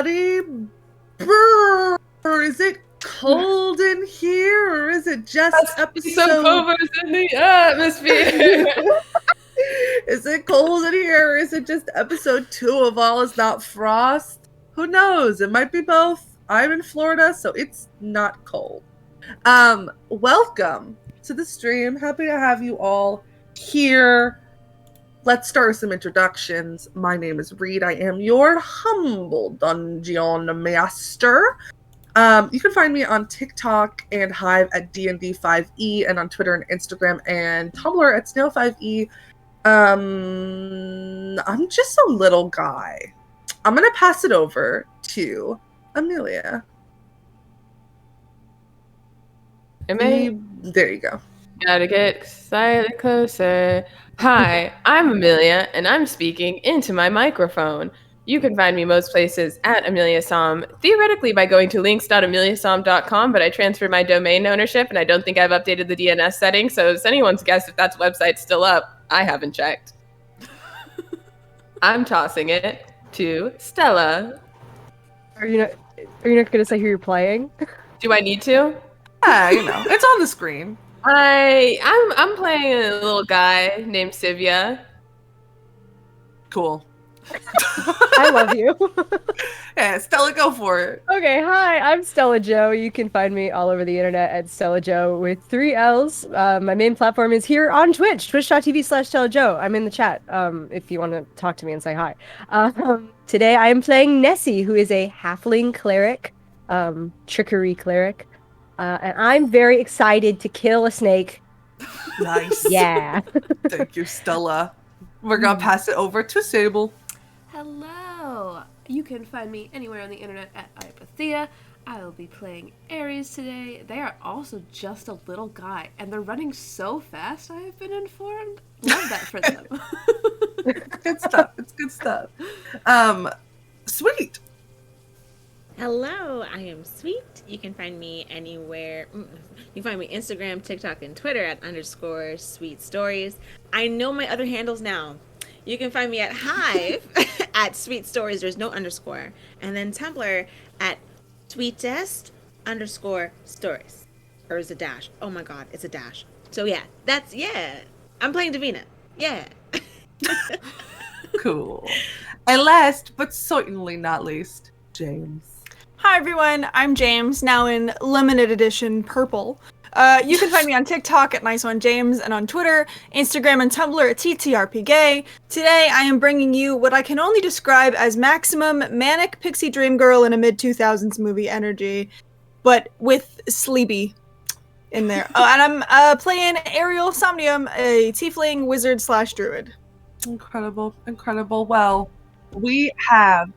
everybody. Brr, is it cold in here, or is it just episode? Some covers in the atmosphere. Is it cold in here, or is it just episode 2 of All Is Not Frost? Who knows? It might be both. I'm in Florida, so it's not cold. Welcome to the stream. Happy to have you all here. Let's start with some introductions. My name is Reed. I am your humble dungeon master. You can find me on TikTok and Hive at DND5E, and on Twitter and Instagram and Tumblr at Snail5E. I'm just a little guy. I'm gonna pass it over to Amelia. There you go. Gotta get slightly closer. Hi, I'm Amelia, and I'm speaking into my microphone. You can find me most places at Amelia Som, theoretically by going to links.ameliasom.com, but I transferred my domain ownership, and I don't think I've updated the DNS settings, so it's anyone's guess if that website's still up. I haven't checked. I'm tossing it to Stella. Are you not going to say who you're playing? Do I need to? Yeah, it's on the screen. I'm playing a little guy named Sivya. Cool. I love you. Yeah, Stella, go for it. Okay, hi, I'm Stella Joe. You can find me all over the internet at Stella Joe with 3 L's. My main platform is here on Twitch, twitch.tv/Stella Joe. I'm in the chat if you want to talk to me and say hi. Today I am playing Nessie, who is a halfling cleric, trickery cleric. And I'm very excited to kill a snake. Nice. Yeah. Thank you, Stella. We're going to pass it over to Sable. Hello! You can find me anywhere on the internet at Ipathea. I will be playing Ares today. They are also just a little guy, and they're running so fast, I have been informed. Love that for them. Good stuff. It's good stuff. Sweet. Hello, I am Sweet. You can find me anywhere. You can find me Instagram, TikTok, and Twitter at _Sweet Stories. I know my other handles now. You can find me at Hive at Sweet Stories. There's no underscore. And then Tumblr at sweetest_stories. Or is it a dash? Oh my god, it's a dash. So yeah, I'm playing Davina. Yeah. Cool. And last, but certainly not least, James. Hi everyone, I'm James, now in limited edition purple. You can find me on TikTok at NiceOneJames and on Twitter, Instagram, and Tumblr at TTRPGay. Today I am bringing you what I can only describe as maximum manic pixie dream girl in a mid-2000s movie energy, but with Sleepy in there. And I'm playing Ariel Somnium, a tiefling wizard/druid. Incredible, incredible. Well, we have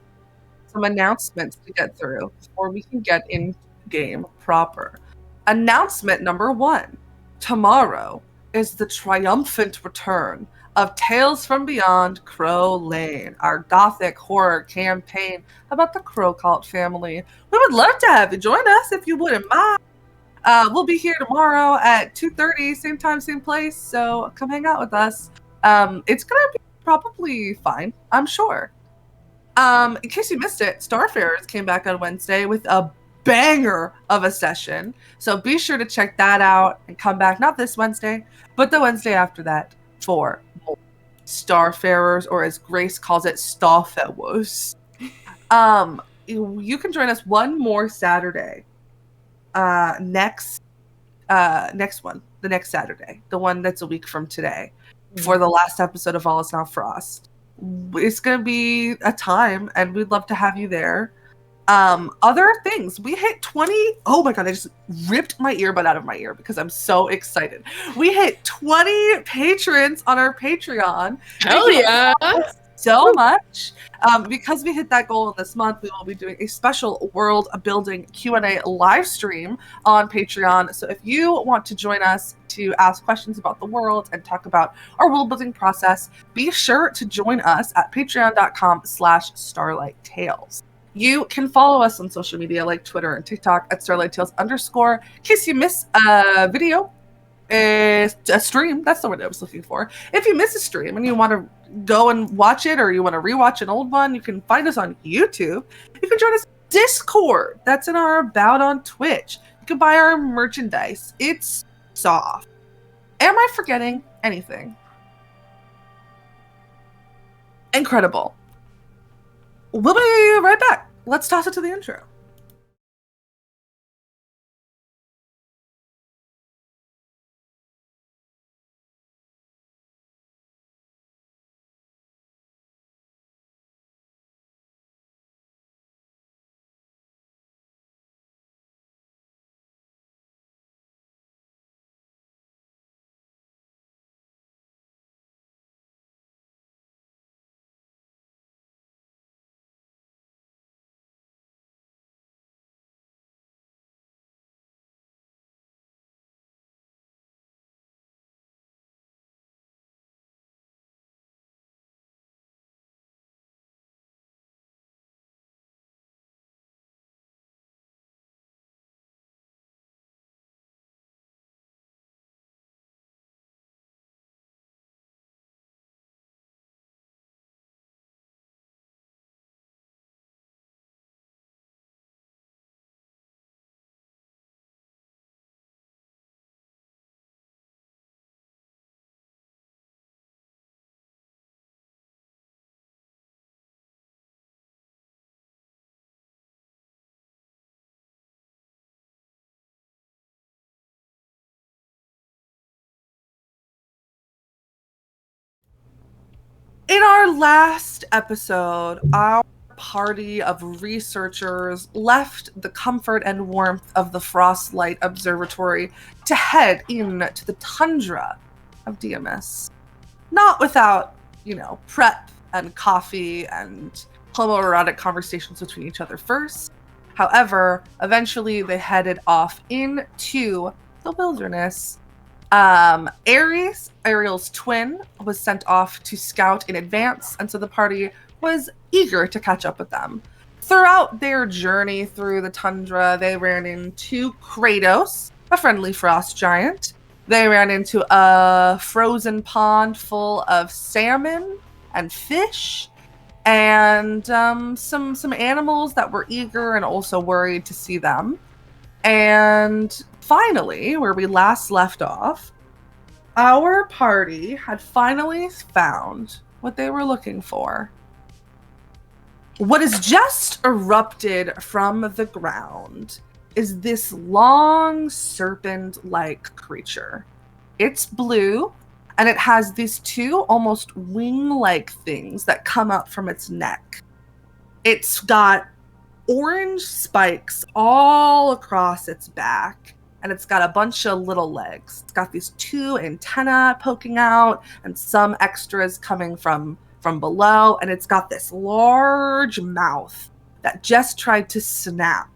some announcements to get through before we can get in game proper. Announcement number 1. Tomorrow is the triumphant return of Tales from Beyond Crow Lane, our gothic horror campaign about the Crow Cult family. We would love to have you join us if you wouldn't mind. We'll be here tomorrow at 2:30, same time, same place, so come hang out with us. It's gonna be probably fine, I'm sure. In case you missed it, Starfarers came back on Wednesday with a banger of a session. So be sure to check that out and come back, not this Wednesday, but the Wednesday after that for more Starfarers, or as Grace calls it, Starfarers. You can join us one more Saturday. Next Saturday, the one that's a week from today, for the last episode of All Is Not Frost. It's going to be a time, and we'd love to have you there. Other things, we hit 20. Oh my god, I just ripped my earbud out of my ear because I'm so excited. We hit 20 patrons on our Patreon. Hell yeah! So much. Because we hit that goal this month, we will be doing a special world building Q&A live stream on Patreon. So if you want to join us to ask questions about the world and talk about our world building process, be sure to join us at patreon.com/Starlight Tales. You can follow us on social media like Twitter and TikTok at Starlight Tales _ in case you miss a video a stream. That's the word I was looking for. If you miss a stream and you want to go and watch it, or you want to rewatch an old one, you can find us on YouTube. You can join us on Discord. That's in our About on Twitch. You can buy our merchandise. It's soft. Am I forgetting anything? Incredible. We'll be right back. Let's toss it to the intro. In our last episode, our party of researchers left the comfort and warmth of the Frostlight Observatory to head into the tundra of Diamus. Not without, prep and coffee and homoerotic conversations between each other first. However, eventually they headed off into the wilderness. Ariel's twin, was sent off to scout in advance, and so the party was eager to catch up with them. Throughout their journey through the tundra, they ran into Kratos, a friendly frost giant. They ran into a frozen pond full of salmon and fish, and some animals that were eager and also worried to see them. And finally, where we last left off, our party had finally found what they were looking for. What has just erupted from the ground is this long serpent-like creature. It's blue, and it has these two almost wing-like things that come up from its neck. It's got orange spikes all across its back, and it's got a bunch of little legs. It's got these two antennae poking out and some extras coming from below, and it's got this large mouth that just tried to snap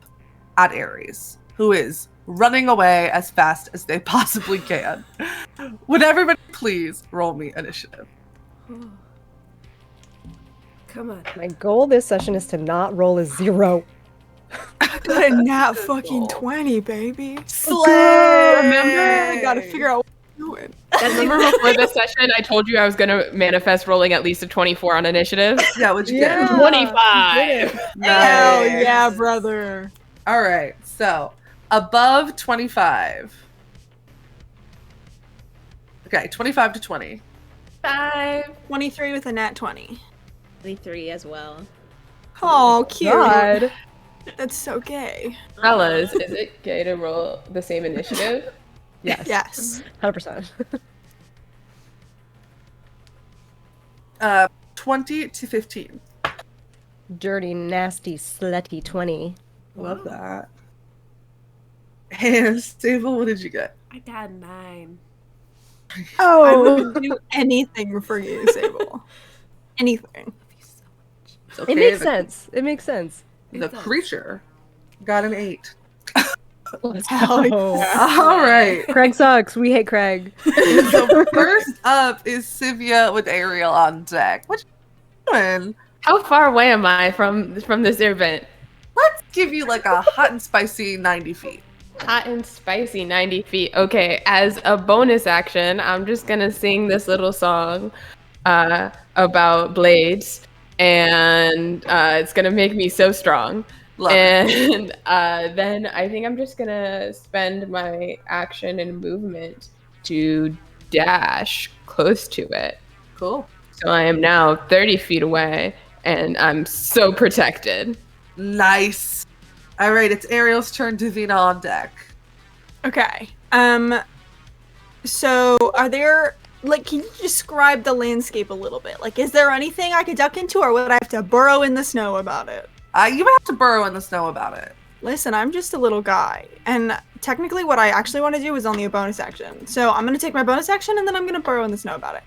at Ares, who is running away as fast as they possibly can. Would everybody please roll me initiative? Come on. My goal this session is to not roll a 0. Got a nat fucking 20, baby. Slay! Remember? I gotta figure out what I'm doing. Remember before this session, I told you I was going to manifest rolling at least a 24 on initiative? Yeah, what'd you Yeah. get? 25! Hell Nice. yeah, brother. All right, so above 25. Okay, 25 to 20. 5. 23 with a nat 20. 23 as well. Oh, cute. God. That's so gay. Fellas, is it gay to roll the same initiative? Yes. Yes. 100%. 20 to 15. Dirty, nasty, slutty 20. Love that. And Stable, what did you get? I got 9. I Oh! would do anything for you, Sable. Anything. It's okay, It makes the- sense. It makes sense. The creature got an 8. Let's Hell go. All right. Craig sucks. We hate Craig. So first up is Sivia with Ariel on deck. What you doing? How far away am I from this event? Let's give you like a hot and spicy 90 feet. hot and spicy 90 feet. Okay, as a bonus action, I'm just gonna sing this little song about blades, and it's gonna make me so strong. Love it. And then I think I'm just gonna spend my action and movement to dash close to it. Cool. So I am now 30 feet away, and I'm so protected. Nice. All right, it's Ariel's turn. Davina on deck. Okay. So are there, like, can you describe the landscape a little bit? Like, is there anything I could duck into, or would I have to burrow in the snow about it? You would have to burrow in the snow about it. Listen, I'm just a little guy, and technically what I actually want to do is only a bonus action. So I'm going to take my bonus action, and then I'm going to burrow in the snow about it.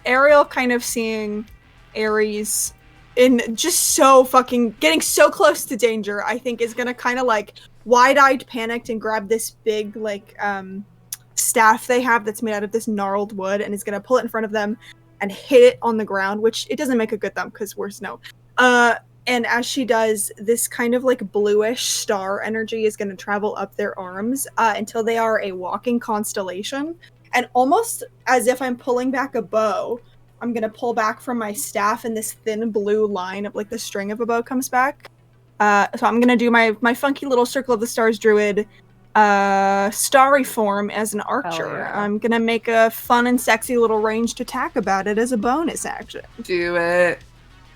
Ariel kind of seeing Ares in just so fucking getting so close to danger, I think is going to kind of like wide-eyed panicked and grab this big like staff they have that's made out of this gnarled wood, and is going to pull it in front of them and hit it on the ground, which it doesn't make a good thump because we're snow. And as she does, this kind of like bluish star energy is going to travel up their arms until they are a walking constellation. And almost as if I'm pulling back a bow, I'm going to pull back from my staff, and this thin blue line of like the string of a bow comes back. So I'm going to do my funky little Circle of the Stars druid starry form as an archer. yeah. I'm going to make a fun and sexy little ranged attack about it as a bonus action. Do it.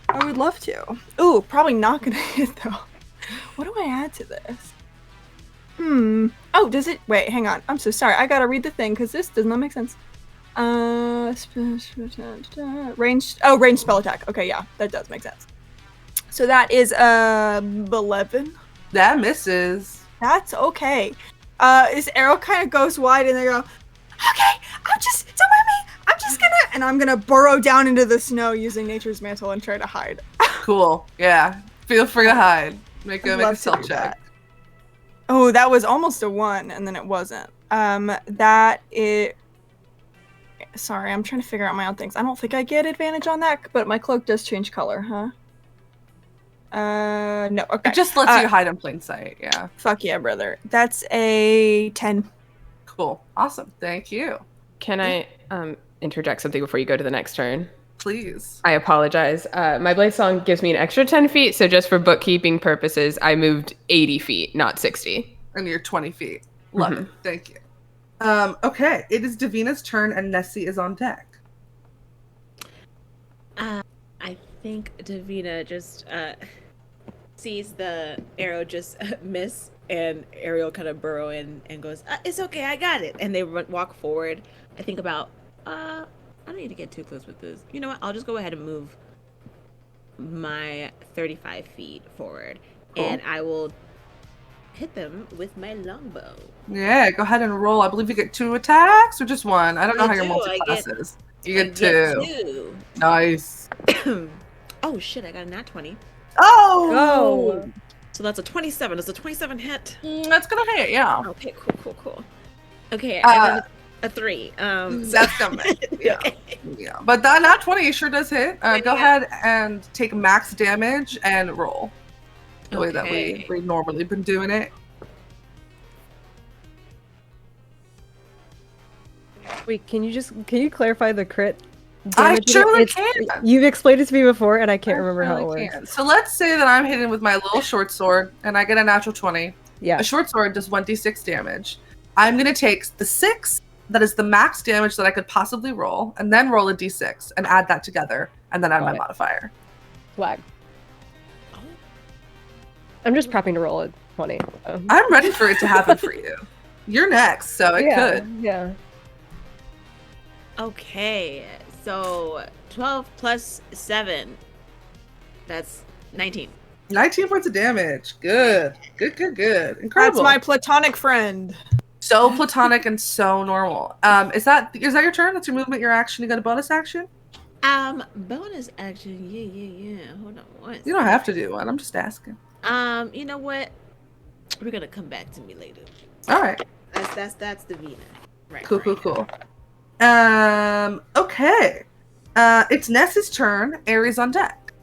I would love to. Ooh, probably not gonna hit though. What do I add to this? Oh, does it? Wait, hang on. I'm so sorry. I gotta read the thing because this does not make sense. Ranged. Oh, ranged spell attack. Okay, yeah, that does make sense. So that is 11. That misses. That's okay. His arrow kind of goes wide, and they go, okay, don't mind me. I'm just gonna, and I'm gonna burrow down into the snow using Nature's Mantle and try to hide. Cool. Yeah. Feel free to hide. Make I'd a love to stealth do check. that. Oh, that was almost a 1, and then it wasn't. Sorry, I'm trying to figure out my own things. I don't think I get advantage on that, but my cloak does change color, huh? No, okay. It just lets you hide in plain sight. Yeah. Fuck yeah, brother. That's a 10. Cool. Awesome. Thank you. Can I interject something before you go to the next turn? Please. I apologize. My blade song gives me an extra 10 feet, so just for bookkeeping purposes, I moved 80 feet, not 60. And you're 20 feet. Love it. Thank you. Okay. It is Davina's turn, and Nessie is on deck. I think Davina just sees the arrow just miss, and Ariel kind of burrow in and goes, it's okay, I got it. And they walk forward. I think about, I don't need to get too close with this. You know what? I'll just go ahead and move my 35 feet forward. Cool. And I will hit them with my longbow. Yeah, go ahead and roll. I believe you get 2 attacks or just 1. I don't know how your I multi-class get- is. You get 2. Nice. Oh shit, I got a nat 20. Oh! So that's a 27. Does a 27 hit? That's gonna hit, yeah. Okay, cool. Okay, I got a 3. That's gonna hit, yeah. Yeah. But that nat 20 sure does hit. Go ahead and take max damage and roll. The way that we've normally been doing it. Wait, can you clarify the crit? I damage? surely can. You've explained it to me before, and I can't remember how it works. So let's say that I'm hitting with my little short sword, and I get a natural 20. Yeah. A short sword does 1d6 damage. I'm gonna take the 6 that is the max damage that I could possibly roll, and then roll a d6 and add that together, and then add my modifier. Flag. I'm just prepping to roll a 20. So. I'm ready for it to happen for you. You're next, so it could. Yeah. Okay, so 12 plus 7. That's 19. 19 points of damage. Good. Good. Incredible. That's my platonic friend. So platonic and so normal. Is that your turn? That's your movement, your action. You got a bonus action? Bonus action. Yeah. Hold on one You don't have to do one. I'm just asking. You know what? We're gonna come back to me later. All right. That's the Vina. Right. Cool. Okay. It's Ness's turn. Ares on deck.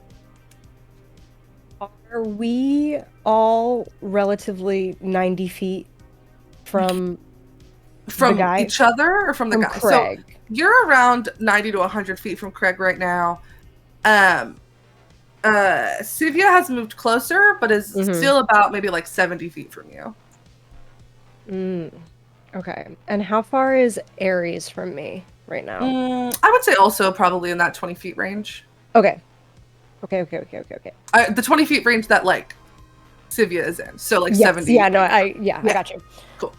Are we all relatively 90 feet from From the guy? each other or from the From guy? Craig. So you're around 90 to 100 feet from Craig right now. Sivia has moved closer, but is still about maybe like 70 feet from you. Okay. And how far is Ares from me right now? I would say also probably in that 20 feet range. Okay. Okay. The 20 feet range that like Sivia is in. So like Yes, 70. yeah, no, I got you. Cool.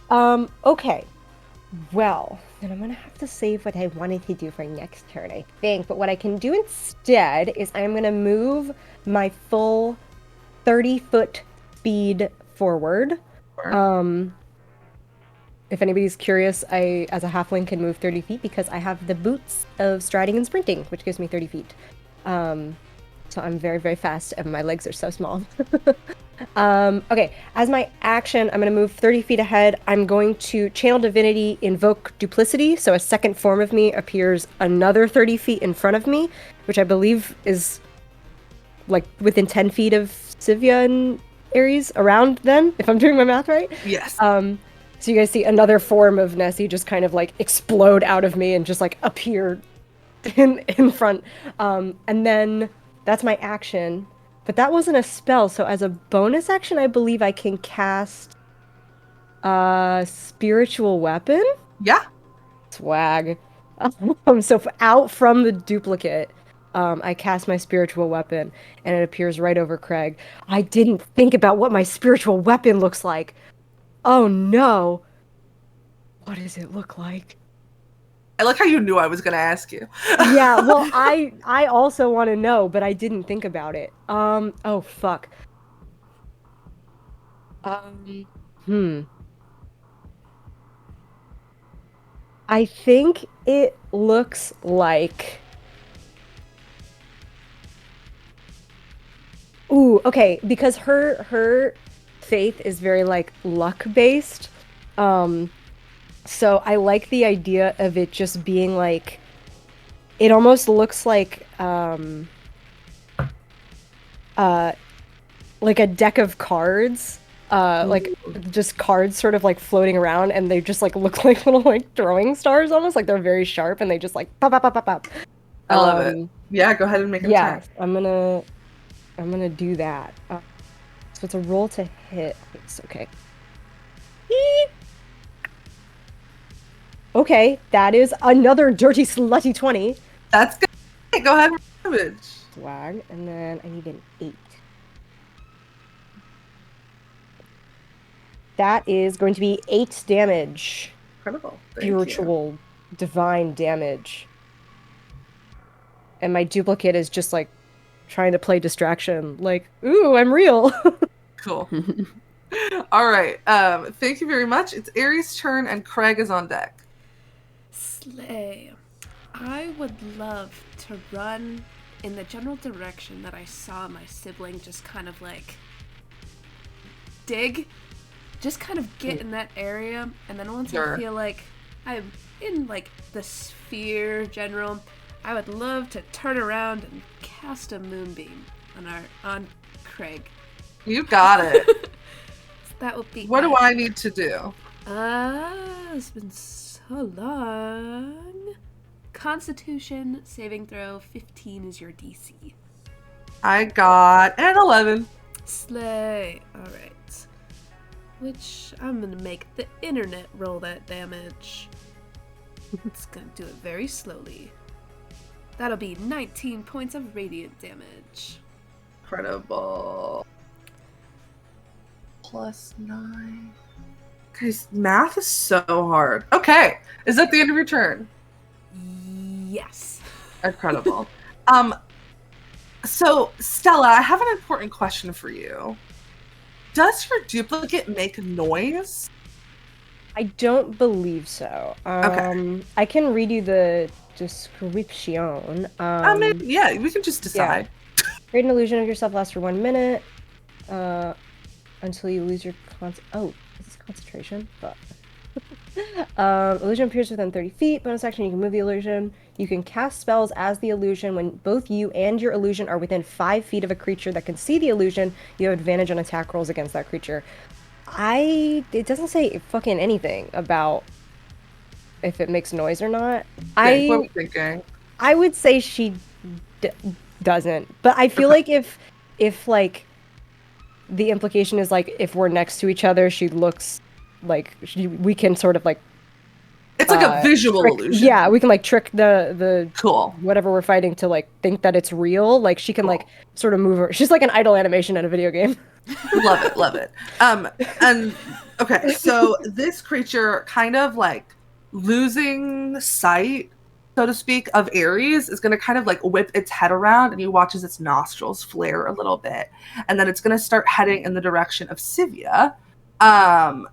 Okay. Well, then I'm gonna have to save what I wanted to do for next turn, I think. But what I can do instead is I'm gonna move my full 30-foot speed forward. Sure. If anybody's curious, I, as a halfling, can move 30 feet because I have the boots of striding and sprinting, which gives me 30 feet. So I'm very, very fast, and my legs are so small. Okay, as my action, I'm going to move 30 feet ahead. I'm going to Channel Divinity, invoke Duplicity, so a second form of me appears another 30 feet in front of me, which I believe is, like, within 10 feet of Sivia and Ares, around then, if I'm doing my math right. Yes. So you guys see another form of Nessie just kind of, like, explode out of me and just, like, appear in front. And then that's my action. But that wasn't a spell, so as a bonus action, I believe I can cast Spiritual Weapon? Yeah. Swag. So out from the duplicate, I cast my Spiritual Weapon, and it appears right over Craig. I didn't think about what my Spiritual Weapon looks like. Oh no. What does it look like? I like how you knew I was going to ask you. Yeah, well, I also want to know, but I didn't think about it. Oh, fuck. I think it looks like... Ooh, okay, because her faith is very, like, luck-based. So I like the idea of it just being, like... It almost looks like a deck of cards, like just cards sort of like floating around, and they just like look like little like throwing stars, almost like they're very sharp, and they just like pop, pop, pop, pop, pop. I love it. Yeah, go ahead and make an attack. I'm gonna do that. So it's a roll to hit. It's okay. Okay, that is another dirty slutty 20. That's good. Okay, go ahead and damage. Swag, and then I need an 8. That is going to be 8 damage. Incredible. Spiritual, divine damage. And my duplicate is just like trying to play distraction. Like, ooh, I'm real. Cool. All right. Thank you very much. It's Ares' turn, and Craig is on deck. Slay. I would love to run in the general direction that I saw my sibling just kind of like dig. Just kind of get in that area, and then once I feel like I'm in like the sphere general, I would love to turn around and cast a moonbeam on Craig. You got it. That would be. What do I need to do? It's been so long. Constitution saving throw 15 is your DC. I got an 11. Slay. All right. Which I'm gonna make the internet roll that damage. It's gonna do it very slowly. That'll be 19 points of radiant damage. Incredible. Plus 9. Guys, math is so hard. Okay. Is that the end of your turn? Yes. Incredible. So, Stella, I have an important question for you. Does your duplicate make noise? I don't believe so. Okay. I can read you the description. Maybe, yeah, we can just decide. Yeah. Create an illusion of yourself lasts for 1 minute. Until you lose your is this concentration? Fuck. Illusion appears within 30 feet. Bonus action, you can move the illusion. You can cast spells as the illusion when both you and your illusion are within 5 feet of a creature that can see the illusion. You have advantage on attack rolls against that creature. It doesn't say fucking anything about if it makes noise or not. What are we I thinking? I would say she d doesn't, but I feel like if like the implication is like if we're next to each other, she looks like we can sort of like It's like a visual illusion. Yeah, we can like trick the Cool. whatever we're fighting to like think that it's real. Like she can like sort of move her. She's like an idle animation in a video game. Love it, love it. And okay, so this creature kind of like losing sight, so to speak, of Ares is going to kind of like whip its head around, and you watch as its nostrils flare a little bit, and then it's going to start heading in the direction of Sivia. I'm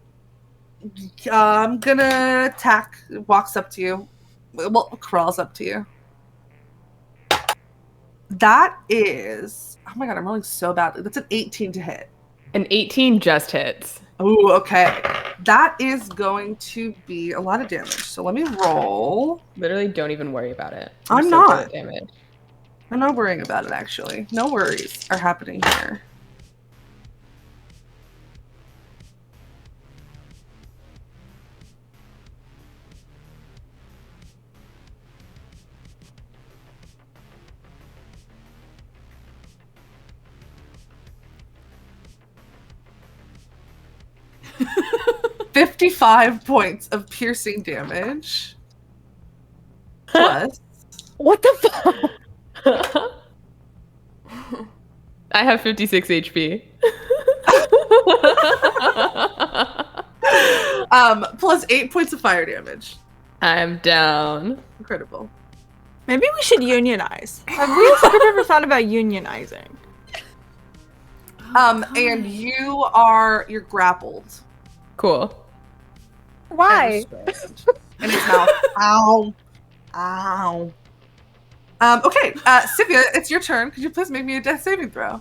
gonna attack. Walks up to you. Well, crawls up to you. That is. Oh my god, I'm rolling so badly. That's an 18 to hit. An 18 just hits. Oh, okay. That is going to be a lot of damage. So let me roll. Literally, don't even worry about it. I'm so not. good at damage. I'm not worrying about it, actually. No worries are happening here. $55 points of piercing damage. Plus. What the fuck? I have 56 HP. Plus 8 points of fire damage. I'm down. Incredible. Maybe we should unionize. Have we as a group ever thought about unionizing? And you're grappled. Cool. Why? In his mouth. Ow. Ow. Okay, Sivia, it's your turn. Could you please make me a death saving throw?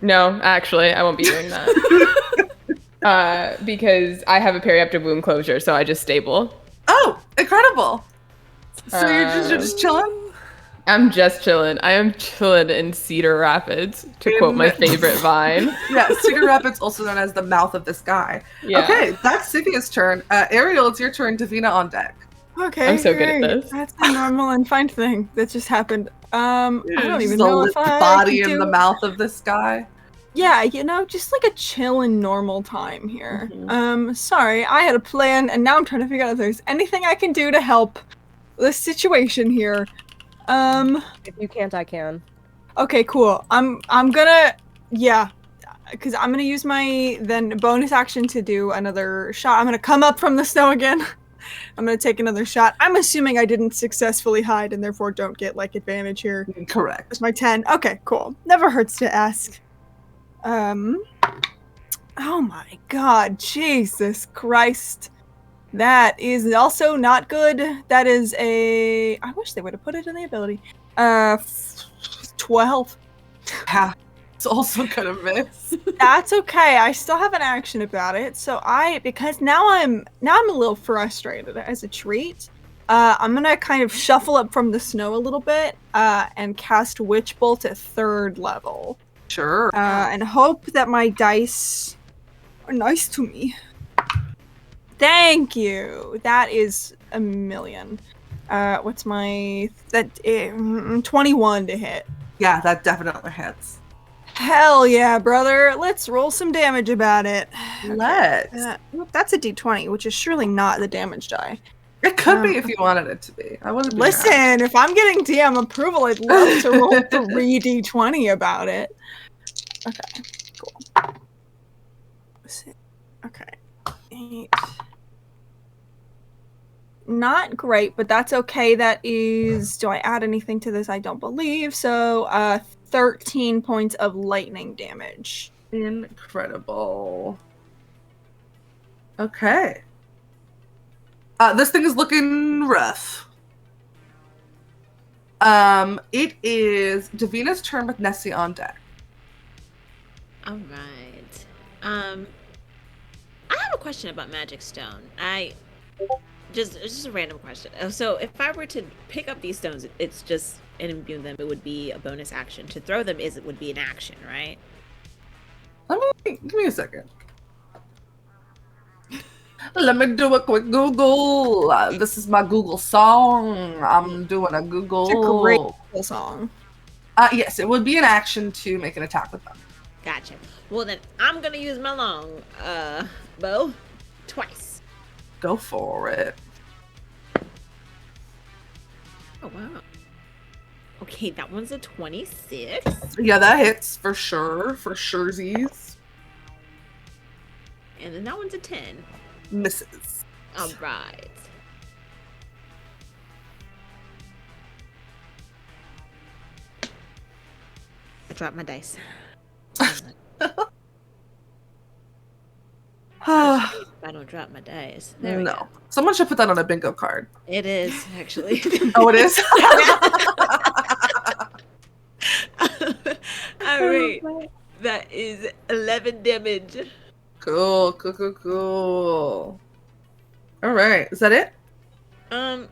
No, actually, I won't be doing that. Because I have a periaptive wound closure, so I just stable. Oh, incredible. So you're just chilling? I'm just chilling. I am chilling in Cedar Rapids, to quote my favorite vine. Yeah, Cedar Rapids, also known as the mouth of the sky. Yeah. Okay, that's Sivia's turn. Ariel, it's your turn. Davina on deck. Okay, I'm so good at great. this. That's a normal and fine thing that just happened. I don't even The know if I body can in the mouth of this guy. Yeah, just like a chill and normal time here. Sorry, I had a plan, and now I'm trying to figure out if there's anything I can do to help this situation here. If you can't, I can. Okay, cool. I'm gonna, because I'm gonna use my then bonus action to do another shot. I'm gonna come up from the snow again. I'm gonna take another shot. I'm assuming I didn't successfully hide and therefore don't get like advantage here. Correct. It's my 10. Okay, cool. Never hurts to ask. Oh my god, Jesus Christ. That is also not good. That is a... I wish they would have put it in the ability. 12. Yeah, it's also gonna miss. That's okay. I still have an action about it. So because now I'm a little frustrated as a treat. I'm gonna kind of shuffle up from the snow a little bit and cast Witch Bolt at 3rd level. Sure. And hope that my dice are nice to me. Thank you. That is a million. What's my 21 to hit? Yeah, that definitely hits. Hell yeah, brother. Let's roll some damage about it. Let's. That's a d20, which is surely not the damage die. It could be if you wanted it to be. I wouldn't. Listen, if I'm getting DM approval, I'd love to roll 3d20 about it. Okay, cool. Okay. 8. Not great, but that's okay. That is... Do I add anything to this? I don't believe. So, 13 points of lightning damage. Incredible. Okay. This thing is looking rough. It is Davina's turn with Nessie on deck. All right. I have a question about Magic Stone. It's just a random question. So if I were to pick up these stones, it's just and imbue them, it would be a bonus action. To throw them would be an action, right? Give me a second. Let me do a quick Google. This is my Google song. I'm doing a Google. It's a great Google song. Yes, it would be an action to make an attack with them. Gotcha. Well, then I'm gonna use my long bow twice. Go for it. Oh, wow. Okay, that one's a 26. Yeah, that hits for sure. For surezies. And then that one's a 10. Misses. All right. I dropped my dice. I don't drop my dice. There we No. go. Someone should put that on a bingo card. It is, actually. Oh, it is? All right. That is 11 damage. Cool, cool, cool, cool. All right. Is that it? Yeah.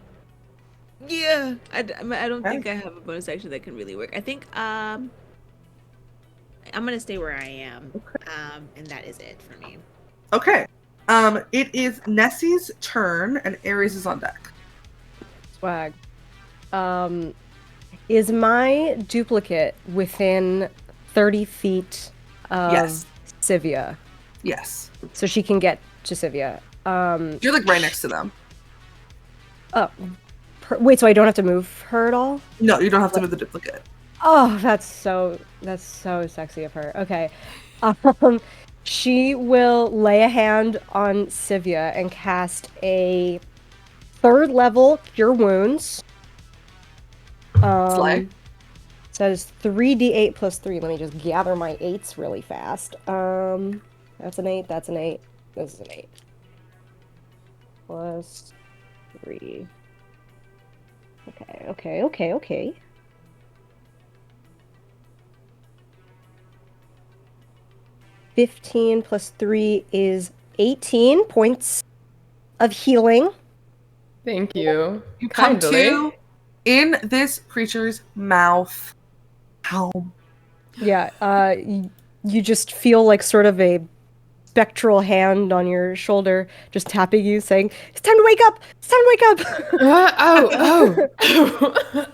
I don't think Okay. I have a bonus action that can really work. I think, I'm gonna stay where I am. And that is it for me. Okay. It is Nessie's turn, and Ares is on deck. Swag. Is my duplicate within 30 feet of Yes. Sivia? Yes. So she can get to Sivia. You're like right next to them. Wait, so I don't have to move her at all? No, you don't have to move the duplicate. Oh, that's so sexy of her. Okay. She will lay a hand on Sivia and cast a 3rd level Cure Wounds. Slay. Says 3d8 plus 3. Let me just gather my 8s really fast. That's an 8, that's an 8. This is an 8. Plus 3. Okay. 15 plus 3 is 18 points of healing. Thank you. You come Kindly. to in this creature's mouth. Ow. Yeah, you just feel like sort of a spectral hand on your shoulder just tapping you saying, "It's time to wake up! It's time to wake up!"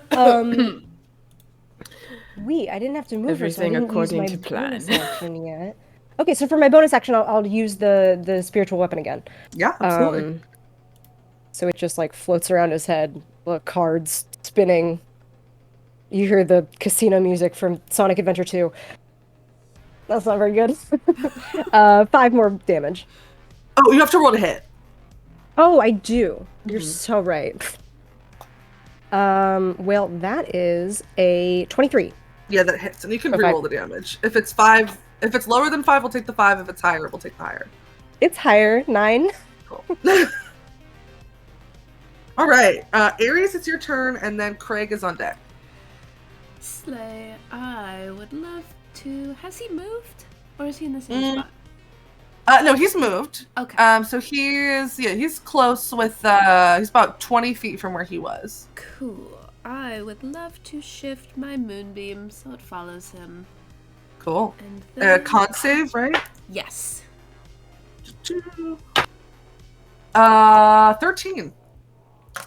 Oh. I didn't have to move her, so I Everything didn't according use my to plan. bonus action yet. Okay, so for my bonus action, I'll use the spiritual weapon again. Yeah, absolutely. So it just like floats around his head, cards spinning. You hear the casino music from Sonic Adventure 2. That's not very good. 5 more damage. Oh, you have to roll to hit. Oh, I do. You're so right. Well, that is a 23. Yeah, that hits, and you can Okay. reroll the damage. If it's 5, if it's lower than 5, we'll take the 5. If it's higher, we'll take the higher. It's higher, 9. Cool. All right, Ares, it's your turn, and then Craig is on deck. Slay, I would love to. Has he moved? Or is he in the same spot? No, he's moved. Okay. So he's close with, he's about 20 feet from where he was. Cool. I would love to shift my moonbeam so it follows him. Cool. And then... Con save, right? Yes. 13.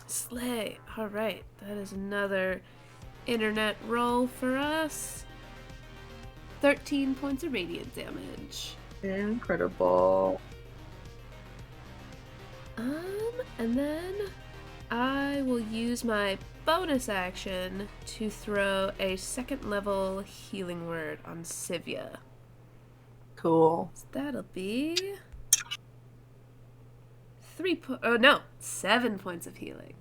Slay. Alright. That is another internet roll for us. 13 points of radiant damage. Incredible. And then I will use my bonus action to throw a 2nd level healing word on Sivia. Cool. So that'll be 7 points of healing.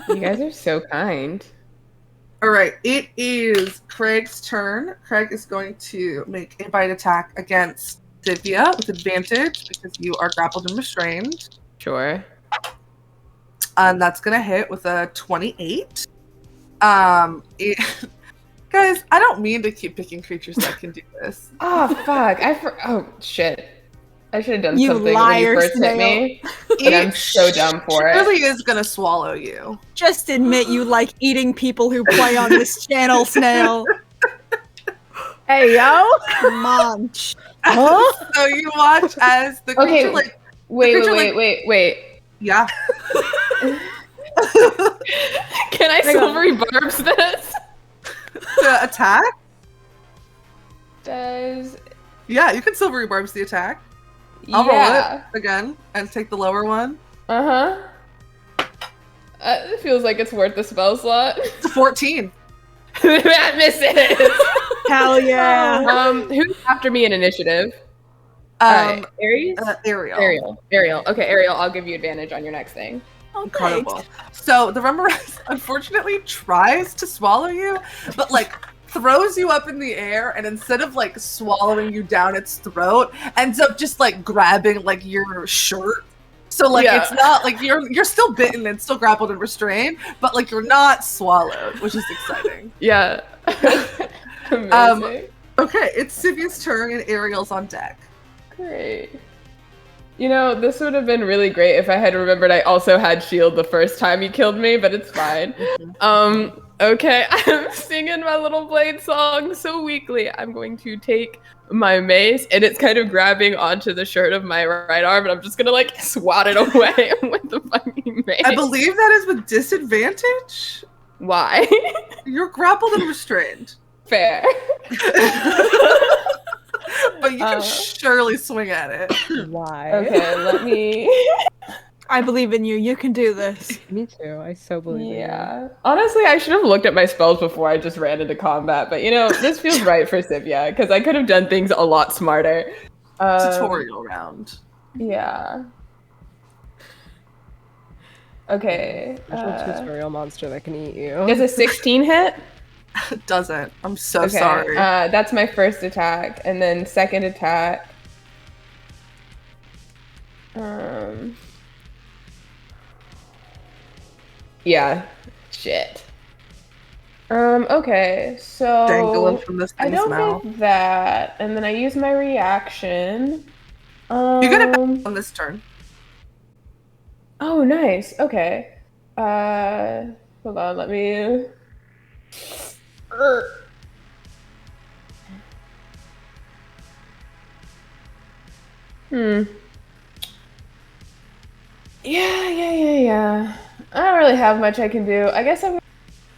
You guys are so kind. All right, it is Craig's turn. Craig is going to make a bite attack against Sivia with advantage because you are grappled and restrained. Sure. And that's going to hit with a 28. Guys, I don't mean to keep picking creatures that can do this. Oh, fuck. Oh, shit. I should have done You something when liar, you first hit me. And I'm so dumb for it. really is going to swallow you. Just admit you like eating people who play on this channel, Snail. Hey, yo! Munch. Huh? So you watch as the creature Okay. Wait. Yeah. Can I silvery barbs this? The attack? Does Yeah, you can silvery barbs the attack. I'll roll it again and take the lower one. It feels like it's worth the spell slot. It's a 14. That misses. Hell yeah. Who's after me in initiative? Aries? Ariel. Ariel. Okay, Ariel, I'll give you advantage on your next thing. Incredible. So the Remorese unfortunately tries to swallow you, but like throws you up in the air, and instead of like swallowing you down its throat, ends up just like grabbing like your shirt. So like it's not like you're still bitten and still grappled and restrained, but like you're not swallowed, which is exciting. Yeah. Amazing. Okay, it's Sivia's turn and Ariel's on deck. Great. You know, this would have been really great if I had remembered I also had shield the first time you killed me, but it's fine. Okay, I'm singing my little blade song so weakly. I'm going to take my mace, and it's kind of grabbing onto the shirt of my right arm, and I'm just gonna like swat it away with the fucking mace. I believe that is with disadvantage. Why? You're grappled and restrained. Fair. But you can surely swing at it. Why? Okay, let me... I believe in you. You can do this. Me too. I so believe in you. Yeah. Honestly, I should have looked at my spells before I just ran into combat, but you know, this feels right for Sivia, because I could have done things a lot smarter. Tutorial round. Yeah. Okay. There's no tutorial monster that can eat you. Does a 16 hit? It doesn't. I'm so sorry. That's my first attack, and then second attack. Yeah. Shit. Okay, so Dangling from this I thing's don't mouth. get that, and then I use my reaction. You get it back on this turn. Oh, nice. Okay. Hold on. Let me. Yeah. I don't really have much I can do. I guess I'm gonna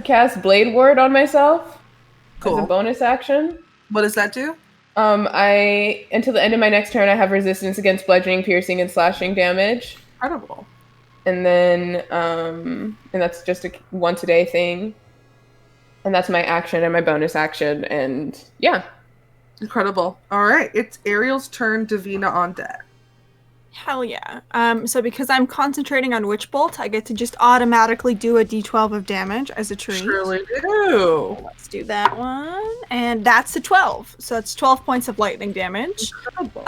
cast Blade Ward on myself as a bonus action. What does that do? I until the end of my next turn, I have resistance against bludgeoning, piercing, and slashing damage. Incredible. And then, and that's just a once a day thing. And that's my action and my bonus action, and yeah. Incredible. All right, it's Ariel's turn. Davina on deck. Hell yeah. So because I'm concentrating on Witch Bolt, I get to just automatically do a d12 of damage as a treat. Surely do. Let's do that one. And that's a 12. So that's 12 points of lightning damage. Incredible.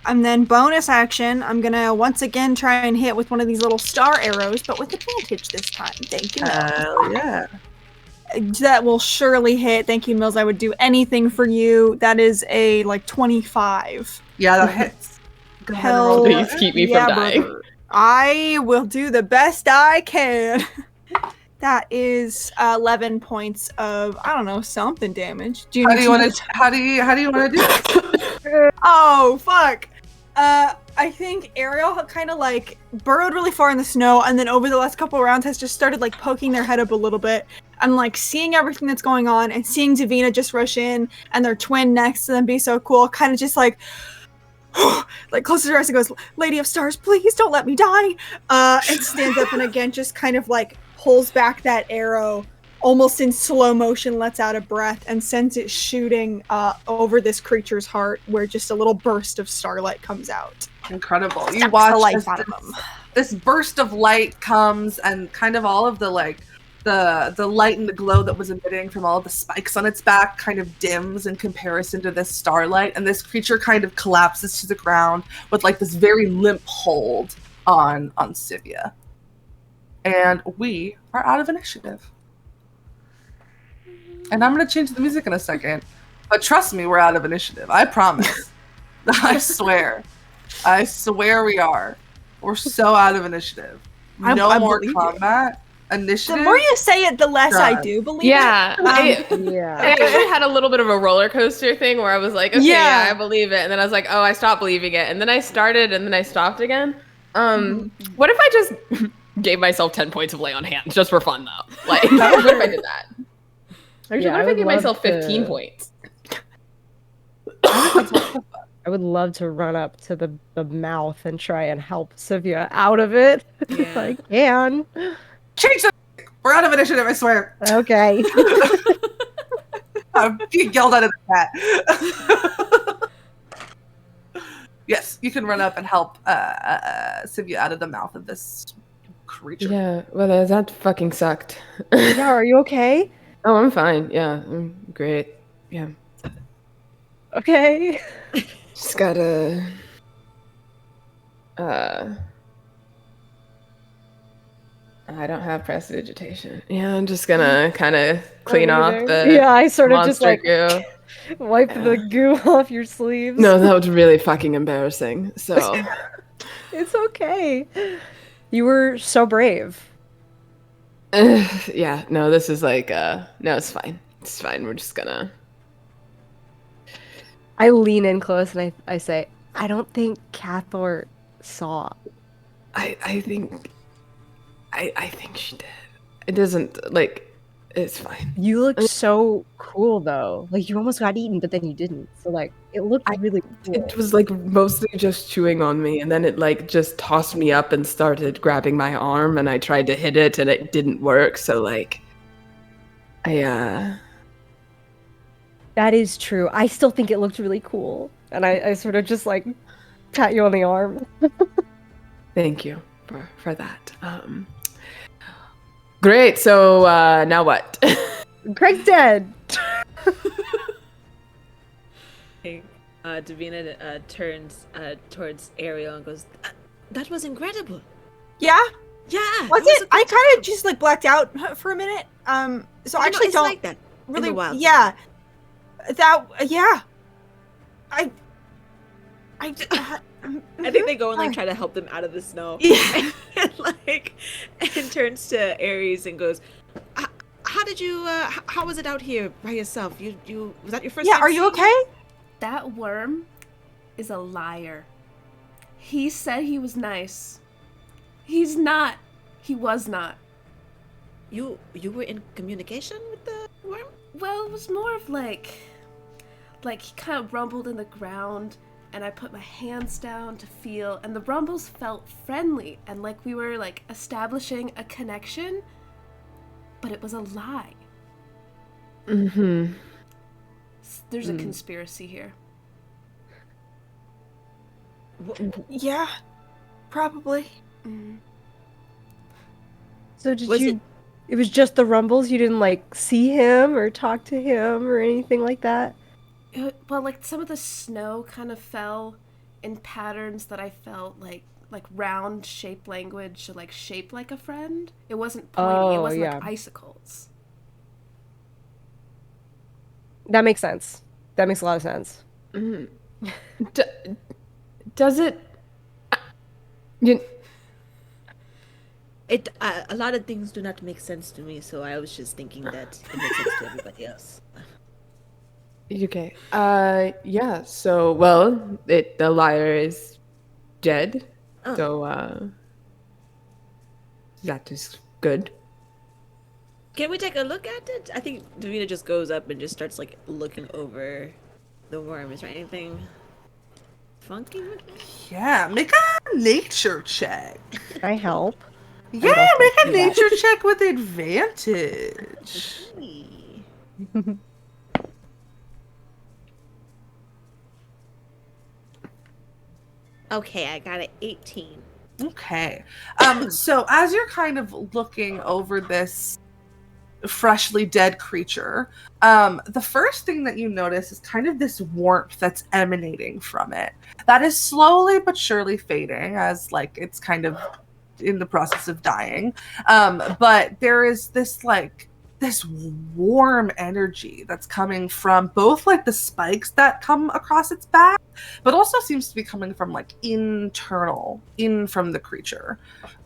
And then bonus action, I'm gonna once again try and hit with one of these little star arrows, but with advantage this time. Thank you, Mills. Hell yeah. That will surely hit. Thank you, Mills. I would do anything for you. That is a, 25. Yeah, that hits. Go ahead and Hell, roll Please it. keep me from dying. brother. I will do the best I can. That is 11 points of, I don't know, something damage. How do you want to do it? Oh, fuck. I think Ariel kind of burrowed really far in the snow, and then over the last couple of rounds has just started poking their head up a little bit and seeing everything that's going on, and seeing Davina just rush in and their twin next to them be so cool, kind of just closes her eyes and goes, "Lady of Stars, please don't let me die," and stands up and again just kind of pulls back that arrow almost in slow motion, lets out a breath, and sends it shooting over this creature's heart, where just a little burst of starlight comes out. Incredible. You Sucks the watch life as out of them. this burst of light comes, and kind of all of the the light and the glow that was emitting from all of the spikes on its back kind of dims in comparison to this starlight, and this creature kind of collapses to the ground with this very limp hold on Sivia. And we are out of initiative. And I'm going to change the music in a second. But trust me, we're out of initiative. I promise. I swear. I swear we are. We're so out of initiative. No I more believe you. combat initiative. The more you say it, the less I God. do believe Yeah, it. I Yeah. actually had a little bit of a roller coaster thing where I was like, okay, Yeah. yeah, I believe it, and then I was like, oh, I stopped believing it, and then I started, and then I stopped again. What if I just gave myself 10 points of lay on hands just for fun though? Like, what if I did that? Actually, Yeah, what I if I would gave love myself 15 to- points? I would love to run up to the mouth and try and help Sylvia out of it. If I can. Change the. We're out of initiative. I swear. Okay. I'm being yelled at in the chat. Yes, you can run up and help Sivia out of the mouth of this creature. Yeah, well, that fucking sucked. Yeah, are you okay? Oh, I'm fine. Yeah, I'm great. Yeah. Okay. Just gotta I don't have prestidigitation. Yeah, I'm just gonna kind of clean off the Yeah, I sort of just monster like goo. wipe the goo off your sleeves. No, that was really fucking embarrassing. So It's okay. You were so brave. yeah, no, this is like no, it's fine. It's fine. We're just gonna I lean in close and I say, I don't think Cathor saw. I think she did. It doesn't like it's fine. You look so cool though. Like you almost got eaten, but then you didn't. So like it looked really cool. It was like mostly just chewing on me, and then it like just tossed me up and started grabbing my arm, and I tried to hit it, and it didn't work. So like, That is true. I still think it looked really cool. And I sort of just like pat you on the arm. thank you for that. Great. So now what? Craig's dead. Davina turns towards Ariel and goes, "That was incredible." Yeah? Yeah. Was it? I kind of just like blacked out for a minute. So I actually it's don't like that really. in the wild. Yeah. Yeah. I I think they go and like try to help them out of the snow. Yeah. and turns to Ares and goes, "How did you? How was it out here by yourself? You was that your first? Yeah. time Are you seeing okay? That worm is a liar. He said he was nice. He's not. He was not. You were in communication with the worm? Well, it was more of like he kind of rumbled in the ground, and I put my hands down to feel, and the rumbles felt friendly, and like we were like establishing a connection, but it was a lie. Mm-hmm. There's a conspiracy here. Yeah. Probably. So did you? It was just the rumbles. You didn't like see him or talk to him or anything like that. Well, like some of the snow kind of fell in patterns that I felt like round shape language, like shaped like a friend. It wasn't pointy. It wasn't like icicles. That makes sense. That makes a lot of sense. Does it? A lot of things do not make sense to me, so I was just thinking that it makes sense to everybody else. Okay. Yeah. So, well, the liar is dead. Oh. So, that is good. Can we take a look at it? I think Davina just goes up and just starts like looking over the worm. Is there anything funky with it? Yeah, make a nature check. Can I help? Yeah, make a nature check with advantage. Okay, I got an 18. Okay. So as you're kind of looking over this freshly dead creature, the first thing that you notice is kind of this warmth that's emanating from it. That is slowly but surely fading as like it's kind of in the process of dying. But there is this like this warm energy that's coming from both like the spikes that come across its back, but also seems to be coming from like in from the creature.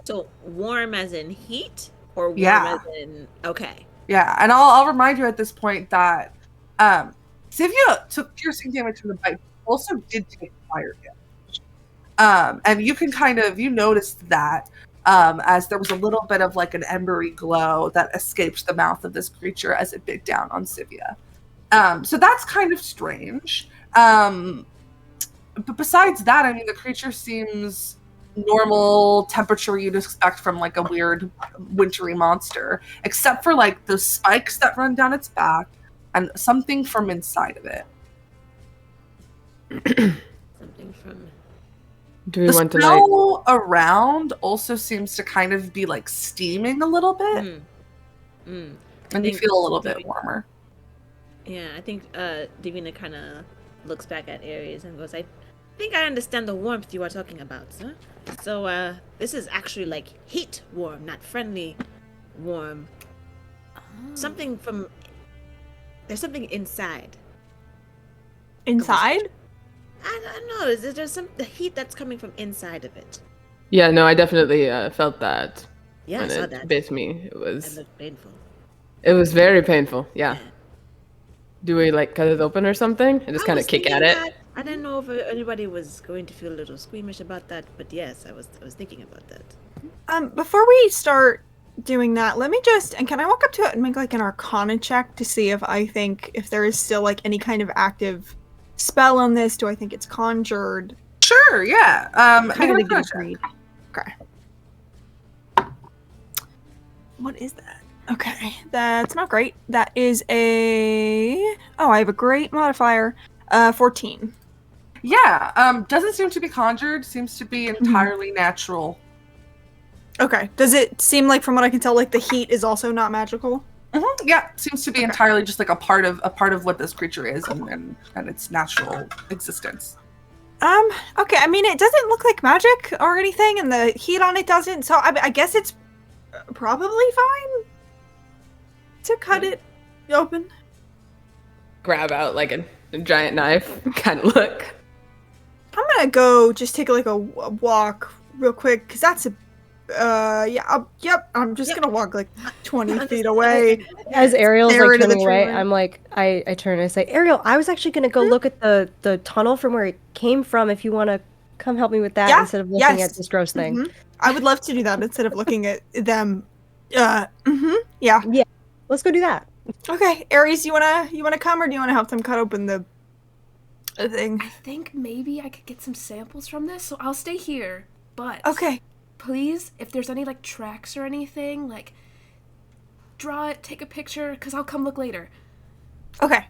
So warm as in heat, Or warm Yeah. as in, okay. Yeah, and I'll remind you at this point that Sivia took piercing damage from the bite, also did take fire damage. And you can you noticed that as there was a little bit of like an embery glow that escaped the mouth of this creature as it bit down on Sivia. So that's kind of strange. But besides that, I mean, the creature seems normal temperature you'd expect from like a weird wintry monster, except for like the spikes that run down its back and something from inside of it. Something from... Do we The want to snow around also seems to kind of be like steaming a little bit, and you feel a little bit warmer. Yeah, I think Divina kind of looks back at Aries and goes, I think I understand the warmth you are talking about, sir. So, this is actually like heat warm, not friendly warm. Something from... There's something inside. Inside? I don't know. There's the heat that's coming from inside of it. Yeah, no, I definitely felt that. Yeah, when I saw it that. bit me. It It was looked painful. very painful. Yeah. Do we like cut it open or something and just I kind was of kick at thinking it? that. I didn't know if anybody was going to feel a little squeamish about that, but yes, I was thinking about that. Before we start doing that, let me just, and can I walk up to it and make like an Arcana check to see if I think if there is still like any kind of active spell on this? Do I think it's conjured? Sure, yeah. Kind of make to an get a Arcana read. Okay. What is that? Okay, that's not great. That is I have a great modifier. 14. Yeah, doesn't seem to be conjured, seems to be entirely natural. Okay. Does it seem like, from what I can tell, like the heat is also not magical? Yeah, seems to be entirely just like a part of what this creature is and its natural existence. Okay, I mean, it doesn't look like magic or anything, and the heat on it doesn't, so I guess it's probably fine to cut it open. Grab out like a giant knife kind of look. I'm gonna go just take like a walk real quick, because that's a I'm just gonna walk like 20 feet away. As Ariel's Stare like into the turning away, tree line. I'm like, I turn and I say, Ariel, I was actually gonna go look at the tunnel from where it came from. If you want to come help me with that Yeah, instead of looking yes. at this gross thing. Mhm. I would love to do that instead of looking at them. Yeah. Let's go do that. Okay, Aries, you wanna come, or do you wanna help them cut open the thing? I think maybe I could get some samples from this, so I'll stay here. But Okay. please, if there's any like tracks or anything, like draw it, take a picture, because I'll come look later. Okay.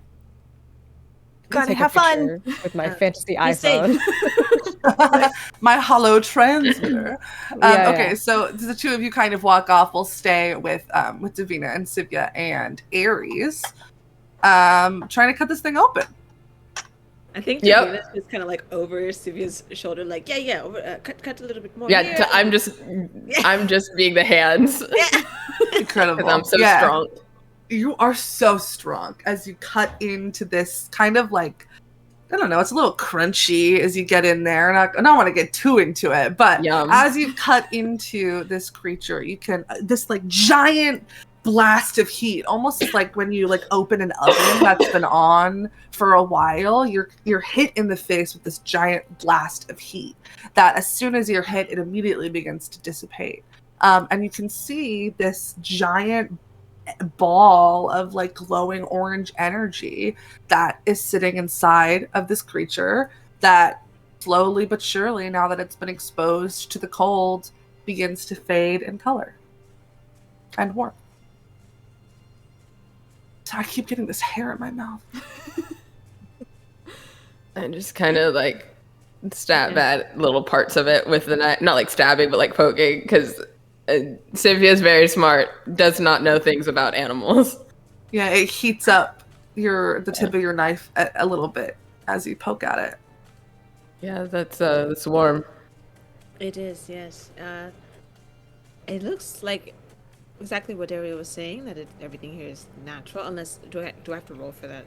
Got it. Take a Have fun. picture with my fantasy be safe. iPhone. My hollow transmitter. Yeah, okay, yeah. so the two of you kind of walk off. We'll stay with Davina and Sivia and Aries, trying to cut this thing open. I think Yep. Davina's just kind of like over Sylvia's shoulder, like, over, cut a little bit more. Yeah, here. I'm just being the hands Incredible. because I'm so Yeah. strong. You are so strong as you cut into this kind of like, I don't know, it's a little crunchy as you get in there. And I don't want to get too into it, but Yum. as you cut into this creature, you can, this like giant blast of heat, almost like when you like open an oven that's been on for a while, you're hit in the face with this giant blast of heat that as soon as you're hit, it immediately begins to dissipate. And you can see this giant ball of like glowing orange energy that is sitting inside of this creature that slowly but surely, now that it's been exposed to the cold, begins to fade in color and warmth. So I keep getting this hair in my mouth. And just kind of like stab at little parts of it with the knife. Not like stabbing, but like poking, because Sylvia's very smart, does not know things about animals. Yeah, it heats up the tip of your knife a little bit as you poke at it. Yeah, that's warm. It is, yes. It looks like exactly what Ariel was saying, that everything here is natural. Unless, do I have to roll for that?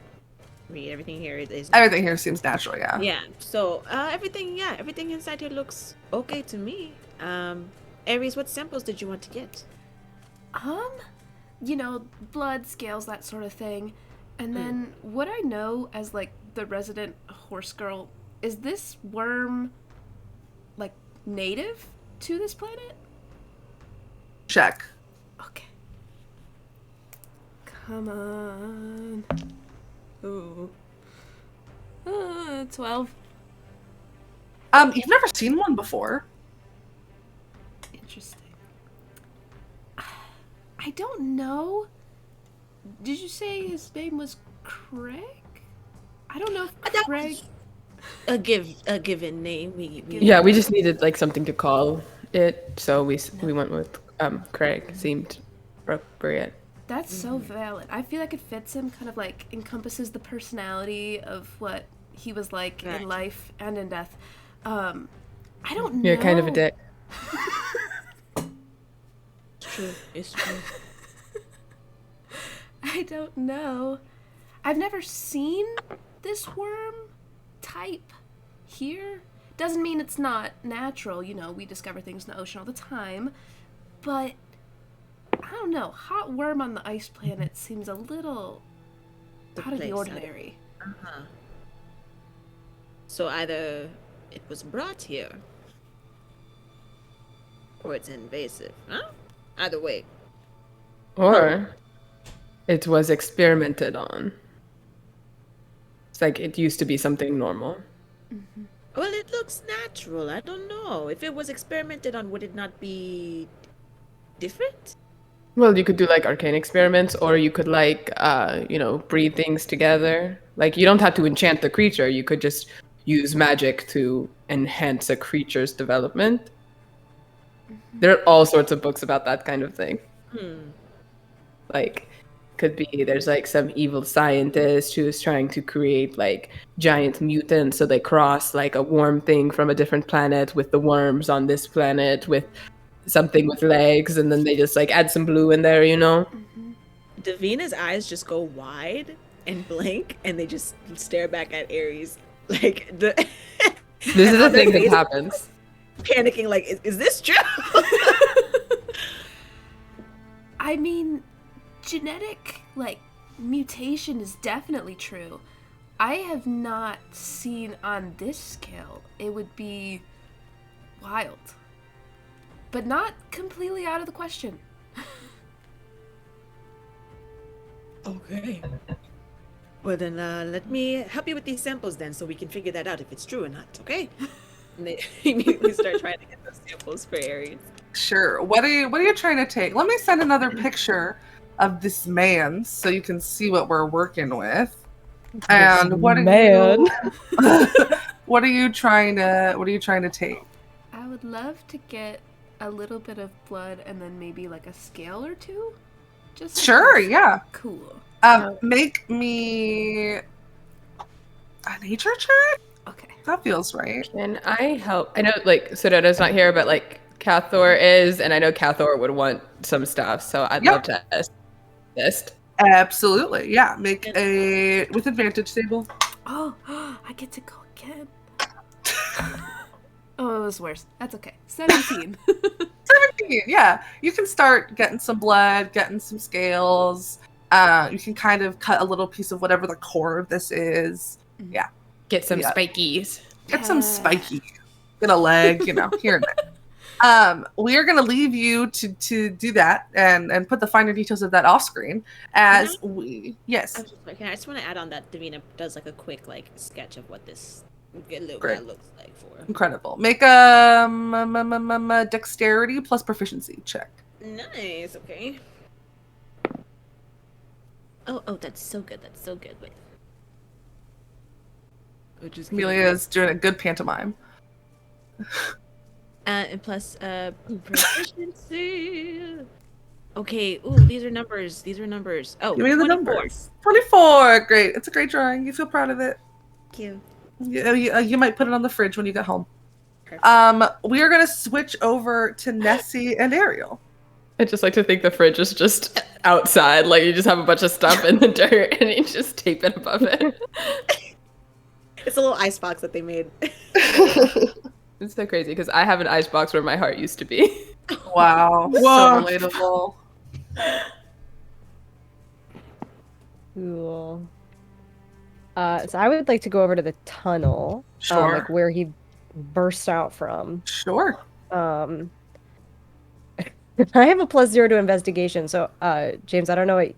Everything here is. Everything here seems natural, yeah. Yeah. So everything inside here looks okay to me. Aries, what samples did you want to get? You know, blood, scales, that sort of thing. And then what I know as like the resident horse girl, is this worm like native to this planet? Check. Okay. Come on. Ooh. 12. You've never seen one before. Interesting. I don't know. Did you say his name was Craig? I don't know if That Craig... A given name. We Yeah, we just needed like something to call it, so we went with Craig. Seemed appropriate. That's so valid. I feel like it fits him, kind of like encompasses the personality of what he was like in life and in death. I don't know. You're kind of a dick. It's true. It's true. I don't know. I've never seen this worm type here. Doesn't mean it's not natural. You know, we discover things in the ocean all the time. But, I don't know. Hot worm on the ice planet seems a little out of the ordinary. Uh-huh. So either it was brought here, or it's invasive. Huh? Either way. Or it was experimented on. It's like it used to be something normal. Mm-hmm. Well, it looks natural. I don't know. If it was experimented on, would it not be different? Well, you could do like arcane experiments, or you could like, breed things together. Like you don't have to enchant the creature. You could just use magic to enhance a creature's development. There are all sorts of books about that kind of thing. Like, could be there's like some evil scientist who is trying to create like giant mutants, so they cross like a worm thing from a different planet with the worms on this planet with something with legs, and then they just like add some blue in there, you know? Davina's eyes just go wide and blank, and they just stare back at Ares. Like, this is the thing that happens. Panicking, like, is this true? I mean, genetic, like, mutation is definitely true. I have not seen on this scale. It would be wild. But not completely out of the question. Okay. Well then, let me help you with these samples then, so we can figure that out if it's true or not, okay? And they immediately start trying to get those samples for Ares. Sure. What are you trying to take? Let me send another picture of this man so you can see what we're working with. And what are you trying to take? I would love to get a little bit of blood and then maybe like a scale or two. Just Sure, yeah. Cool. Make me a nature check? Okay. That feels right. Can I help? I know like Sodona's not here, but like Cathor is, and I know Cathor would want some stuff, so I'd love to assist. Absolutely, yeah. Make a with advantage table. Oh, I get to go again. Oh, it was worse. That's okay. 17. 17, yeah. You can start getting some blood, getting some scales. You can kind of cut a little piece of whatever the core of this is. Yeah. Get some spikies. Get some spiky. Get a leg, here and there. We are going to leave you to do that and put the finer details of that off screen as we. Yes. I just want to add on that Davina does like a quick like sketch of what this little guy looks like for. Incredible. Make a dexterity plus proficiency check. Nice. Okay. Oh, that's so good. That's so good. Wait. Amelia is doing a good pantomime. And plus proficiency. Okay. Ooh, these are numbers. Oh, give me the 24. numbers. 24. Great. It's a great drawing. You feel proud of it. Thank you. You might put it on the fridge when you get home. Perfect. We are going to switch over to Nessie and Ariel. I just like to think the fridge is just outside, like you just have a bunch of stuff in the dirt and you just tape it above it. It's a little ice box that they made. It's so crazy because I have an ice box where my heart used to be. Wow. So relatable. Cool. So I would like to go over to the tunnel, Sure. like where he burst out from. Sure. I have a +0 to investigation, so James, I don't know what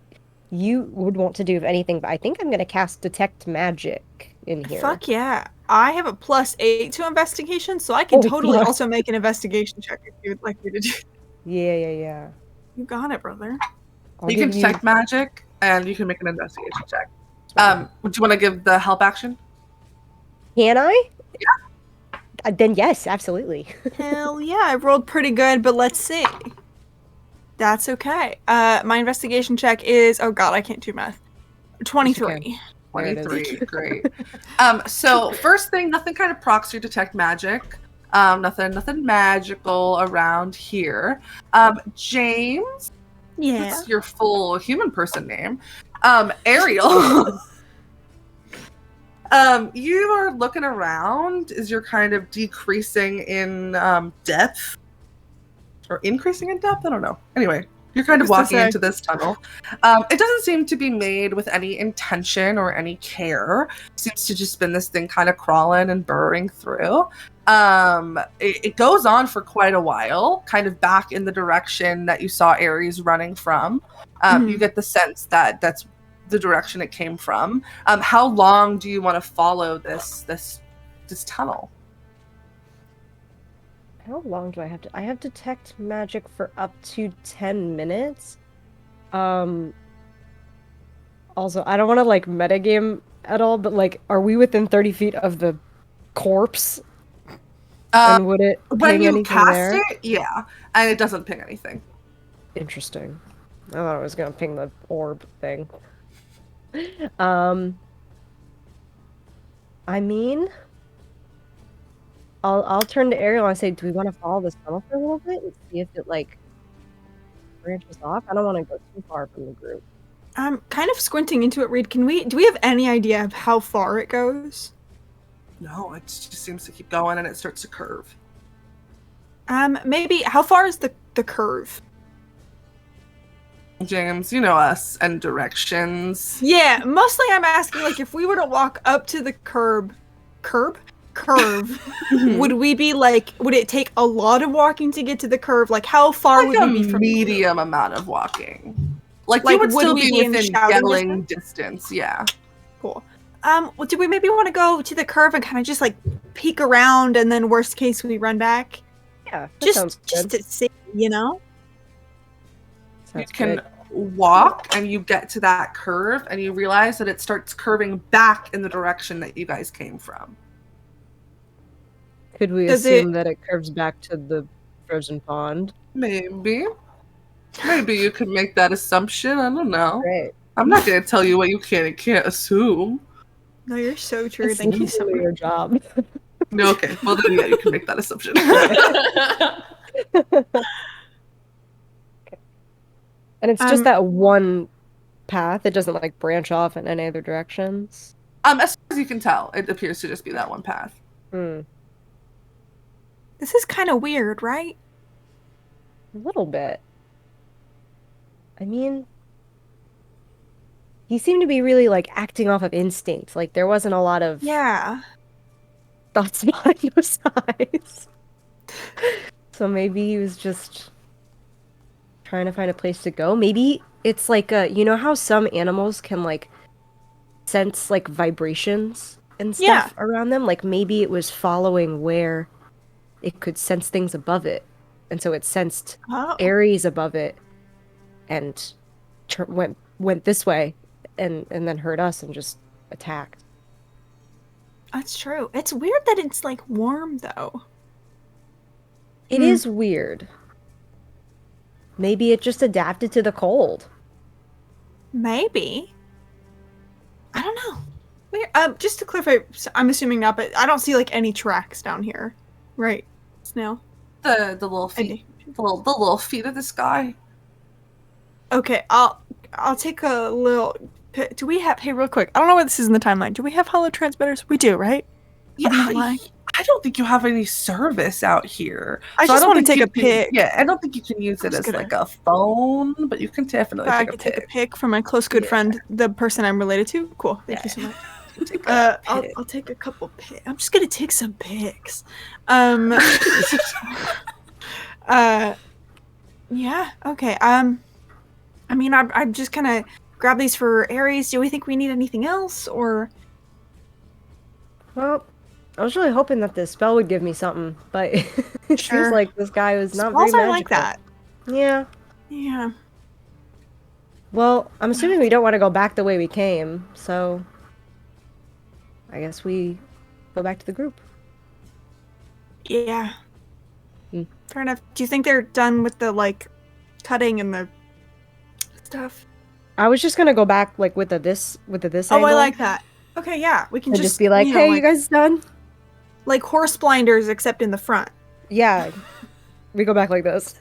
you would want to do if anything, but I think I'm gonna cast detect magic in here. Fuck yeah. I have a +8 to investigation, so I can Oh, totally God. also make an investigation check if you'd like me to do. Yeah. You got it, brother. I'll You can give detect magic, and you can make an investigation check. Would you want to give the help action? Can I? Yeah. Then yes, absolutely. Hell yeah, I rolled pretty good, but let's see. That's okay. My investigation check is, oh god, I can't do math. 23. Okay. There it is. 23, great. So first thing, nothing kind of procs your detect magic. Nothing magical around here. James, Yeah. that's your full human person name. Ariel. You are looking around as you're kind of decreasing in depth. Or increasing in depth? I don't know. Anyway, you're kind of Who's to walking say? into this tunnel. It doesn't seem to be made with any intention or any care. Seems to just been this thing kind of crawling and burrowing through. It goes on for quite a while, kind of back in the direction that you saw Ares running from. You get the sense that that's the direction it came from. How long do you want to follow this tunnel? How long do I have to? I have detect magic for up to 10 minutes. Also, I don't want to like metagame at all, but like, are we within 30 feet of the corpse? And would it When ping you anything cast there? it, yeah, and it doesn't ping anything. Interesting. I thought it was gonna ping the orb thing. I mean, I'll turn to Ariel and say, do we want to follow this tunnel for a little bit and see if it like branches off? I don't want to go too far from the group. I'm kind of squinting into it, Reed. Do we have any idea of how far it goes? No, it just seems to keep going and it starts to curve. Maybe, how far is the curve? James, you know us and directions. Yeah, mostly I'm asking, like, if we were to walk up to the curve, would we be like, would it take a lot of walking to get to the curve? Like, how far Like would a we be from medium amount of walking. Like you Like, would would still we be be in within shouting yelling distance, yeah. Cool. Well, do we maybe want to go to the curve and kind of just like peek around, and then worst case we run back? Yeah, that sounds Just good. to see, you know? You Sounds can good. walk and you get to that curve and you realize that it starts curving back in the direction that you guys came from. Could we Does assume that it curves back to the frozen pond? Maybe. Maybe you could make that assumption. I don't know. Great. I'm not going to tell you what you can and can't assume. No, you're so true. It's Thank you so literally much. your job. No, okay. Well, then, yeah, you can make that assumption. And it's just that one path. It doesn't like branch off in any other directions. As far as you can tell, it appears to just be that one path. Hmm. This is kind of weird, right? A little bit. I mean, he seemed to be really like acting off of instinct. Like there wasn't a lot of Yeah. thoughts behind those eyes. So maybe he was just trying to find a place to go. Maybe it's like you know how some animals can like sense like vibrations and stuff around them? Like maybe it was following where it could sense things above it. And so it sensed Oh. Ares above it and went this way and then heard us and just attacked. That's true. It's weird that it's like warm though. It is weird. Maybe it just adapted to the cold. Maybe. I don't know. Weird. Just to clarify, I'm assuming not, but I don't see like any tracks down here, right? Snail. The little feet, the little feet of this guy. Okay, I'll take a little. Do we have? Hey, real quick. I don't know where this is in the timeline. Do we have holo transmitters? We do, right? Yeah, I'm not lying. I don't think you have any service out here. I So just don't want to think take you a can- pic. Yeah, I don't think you can use I'm it just as gonna- like a phone, but you can definitely I take a could take a pic. pic from my close good Yeah. friend, the person I'm related to. Cool. Thank you so much. Take a pic. I'll take a couple pics. I'm just gonna take some pics. Yeah. Okay. I mean, I'm just gonna grab these for Aries. Do we think we need anything else, or? Well, I was really hoping that this spell would give me something, but it seems Sure. like this guy was not very Spells magical. are like that. Yeah. Yeah. Well, I'm assuming we don't want to go back the way we came, so I guess we go back to the group. Yeah. Hmm. Fair enough. Do you think they're done with the like cutting and the stuff? I was just gonna go back like with the this Oh, angle I like that. Okay, yeah, we can and just be like, you know, "Hey, you guys done?" like horse blinders, except in the front. Yeah. We go back like this.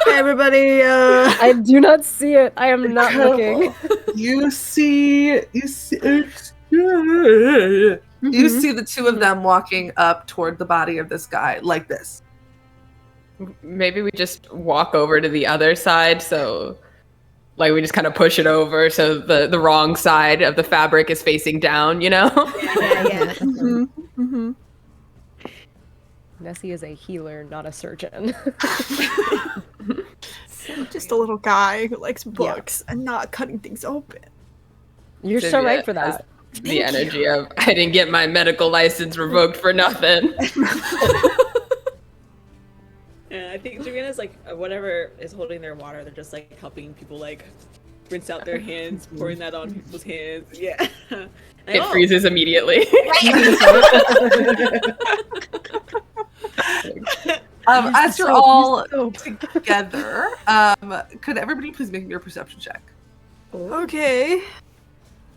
Hey, everybody. I do not see it. I am not looking. You see the two of them walking up toward the body of this guy like this. Maybe we just walk over to the other side, so like we just kind of push it over so the wrong side of the fabric is facing down, you know? Yeah. Nessie is a healer, not a surgeon. Just a little guy who likes books and not cutting things open. You're so Vivian right for has that. The energy of I didn't get my medical license revoked for nothing. Yeah, I think Savannah's like whatever is holding their water. They're just like helping people like rinse out their hands, pouring that on people's hands. Yeah, It freezes immediately. As you're all together, could everybody please make me your perception check? Okay.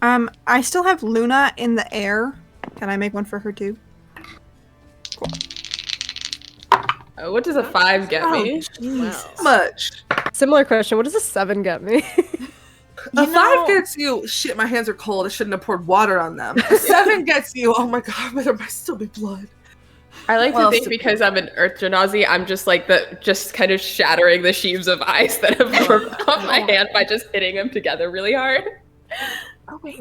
I still have Luna in the air. Can I make one for her too? What does a 5 get me? Wow. Much. Similar question. What does a 7 get me? A 5 gets you, shit, my hands are cold. I shouldn't have poured water on them. A 7 gets you, oh my god, but there might still be blood. I like Well, to think because I'm an Earth Genasi, I'm just like just kind of shattering the sheaves of ice that have formed off my hand by just hitting them together really hard. Oh wait.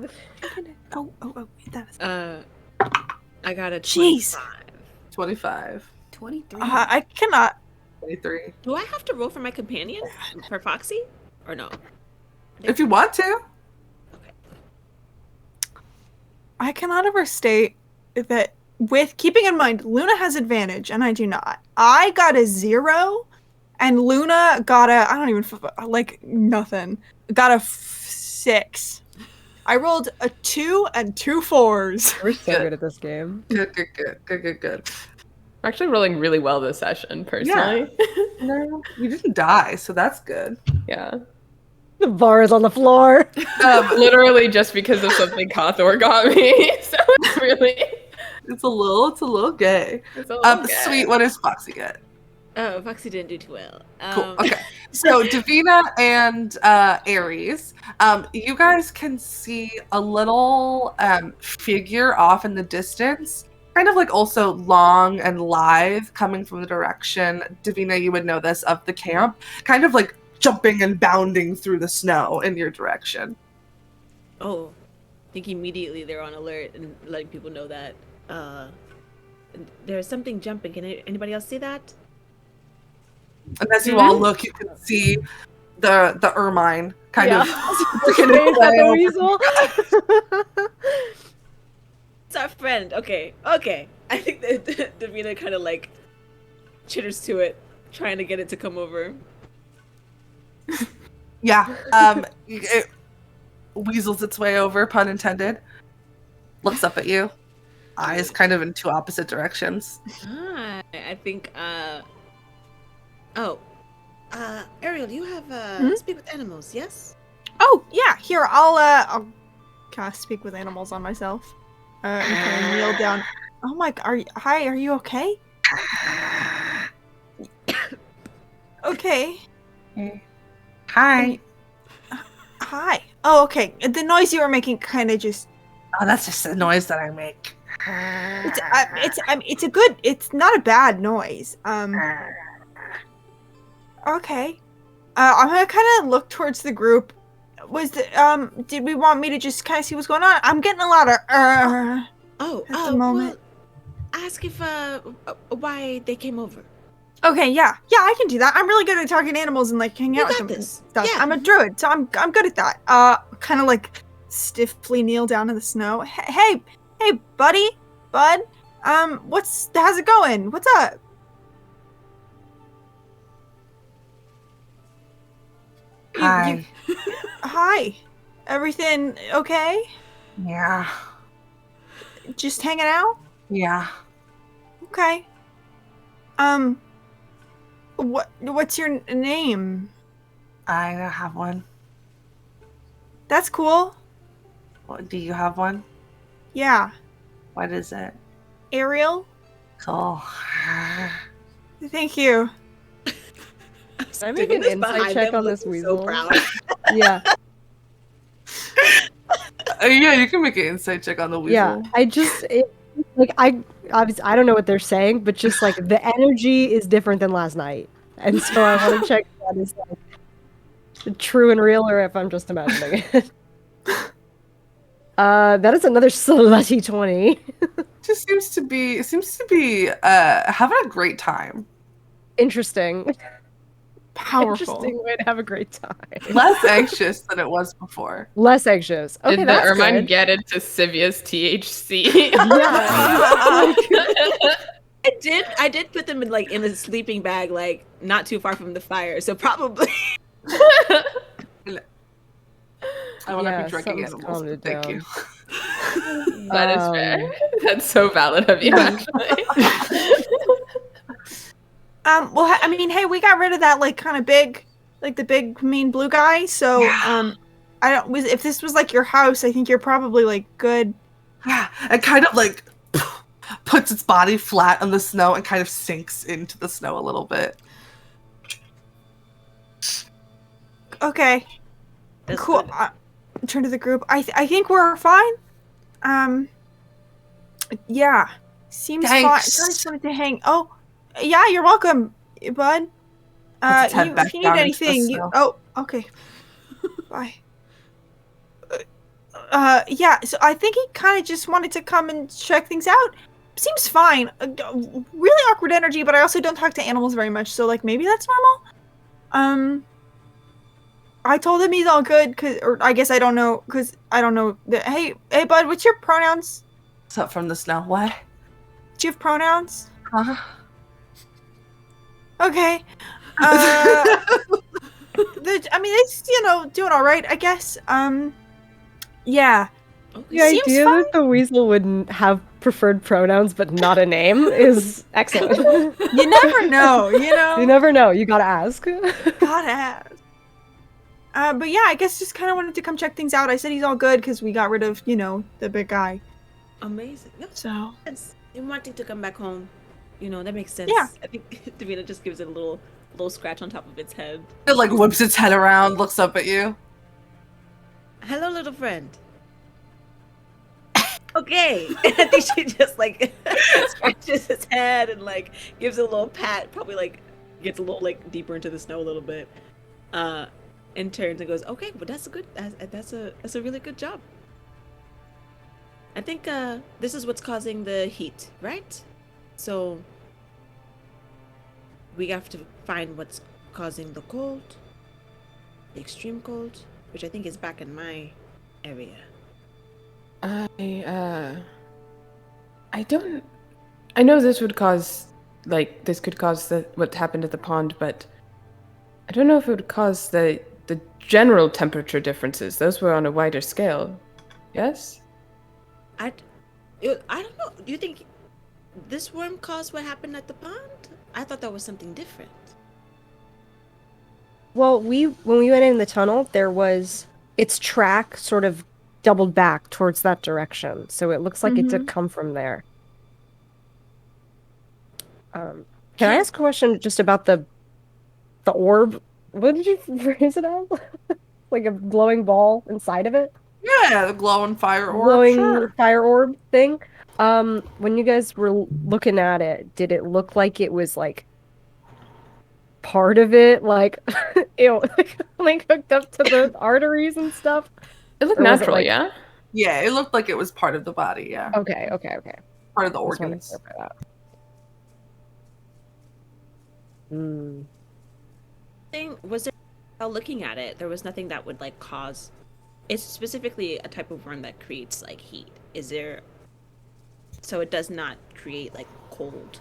Oh. That was. I got a Jeez. 25. 25. 23. I cannot. 23. Do I have to roll for my companion for Foxy, or no? If you want to. I cannot overstate that. With keeping in mind, Luna has advantage, and I do not. I got a 0, and Luna got a nothing. Got a 6. I rolled a 2 and 2 4s. We're so good at this game. Good. I'm actually rolling really well this session, personally. No, you didn't die, so that's good. Yeah. The bar is on the floor. Literally just because of something Kothor got me. So it's really... It's a little gay. It's a little gay. Sweet, what does Foxy get? Oh, Foxy didn't do too well. Cool. Okay. So Davina and Aries, you guys can see a little figure off in the distance, kind of like also long and lithe, coming from the direction, Davina, you would know this, of the camp, kind of like jumping and bounding through the snow in your direction. Oh, I think immediately they're on alert and letting people know that there's something jumping. Can anybody else see that? And as you all look, you can see the ermine kind of. Is that the weasel? It's our friend. Okay. I think that Davina kind of like chitters to it, trying to get it to come over. Yeah. It weasels its way over, pun intended. Looks up at you. Eyes kind of in two opposite directions. I think Ariel, you have speak with animals, yes? Oh yeah, here I'll cast speak with animals on myself. And kind of kneel down. Oh my god, are you okay? Okay. Hi. Hi. Oh, okay. The noise you were making kind of just. Oh, that's just the noise that I make. It's not a bad noise. Okay. I'm gonna kind of look towards the group. Did we want me to just kind of see what's going on? I'm getting a lot of at the moment. Well, ask if why they came over. Okay, yeah, I can do that. I'm really good at talking to animals and like hanging out with them and stuff. Yeah. I'm a druid, so I'm good at that. Kind of like stiffly kneel down in the snow. Hey, buddy, bud. How's it going? What's up? Hi. Hi. Everything okay? Yeah. Just hanging out? Yeah. Okay. What's your name? I don't have one. That's cool. What, do you have one? Yeah. What is it? Ariel? Cool. Thank you. Can I make an insight check on this weasel? So proud. Yeah. Yeah, you can make an insight check on the weasel. Yeah. I don't know what they're saying, but just like the energy is different than last night. And so I want to check if that is like true and real or if I'm just imagining it. That is another slutty 20. Just seems to be having a great time. Interesting. Powerful. Interesting way to have a great time. Less anxious than it was before. Less anxious. Okay, Did the that's ermine good. get into Sivia's THC? Yeah. I did put them in a sleeping bag, like not too far from the fire. So probably. I want to Yeah, be drinking something's animals. calmed it Thank down. you. That is fair. That's so valid of you, actually. Well, I mean, hey, we got rid of that like kind of big, like the big mean blue guy. So, Yeah. if this was like your house, I think you're probably like good. Yeah, it kind of like puts its body flat on the snow and kind of sinks into the snow a little bit. Okay, That's cool. good. Turn to the group. I think we're fine. Yeah, seems fine. I Thanks. just wanted to hang. Oh, yeah, you're welcome, bud. Puts its head back If you need down into the anything, snow. oh, okay. Bye. Yeah, so I think he kind of just wanted to come and check things out. Seems fine. Really awkward energy, but I also don't talk to animals very much, so like maybe that's normal. I told him he's all good, or I guess I don't know, hey, bud, what's your pronouns? What's up from the snow? What? Do you have pronouns? Huh? Okay. They're doing all right, I guess. Yeah. Okay. The Seems idea fine. that the weasel wouldn't have preferred pronouns but not a name is excellent. You never know, you know? You never know. You gotta ask. Gotta ask. But yeah, I guess just kind of wanted to come check things out. I said he's all good because we got rid of, the big guy. Amazing. Yep. So. And wanting to come back home, that makes sense. Yeah. I think Davina just gives it a little scratch on top of its head. It like whips its head around, looks up at you. Hello, little friend. Okay. I think she just like scratches its head and like gives it a little pat, probably like gets a little like deeper into the snow a little bit. And turns and goes, okay, well that's a really good job. I think this is what's causing the heat, right? So we have to find what's causing the cold, the extreme cold, which I think is back in my area. I know this would cause, this could cause what happened at the pond, but I don't know if it would cause the general temperature differences. Those were on a wider scale. Yes? I don't know. Do you think this worm caused what happened at the pond? I thought that was something different. Well, when we went in the tunnel, there was its track sort of doubled back towards that direction, so it looks like it did come from there. Can I ask a question just about the orb? What did you phrase it as? Like a glowing ball inside of it? Yeah, the glowing fire orb. Glowing Sure. fire orb thing. When you guys were looking at it, did it look like it was like part of it, like ew, like hooked up to the arteries and stuff? It looked Or was it natural, like- yeah? Yeah, it looked like it was part of the body. Yeah, Okay. part of the Just wanted to organs. clarify that. Mm. Was there, while looking at it, there was nothing that would like cause. It's specifically a type of worm that creates like heat. Is there? So it does not create like cold.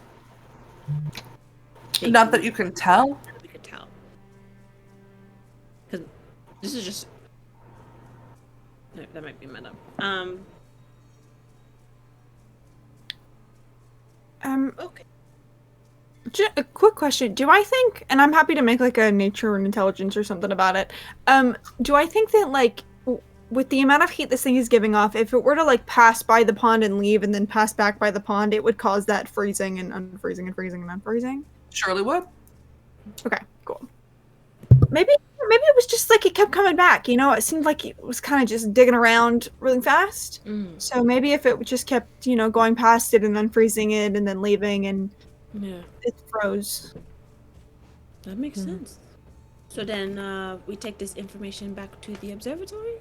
Not that you can tell. We could tell. Because this is just. No, that might be meta. Okay. A quick question. Do I think, and I'm happy to make like a nature and intelligence or something about it. Do I think that like with the amount of heat this thing is giving off, if it were to like pass by the pond and leave and then pass back by the pond, it would cause that freezing and unfreezing and freezing and unfreezing? Surely would. Okay, cool. Maybe it was just like it kept coming back, you know? It seemed like it was kind of just digging around really fast. So maybe if it just kept, you know, going past it and unfreezing it and then leaving and Yeah, it froze. that makes sense. So then we take this information back to the observatory?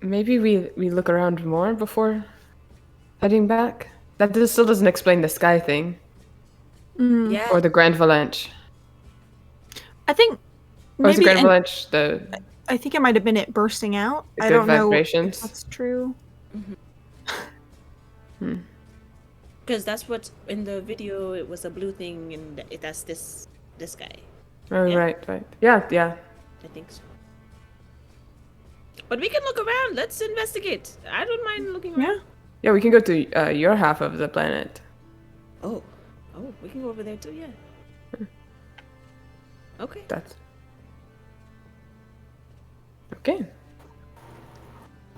Maybe we look around more before heading back. Still doesn't explain the sky thing. Yeah. Or the Grand Valanche. I think Or is the maybe Grand Valanche the I think it might have been it bursting out. The I good don't know if vibrations? that's true. Because that's what's in the video. It was a blue thing, and that's this guy. Oh, Yeah. right. Yeah. I think so. But we can look around. Let's investigate. I don't mind looking around. Yeah, we can go to your half of the planet. Oh, we can go over there too. Yeah. Okay. That's okay.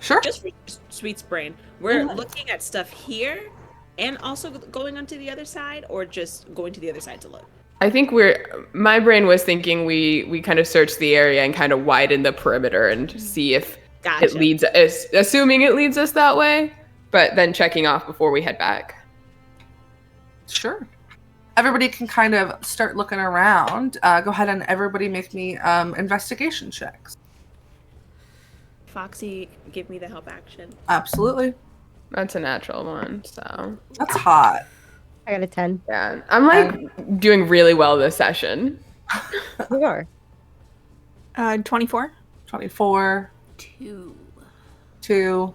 Sure. Just for Sweet's brain, we're looking at stuff here, and also going onto the other side, or just going to the other side to look. I think my brain was thinking we kind of search the area and kind of widen the perimeter and see if Gotcha. it leads us, assuming it leads us that way, but then checking off before we head back. Sure. Everybody can kind of start looking around. Go ahead and everybody make me investigation checks. Foxy, give me the help action. Absolutely. That's a natural one, so That's hot. I got a 10. yeah. I'm like doing really well this session. You are. 24. 24. 2.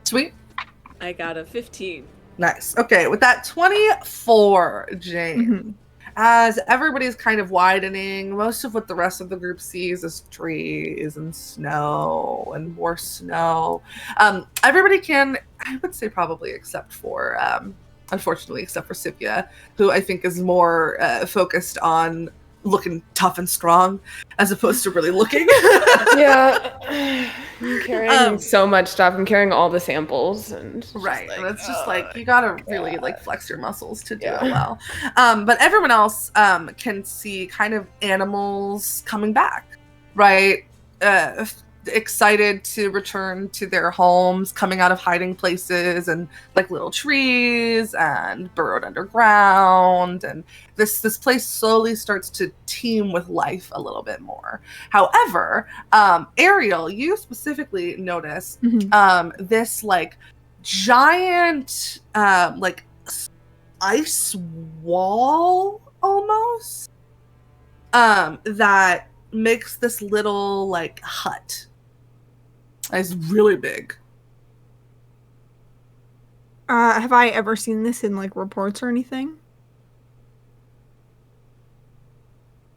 Sweet. I got a 15. Nice. Okay, with that 24, Jane, as everybody's kind of widening, most of what the rest of the group sees is trees and snow and more snow. Everybody can, I would say probably except for, unfortunately, except for Sipia, who I think is more focused on looking tough and strong as opposed to really looking. Yeah. I'm carrying so much stuff. I'm carrying all the samples and it's just Right. like, And it's just like you gotta really like flex your muscles to do it well. But everyone else can see kind of animals coming back, right? Excited to return to their homes, coming out of hiding places and like little trees and burrowed underground, and this place slowly starts to teem with life a little bit more. However, Ariel, you specifically notice this like giant like ice wall almost that makes this little like hut. It's really big. Have I ever seen this in like reports or anything?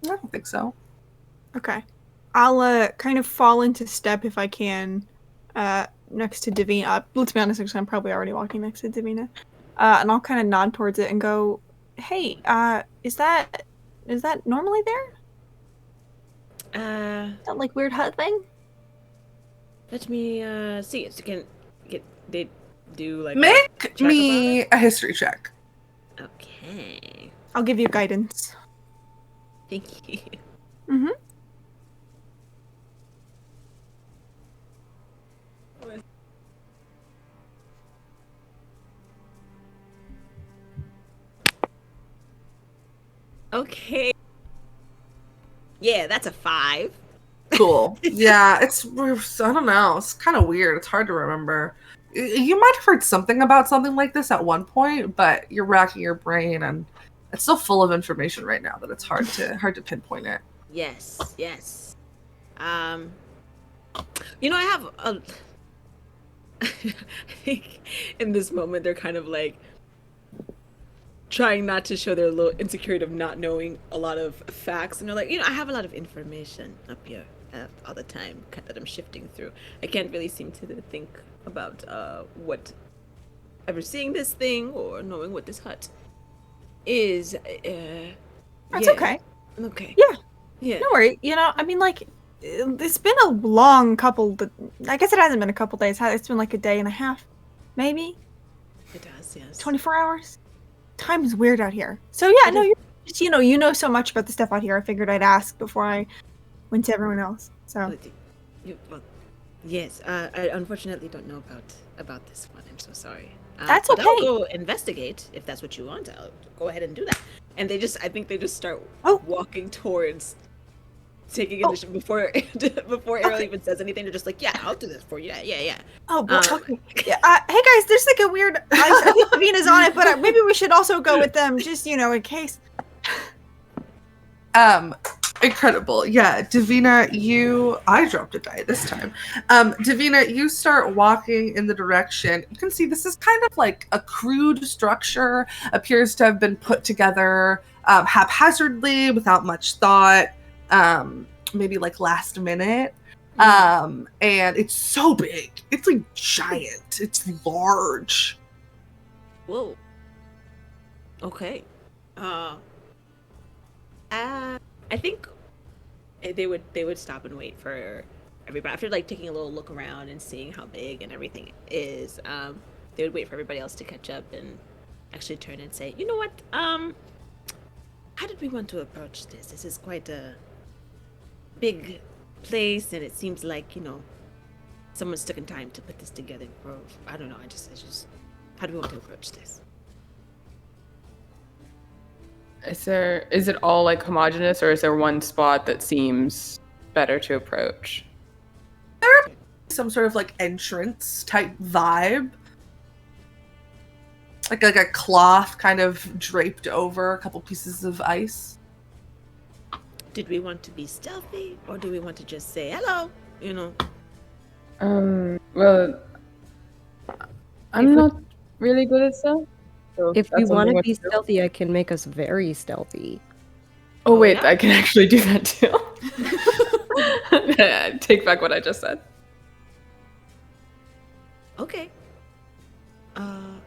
I don't think so. Okay. I'll kind of fall into step if I can next to Davina. Let's be honest, I'm probably already walking next to Davina. And I'll kind of nod towards it and go, "Hey, is that normally there? That like weird hut thing?" Let me see it. So can get they do like Make me a history check. Okay. I'll give you guidance. Thank you. Okay. Yeah, that's a 5. Cool. Yeah, I don't know. It's kind of weird. It's hard to remember. You might have heard something about something like this at one point, but you're racking your brain, and it's so full of information right now that it's hard to pinpoint it. Yes. You know, I have a. I think in this moment they're kind of like trying not to show their little insecurity of not knowing a lot of facts, and they're like, I have a lot of information up here all the time that I'm shifting through. I can't really seem to think about what ever seeing this thing or knowing what this hut is. That's yeah. okay. Okay. Yeah. Don't worry. I mean, like, it's been a long couple. I guess it hasn't been a couple days. It's been like a day and a half, maybe. It does, yes. 24 hours. Time is weird out here. So yeah, no, you're just, you know so much about the stuff out here. I figured I'd ask before I went to everyone else. So. Yes. I unfortunately don't know about this one. I'm so sorry. That's but okay. I'll go investigate if that's what you want. I'll go ahead and do that. And I think they just start walking towards taking initiative before Ariel even says anything. They're just like, yeah, I'll do this for you. Yeah. Oh, okay. Yeah, hey guys, there's like a weird. I think Davina's on it, but maybe we should also go with them, just in case. Incredible. Yeah, Davina, I dropped a die this time. Davina, you start walking in the direction. You can see this is kind of like a crude structure, appears to have been put together haphazardly without much thought, maybe like last minute. And it's so big. It's like giant. It's large. Whoa. Okay. I think they would stop and wait for everybody after like taking a little look around and seeing how big and everything is. They would wait for everybody else to catch up and actually turn and say, you know what? How did we want to approach this? This is quite a big place, and it seems like someone's taken time to put this together. I don't know. I just how do we want to approach this? Is it all like homogenous, or is there one spot that seems better to approach? Some sort of like entrance type vibe. Like a cloth kind of draped over a couple pieces of ice. Did we want to be stealthy, or do we want to just say hello? Well, I'm not really good at stealth. So If we that's want to something be to do. stealthy, I can make us very stealthy. Oh wait, yeah? I can actually do that too. Take back what I just said. Okay. All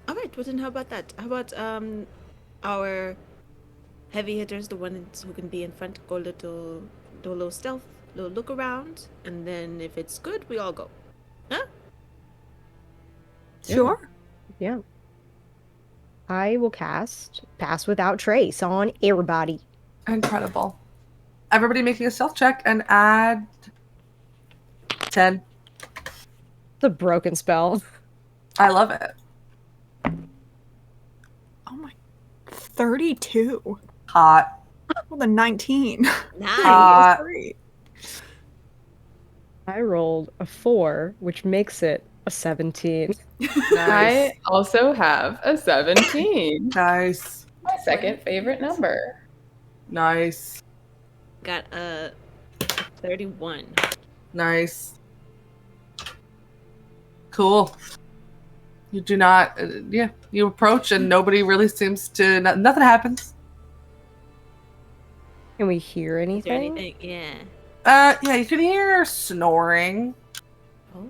right. Well, then how about that? How about our heavy hitters, the ones who can be in front, do a little stealth, little look around, and then if it's good, we all go. Huh? Sure. Yeah. I will cast Pass Without Trace on everybody. Incredible. Everybody making a stealth check and add 10. It's a broken spell. I love it. Oh my. 32. Hot. Well, the 19. Nice. Great. I rolled a 4, which makes it a 17. Nice. I also have a 17. Nice. My second favorite number. Nice. Got a 31. Nice. Cool. You do not, you approach and nobody really seems to, nothing happens. Can we hear Is there anything? anything? Yeah. Yeah, you can hear snoring. Oh.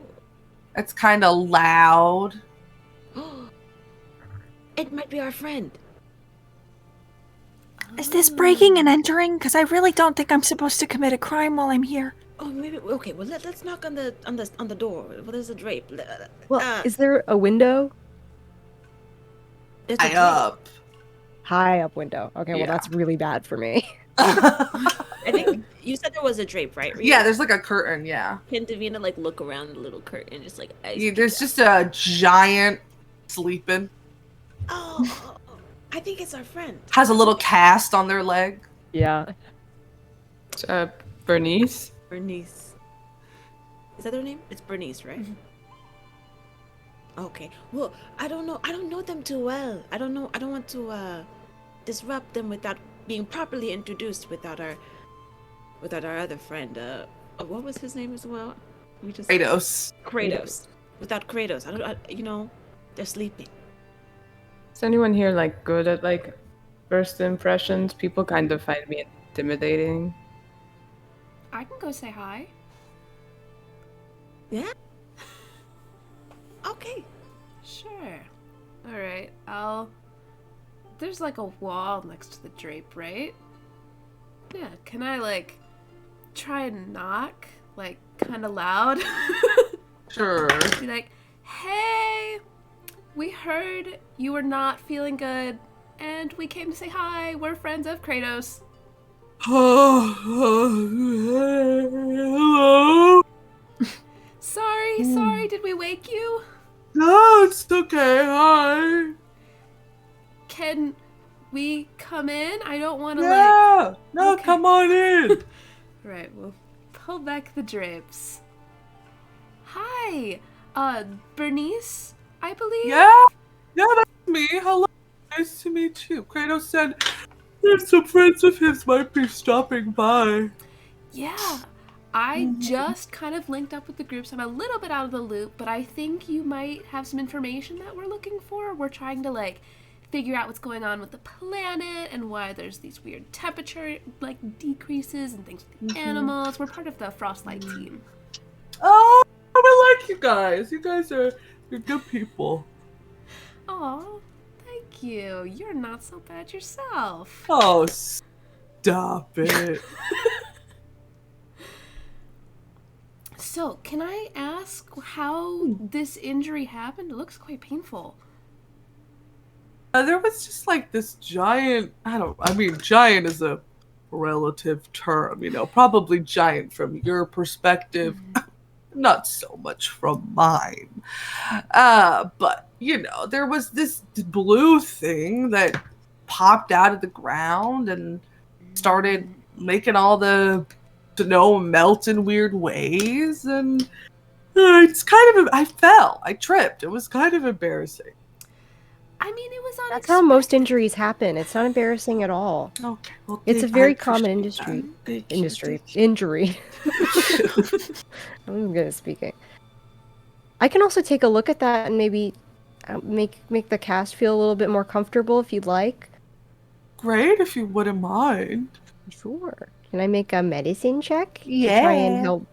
It's kind of loud. It might be our friend. Is this breaking and entering? Because I really don't think I'm supposed to commit a crime while I'm here. Oh, maybe. Okay. Well, let's knock on the door. Well, there's a drape. Well, is there a window? There's a High drape. up. High up window. Okay, well Yeah. that's really bad for me. I think you said there was a drape, right? Rita? Yeah, there's like a curtain, yeah. Can Davina look around the little curtain, just like There's just a giant sleeping. Oh. I think it's our friend. Has a little cast on their leg. Yeah. Bernice? Bernice. Is that their name? It's Bernice, right? Okay. Well, I don't know them too well. I don't want to disrupt them without being properly introduced without our other friend. What was his name as well? Kratos. Without Kratos. They're sleeping. Is anyone here like good at like first impressions? People kind of find me intimidating. I can go say hi. Yeah? Okay. Sure. Alright, there's like a wall next to the drape, right? Yeah, can I like try and knock? Like kinda loud? Sure. Be like, hey, we heard you were not feeling good, and we came to say hi. We're friends of Kratos. Hello? Sorry, did we wake you? No, it's okay. Hi. Can we come in? I don't want to Yeah. No, Okay. come on in. Right, we'll pull back the drapes. Hi, Bernice, I believe? Yeah, that's me. Hello. Nice to meet you. Kratos said there's some friends of his might be stopping by. Yeah, I just kind of linked up with the group, so I'm a little bit out of the loop, but I think you might have some information that we're looking for. We're trying to, like, figure out what's going on with the planet and why there's these weird temperature, like, decreases and things with the animals. We're part of the Frostlight team. Oh, I like you guys. You guys you're good people. Aw, thank you. You're not so bad yourself. Oh, stop it. So, can I ask how this injury happened? It looks quite painful. There was just like this giant, giant is a relative term, probably giant from your perspective, not so much from mine. But, there was this blue thing that popped out of the ground and started making all the snow melt in weird ways, and it's kind of, I tripped. It was kind of embarrassing. I mean, it was unexpected. That's how most injuries happen. It's not embarrassing at all. Okay, well, It's a I very appreciate common that. injury. I'm good at speaking. I can also take a look at that and maybe make the cast feel a little bit more comfortable if you'd like. Great, if you wouldn't mind. Sure. Can I make a medicine check to Yeah. try and help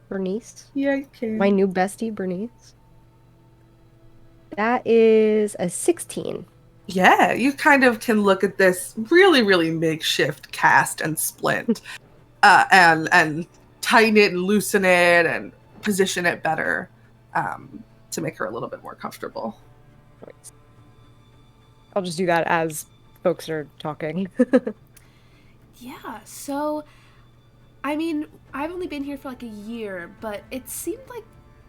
Bernice? Yeah, you can. My new bestie, Bernice. That is a 16. Yeah, you kind of can look at this really, really makeshift cast and splint, and tighten it and loosen it and position it better, to make her a little bit more comfortable. I'll just do that as folks are talking. Yeah, so, I mean, I've only been here for like a year, but it seemed like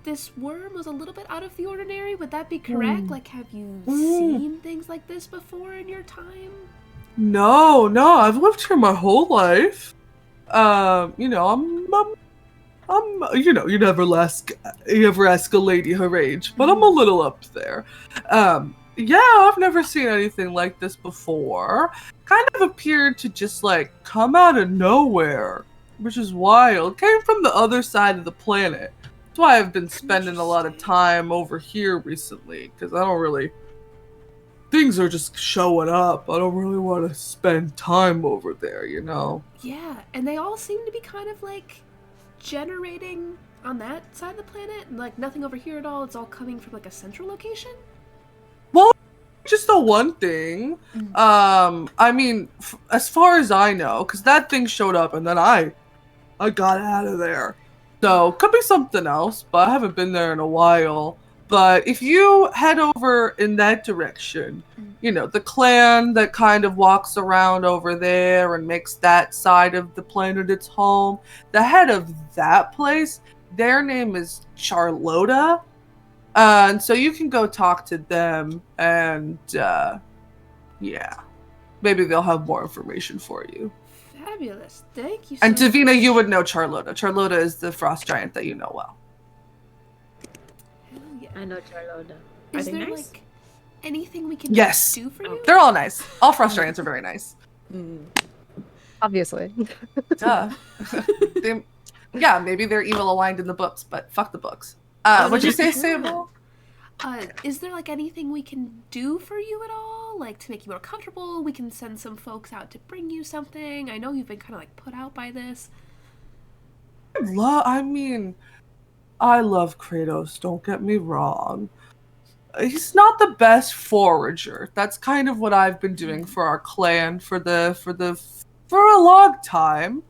this worm was a little bit out of the ordinary. Would that be correct? Like, have you seen things like this before in your time? No, I've lived here my whole life. I'm you never ask a lady her age, but I'm a little up there. Yeah, I've never seen anything like this before. Kind of appeared to just like come out of nowhere, which is wild. Came from the other side of the planet. That's why I've been spending a lot of time over here recently, because things are just showing up. I don't really want to spend time over there, Yeah, and they all seem to be kind of like generating on that side of the planet, and like nothing over here at all. It's all coming from like a central location. Well, just the one thing. As far as I know, because that thing showed up and then I got out of there. So, could be something else, but I haven't been there in a while. But if you head over in that direction, the clan that kind of walks around over there and makes that side of the planet its home, the head of that place, their name is Charlotta. And so you can go talk to them and Yeah. Maybe they'll have more information for you. Fabulous. Thank you so And Davina, much. you would know Charlotta. Charlotta is the frost giant that you know well. Hell yeah. I know Charlotta. Are Is they there nice? like anything we can Yes. do for you? They're all nice. All frost giants are very nice. Obviously. Duh. Yeah, maybe they're evil aligned in the books, but fuck the books. What'd you say, Sable? Is there like anything we can do for you at all? Like to make you more comfortable? We can send some folks out to bring you something. I know you've been kind of like put out by this. I love Kratos, don't get me wrong. He's not the best forager. That's kind of what I've been doing for our clan for a long time.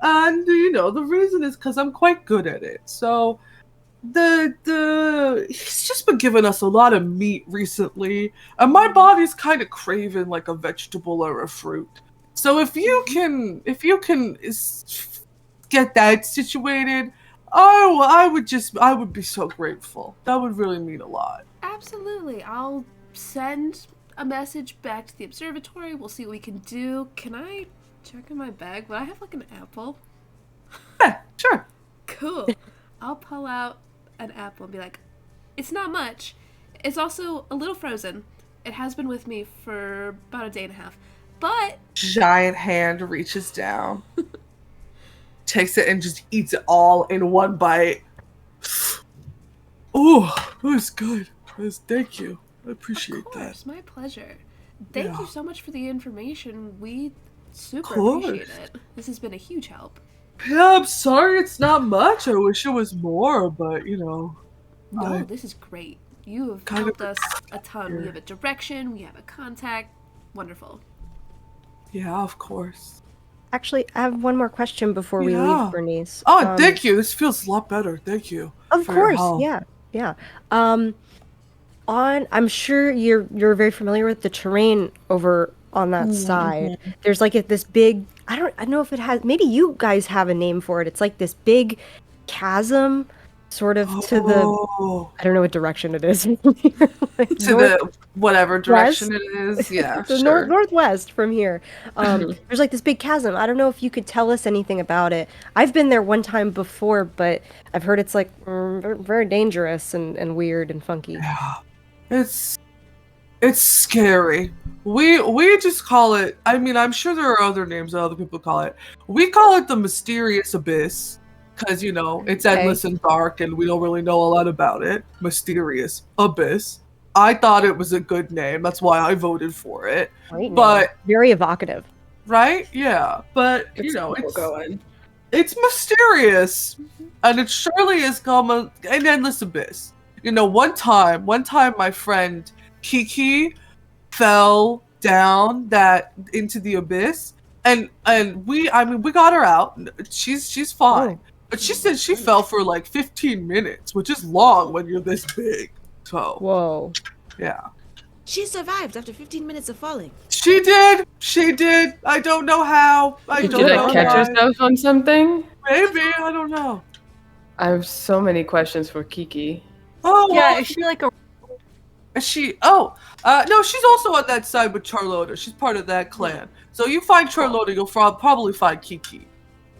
And the reason is because I'm quite good at it. So he's just been giving us a lot of meat recently, and my body's kind of craving like a vegetable or a fruit. So if you can get that situated, I would be so grateful. That would really mean a lot. Absolutely. I'll send a message back to the observatory. We'll see what we can do. Can I check in my bag? Would I have like an apple? Yeah, sure. Cool. I'll pull out an apple and be like, it's not much. It's also a little frozen. It has been with me for about a day and a half. But Giant hand reaches down, takes it and just eats it all in one bite. Oh, that was good. Thank you. I appreciate of that. course, my pleasure. Thank Yeah. you so much for the information. We super course. appreciate it. This has been a huge help. Yeah, I'm sorry it's not much. I wish it was more, but No, I- this is great. You have Kind helped of us a ton. here. We have a direction, we have a contact. Wonderful. yeah, of course. Actually, I have one more question before we Yeah. leave, Bernice. Oh, thank you. This feels a lot better. Thank you. Of for your course, help. yeah. I'm sure you're very familiar with the terrain over on that side. There's like this big. I don't know if it has. Maybe you guys have a name for it. It's like this big chasm, sort of to the. Oh, I don't know what direction it is. Like, to the whatever direction it is. Yeah, the sure. northwest from here. There's like this big chasm. I don't know if you could tell us anything about it. I've been there one time before, but I've heard it's like very dangerous and weird and funky. Yeah. It's scary. We just call it. I mean, I'm sure there are other names that other people call it. We call it the mysterious abyss because it's Okay. endless and dark, and we don't really know a lot about it. Mysterious abyss. I thought it was a good name. That's why I voted for it. Great name. But Very evocative. right, yeah. But it's mysterious, and it surely is called an endless abyss. One time, my friend Kiki fell down into the abyss, and we got her out. She's fine, but she said she fell for like 15 minutes, which is long when you're this big. So Whoa. yeah, She survived after 15 minutes of falling. she did. I don't know how. Did don't you know like catch why. yourself on something? Maybe, I don't know. I have so many questions for Kiki. Oh Yeah, well, is she like a no, she's also on that side with Charlotta. She's part of that clan. So you find Charlotta, you'll probably find Kiki.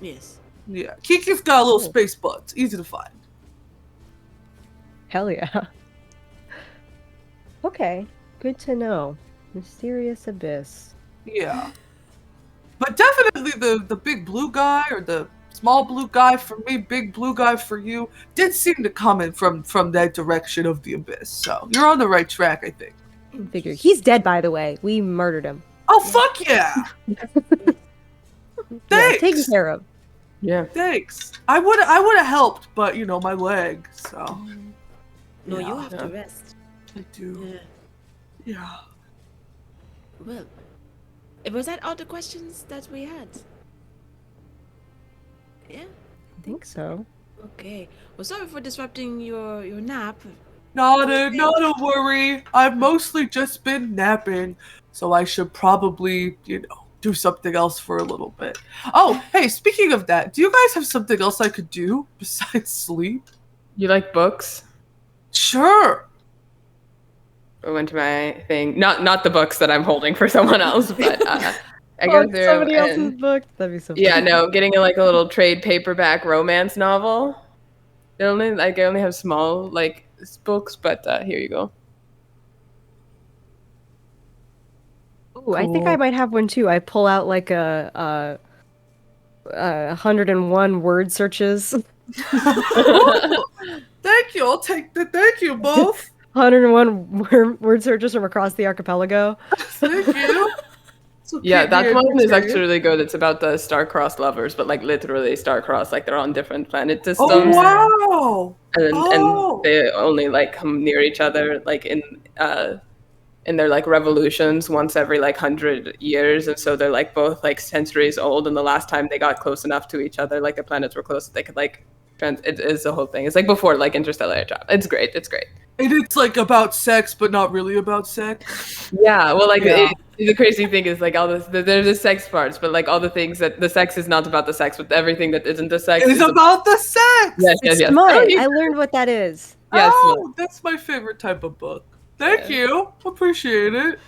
Yes. Yeah, Kiki's got a little space butt. Easy to find. Hell yeah. Okay. Good to know. Mysterious abyss. Yeah. But definitely the big blue guy or the small blue guy for me, big blue guy for you, did seem to come in from that direction of the abyss. So you're on the right track, I think. Figure. He's dead, by the way. We murdered him. Oh, fuck yeah! Yeah, Thanks! taken care of. Yeah. Thanks. I would have helped, but my leg, so. No, Yeah. you have to rest. I do. Yeah. Yeah. Well, was that all the questions that we had? Yeah. I think so. Okay. Well, sorry for disrupting your nap. Not a worry. I've mostly just been napping, so I should probably, do something else for a little bit. Oh, hey, speaking of that, do you guys have something else I could do besides sleep? You like books? Sure. I went to my thing. Not the books that I'm holding for someone else, but I Oh, go through somebody else's and book. That'd be so funny. yeah, no, getting a little trade paperback romance novel. I only have small books, but here you go. Ooh, I think I might have one too. I pull out like a 101 word searches. Thank you. I'll take the thank you both. 101 word searches from across the archipelago. Thank you. So Yeah, keep that me one is entertained. actually really good. It's about the star-crossed lovers, but literally star-crossed, they're on different planet Oh systems, wow! and they only come near each other in their revolutions once every 100 years, and so they're both centuries old. And the last time they got close enough to each other, the planets were close, that they could it is the whole thing. It's before interstellar job. It's great. And it's about sex, but not really about sex. Yeah, well, Yeah. the crazy thing is all this. There's the sex parts, but all the things that the sex is not about the sex, but everything that isn't the sex It's is about the sex. Yes, yes, yes. Smut. I learned what that is. Yes. Oh, that's my favorite type of book. Thank you. Appreciate it.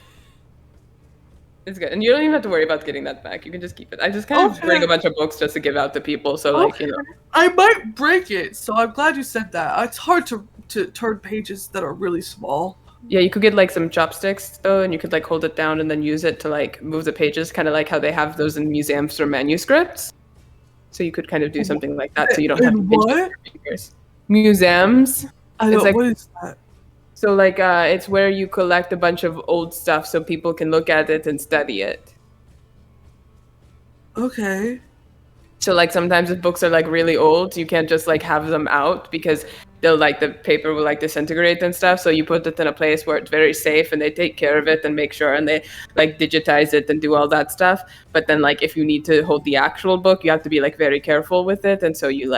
It's good, and you don't even have to worry about getting that back. You can just keep it. I just kind of bring a bunch of books just to give out to people, so I might break it, so I'm glad you said that. It's hard to turn pages that are really small. Yeah, you could get some chopsticks though, and you could hold it down and then use it to move the pages, kind of like how they have those in museums for manuscripts. So you could kind of do something like that, so you don't have to pinch your fingers. Museums. I don't. What is that? So it's where you collect a bunch of old stuff so people can look at it and study it. Okay. So sometimes if books are really old, you can't just have them out because they'll the paper will disintegrate and stuff. So you put it in a place where it's very safe and they take care of it and make sure, and they digitize it and do all that stuff. But then if you need to hold the actual book, you have to be very careful with it. And so you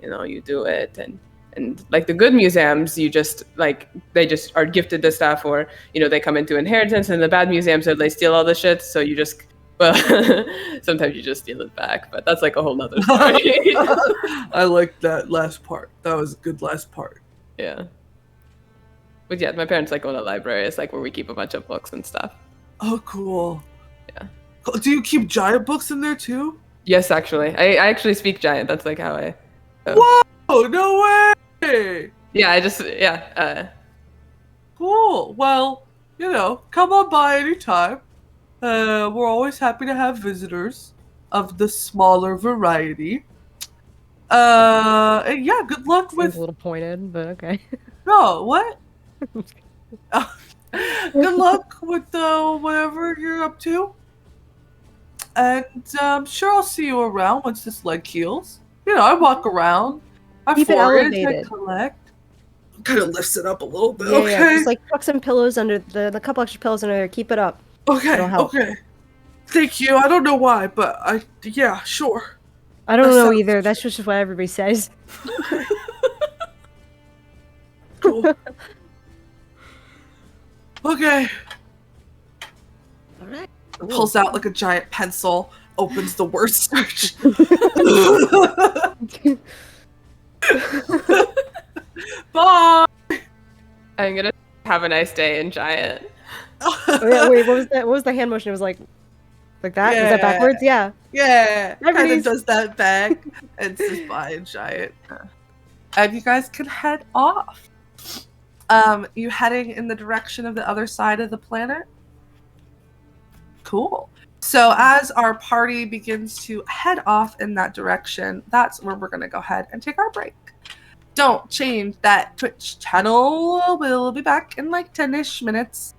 you do it. And the good museums, you just they just are gifted the stuff, or they come into inheritance. And the bad museums, they steal all the shit. So you just sometimes you just steal it back, but that's a whole nother story. I like that last part. That was a good last part. Yeah. But yeah, my parents own a library. It's where we keep a bunch of books and stuff. Oh, cool. Yeah. Do you keep giant books in there too? Yes, actually. I actually speak giant. That's how I. Whoa! No way! Yeah, Cool. Well, come on by anytime. We're always happy to have visitors of the smaller variety. And yeah, good luck Seems with. a little pointed, but okay. No, what? Good luck with whatever you're up to. And I'm sure I'll see you around once this leg heals. I walk around. I Keep it forage, I elevated. collect. Kind of lifts it up a little bit. Yeah, Okay. yeah. Just tuck some pillows under the couple extra pillows under there. Keep it up. Okay. It'll help. Okay. Thank you. I don't know why, but yeah, sure. I don't That know sounds either. That's just what everybody says. Cool. Okay. All right. Pulls out a giant pencil, opens the word search. Bye. I'm gonna have a nice day in giant. Oh, yeah, wait, what was that? What was the hand motion? It was like that? Is that backwards? Yeah. Yeah, kind of Everybody's- does that back and says bye and giant. And you guys can head off. You heading in the direction of the other side of the planet? Cool. So as our party begins to head off in that direction, that's where we're going to go ahead and take our break. Don't change that Twitch channel. We'll be back in 10-ish minutes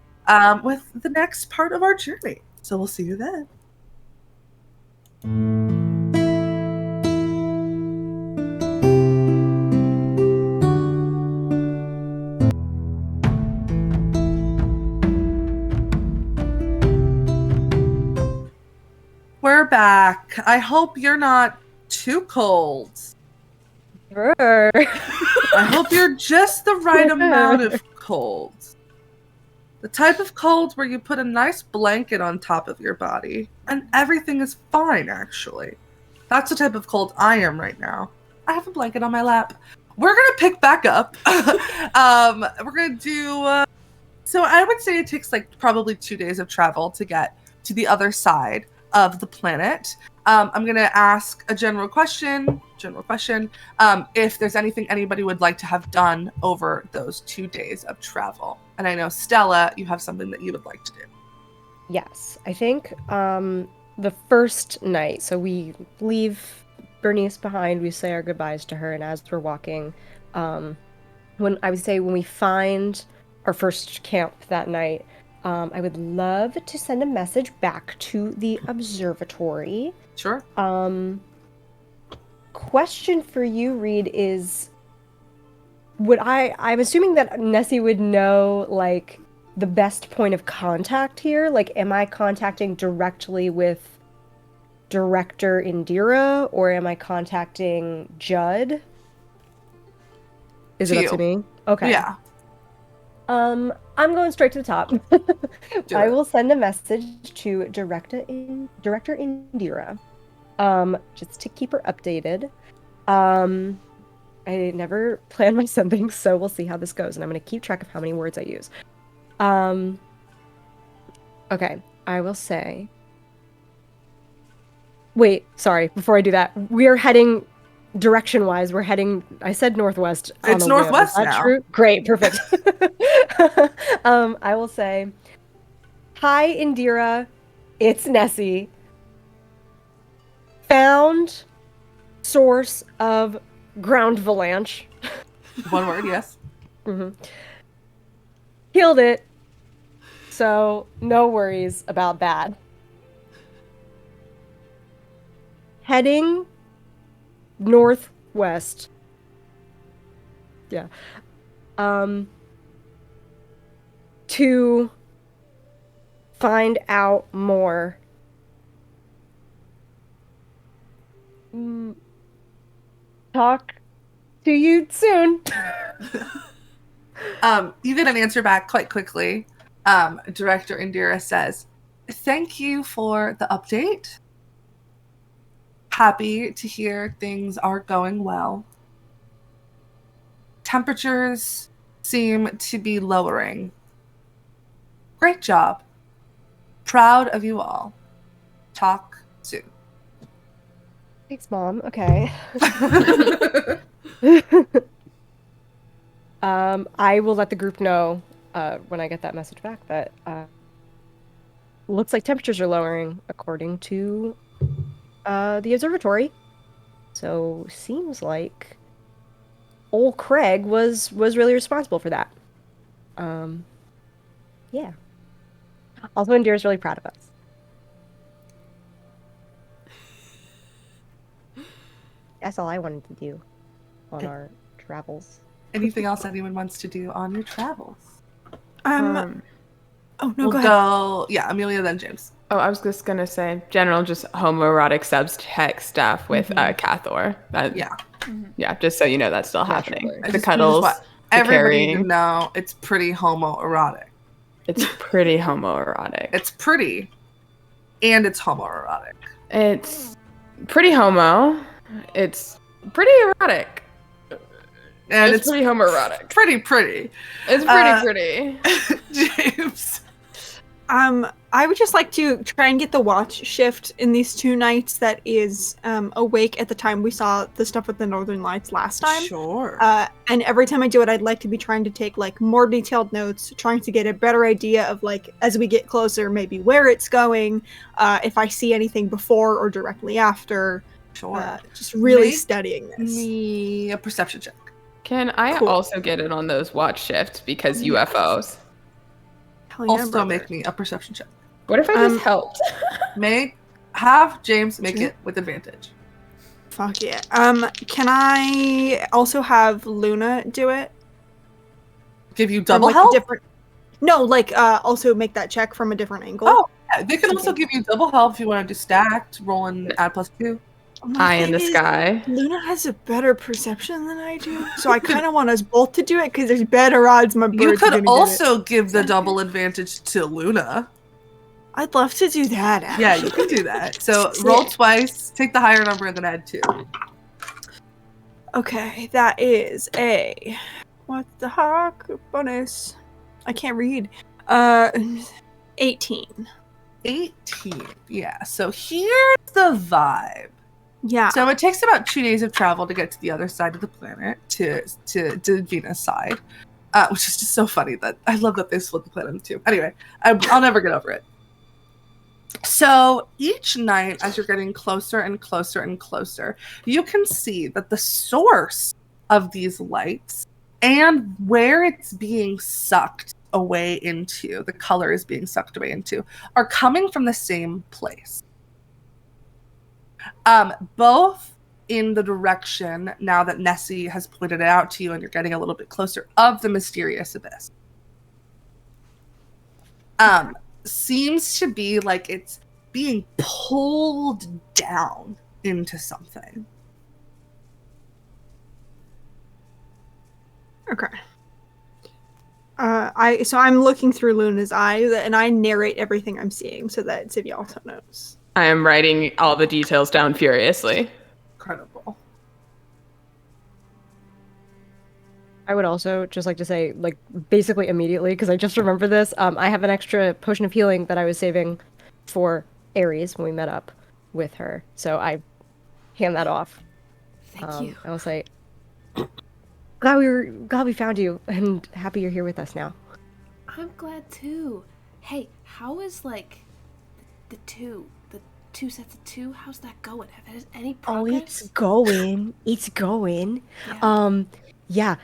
with the next part of our journey. So we'll see you then. We're back. I hope you're not too cold. Sure. I hope you're just the right amount of cold. The type of cold where you put a nice blanket on top of your body and everything is fine, actually. That's the type of cold I am right now. I have a blanket on my lap. We're going to pick back up. We're going to do So I would say it takes like probably 2 days of travel to get to the other side of the planet. I'm gonna ask a general question. If there's anything anybody would like to have done over those 2 days of travel. And I know Stella, you have something that you would like to do. Yes, I think the first night, so we leave Bernice behind, we say our goodbyes to her, and as we're walking, when we find our first camp that night, I would love to send a message back to the observatory. Sure. Question for you, Reed, is I'm assuming that Nessie would know, like, the best point of contact here? Like, am I contacting directly with Director Indira, or am I contacting Judd? Is it up to me? Okay. Yeah. I'm going straight to the top. I will send a message to Director Indira, just to keep her updated. I never plan my sendings, so we'll see how this goes, and I'm going to keep track of how many words I use. Okay, I will say... Wait, sorry, before I do that, we are heading... Direction-wise, we're heading... I said northwest. It's northwest now. Is that true? Great, perfect. I will say, hi, Indira. It's Nessie. Found source of ground avalanche. One word, yes. Mm-hmm. Killed it. So, no worries about that. Heading northwest. Yeah. To find out more. Talk to you soon. You get an answer back quite quickly. Director Indira says, thank you for the update. Happy to hear things are going well. Temperatures seem to be lowering. Great job. Proud of you all. Talk soon. Thanks, Mom. Okay. I will let the group know when I get that message back that looks like temperatures are lowering according to the observatory. So seems like old Craig was really responsible for that. Yeah. Also, Indira's really proud of us. That's all I wanted to do on our travels. Anything else anyone wants to do on your travels? Oh no, We'll go ahead. Yeah, Amelia, then James. Oh, I was just going to say, general just homoerotic subtext stuff with Cathor. Yeah, just so you know that's still happening. The cuddles, the everybody carrying. to know it's pretty homoerotic. It's pretty homoerotic. It's pretty, and it's homoerotic. It's pretty homo. It's pretty erotic. And it's pretty homoerotic. Pretty. It's pretty. James. I would just like to try and get the watch shift in these 2 nights that is awake at the time we saw the stuff with the Northern Lights last time. Sure. And every time I do it, I'd like to be trying to take like more detailed notes, trying to get a better idea of like, as we get closer, maybe where it's going, if I see anything before or directly after. Sure. Just really studying this. Me a perception check. Can I also get it on those watch shifts because UFOs? Also make me a perception check. What if I just helped? Have James make it with advantage. Fuck yeah. Can I also have Luna do it? Give you double help? No, also make that check from a different angle. Oh, yeah. They can also give you double help if you want to do stacked, roll and add +2. Eye in the sky. Luna has a better perception than I do, so I kind of want us both to do it because there's better odds my birds You could are gonna also give the double advantage to Luna. I'd love to do that, actually. Yeah, you can do that. So roll twice, take the higher number, and then add 2. Okay, that is a... What the heck? Bonus. I can't read. 18. 18. Yeah. So here's the vibe. Yeah. So it takes about 2 days of travel to get to the other side of the planet, to Venus side, which is just so funny that I love that they split the planet in two. Anyway, I'll never get over it. So each night, as you're getting closer and closer and closer, you can see that the source of these lights and where it's being sucked away into, the color is being sucked away into, are coming from the same place. Both in the direction, now that Nessie has pointed it out to you and you're getting a little bit closer, of the mysterious abyss. Seems to be like it's being pulled down into something. Okay. I'm looking through Luna's eyes, and I narrate everything I'm seeing so that Sivia also knows. I am writing all the details down furiously. Incredible. I would also just like to say, like, basically immediately, because I just remember this, I have an extra potion of healing that I was saving for Aries when we met up with her. So I hand that off. Thank you. I was like, glad we found you, and happy you're here with us now. I'm glad too. Hey, how is like the two sets of two? How's that going? Have there any progress? Oh, it's going. It's going. Yeah.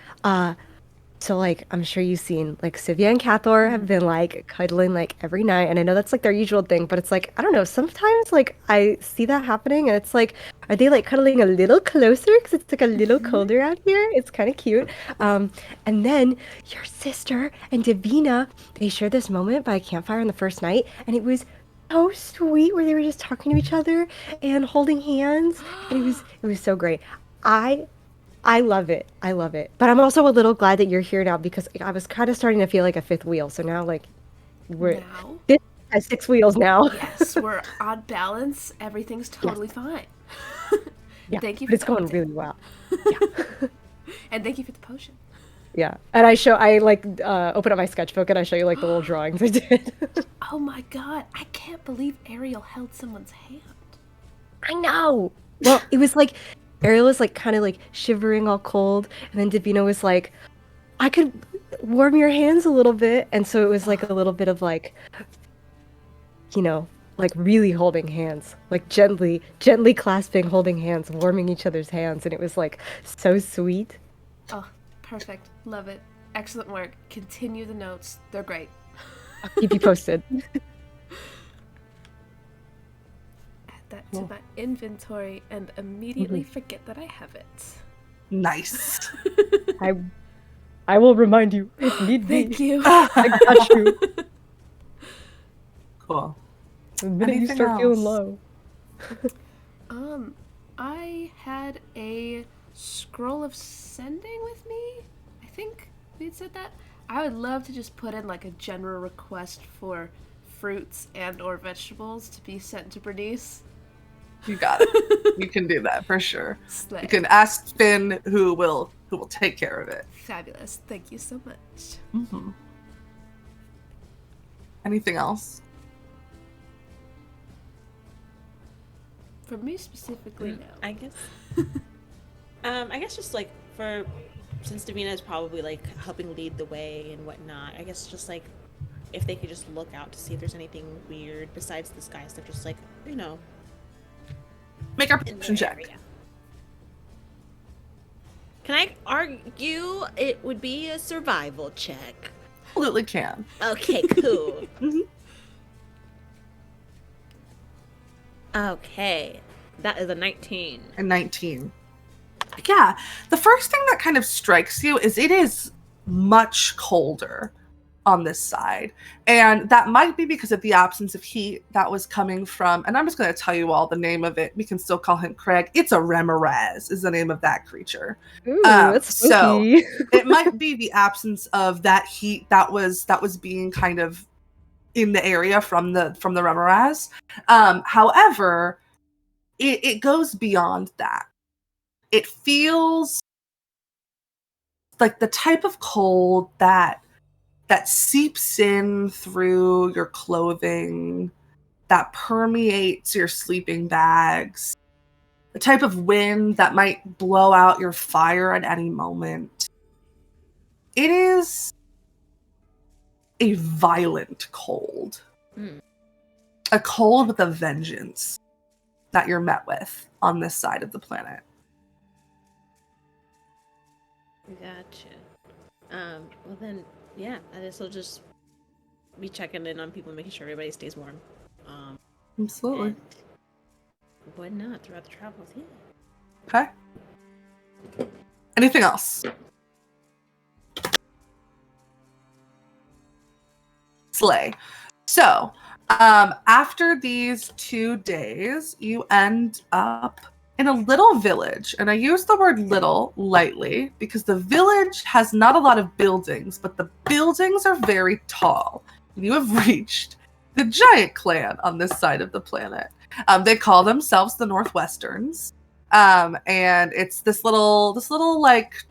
So like I'm sure you've seen like Sivia and Cathor have been like cuddling like every night, and I know that's like their usual thing, but it's like I don't know, sometimes like I see that happening and it's like, are they like cuddling a little closer because it's like a little colder out here? It's kind of cute. And then your sister and Davina, they shared this moment by a campfire on the first night, and it was so sweet where they were just talking to each other and holding hands, and it was so great. I love it. I love it. But I'm also a little glad that you're here now, because I was kind of starting to feel like a fifth wheel. So now, like, this has 6 wheels now. Yes, we're on balance. Everything's totally fine. Yeah, Thank you. but it's going really well. Yeah. And thank you for the potion. Yeah. And I open up my sketchbook and I show you like the little drawings I did. Oh my god, I can't believe Ariel held someone's hand. I know. Well, it was like Ariel was like kind of like shivering all cold, and then Davina was like, I could warm your hands a little bit. And so it was like a little bit of like, you know, like really holding hands, like gently clasping, holding hands, warming each other's hands. And it was like so sweet. Oh, perfect. Love it. Excellent work. Continue the notes. They're great. I'll keep you posted. That to my inventory and immediately forget that I have it. Nice. I will remind you if need be. Thank you. I got you. Cool. The minute you Anything start feeling else? low. I had a scroll of sending with me. I think we had said that. I would love to just put in like a general request for fruits and or vegetables to be sent to Bernice. You got it. You can do that for sure. Slay. You can ask Finn, who will take care of it. Fabulous. Thank you so much. Mm-hmm. Anything else? For me specifically, no. I guess. I guess just like since Davina is probably like helping lead the way and whatnot, I guess just like if they could just look out to see if there's anything weird besides the sky stuff, just like, you know, Make our in perception the check. area. Can I argue it would be a survival check? Absolutely can. Okay, cool. Mhm. Okay, that is a 19. And 19. Yeah, the first thing that kind of strikes you is it is much colder on this side. And that might be because of the absence of heat that was coming from, and I'm just going to tell you all the name of it. We can still call him Craig. It's a Remoraz is the name of that creature. Ooh, that's spooky. So it might be the absence of that heat that was being kind of in the area from the Remoraz. However, it goes beyond that. It feels like the type of cold that that seeps in through your clothing, that permeates your sleeping bags, the type of wind that might blow out your fire at any moment. It is a violent cold. A cold with a vengeance that you're met with on this side of the planet. Gotcha. Well then, yeah, I guess I'll just be checking in on people, making sure everybody stays warm. Absolutely. And whatnot throughout the travels. Yeah. Okay. Anything else? Slay. So, after these 2 days, you end up in a little village. And I use the word little lightly because the village has not a lot of buildings, but the buildings are very tall. You have reached the giant clan on this side of the planet. They call themselves the Northwesterns. And it's this little like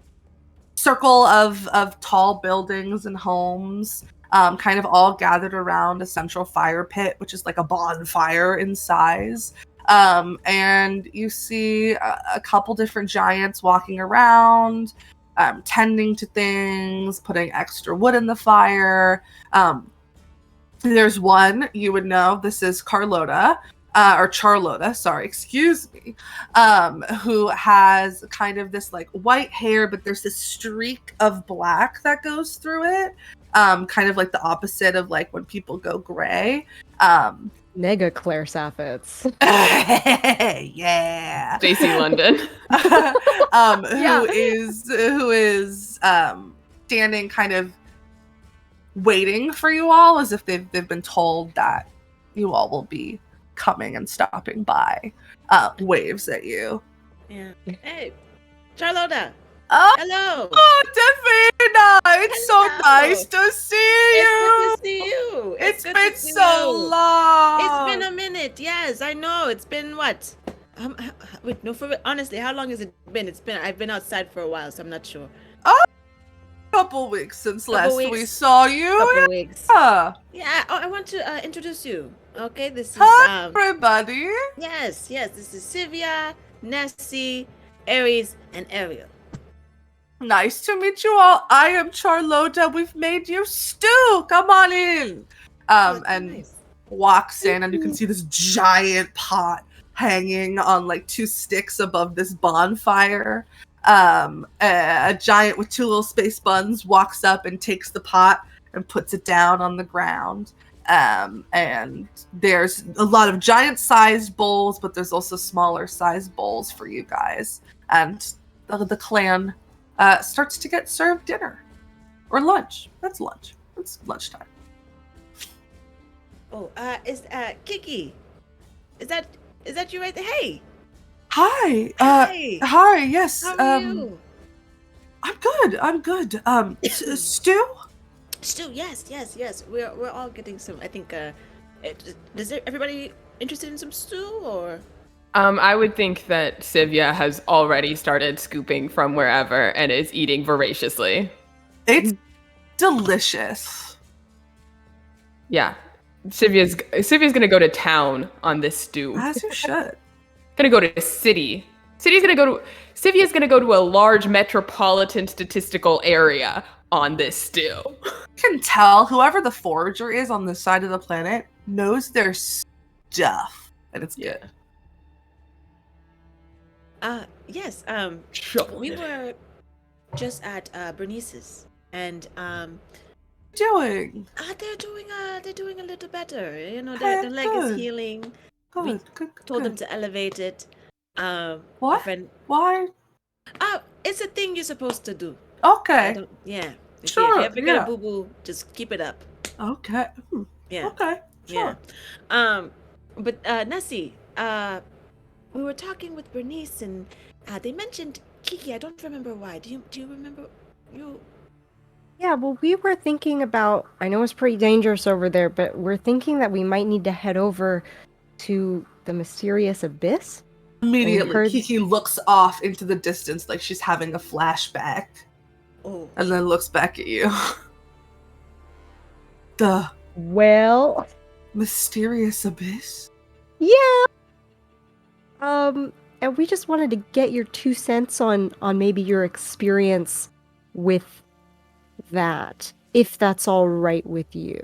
circle of tall buildings and homes, kind of all gathered around a central fire pit, which is like a bonfire in size. And you see a couple different giants walking around, tending to things, putting extra wood in the fire. There's one, you would know, this is Carlota, or Charlotta, sorry, excuse me, who has kind of this like white hair, but there's this streak of black that goes through it, kind of like the opposite of like when people go gray. Mega Claire Saffitz. Yeah. JC London. Who is standing kind of waiting for you all as if they've been told that you all will be coming and stopping by. Waves at you. Yeah. Hey, Charlotta. Oh, Hello. oh, Davina! It's so Hello. nice to see you. It's good to see you. It's good been to see so you. long. It's been a minute. Yes, I know. It's been what? Wait, no. For honestly, how long has it been? I've been outside for a while, so I'm not sure. Couple weeks since Couple last we weeks. saw you. Couple weeks. Yeah. Yeah. Oh, I want to introduce you. Okay, this is Hi, everybody. Yes. This is Sylvia, Nessie, Aries, and Ariel. Nice to meet you all. I am Charlotta. We've made you stew. Come on in. And Nice. walks in, and you can see this giant pot hanging on like 2 sticks above this bonfire. A giant with 2 little space buns walks up and takes the pot and puts it down on the ground. And there's a lot of giant-sized bowls, but there's also smaller-sized bowls for you guys. And the clan starts to get served dinner or lunch. That's lunch. It's lunchtime. Oh, is Kiki? Is that you right there? Hey. Hi. Hi. Hi. Yes. How are you? I'm good. Stu? Stu, yes. We're all getting some. I think. Everybody interested in some stew or? I would think that Sivya has already started scooping from wherever and is eating voraciously. It's delicious. Yeah. Sivya's gonna go to town on this stew. As you should. Gonna go to city. Sivya's gonna go to a large metropolitan statistical area on this stew. You can tell whoever the forager is on this side of the planet knows their stuff. And it's good. Yes. Shovel We it. were just at Bernice's, and Doing? they're doing a little better. You know, Hey, their leg good. is healing. Good. Good. Told them good. to elevate it. My What? friend, Why? it's a thing you're supposed to do. Okay. Yeah. If Sure, you ever get yeah. a boo boo, just keep it up. Okay. Yeah. Okay. Sure. Yeah. But Nessie, we were talking with Bernice, and they mentioned Kiki. I don't remember why. Do you remember? Yeah, well, we were thinking about, I know it's pretty dangerous over there, but we're thinking that we might need to head over to the mysterious abyss. Immediately, heard- Kiki looks off into the distance like she's having a flashback Oh. and then looks back at you. The Well, mysterious abyss? yeah. And we just wanted to get your 2 cents on maybe your experience with that, if that's all right with you.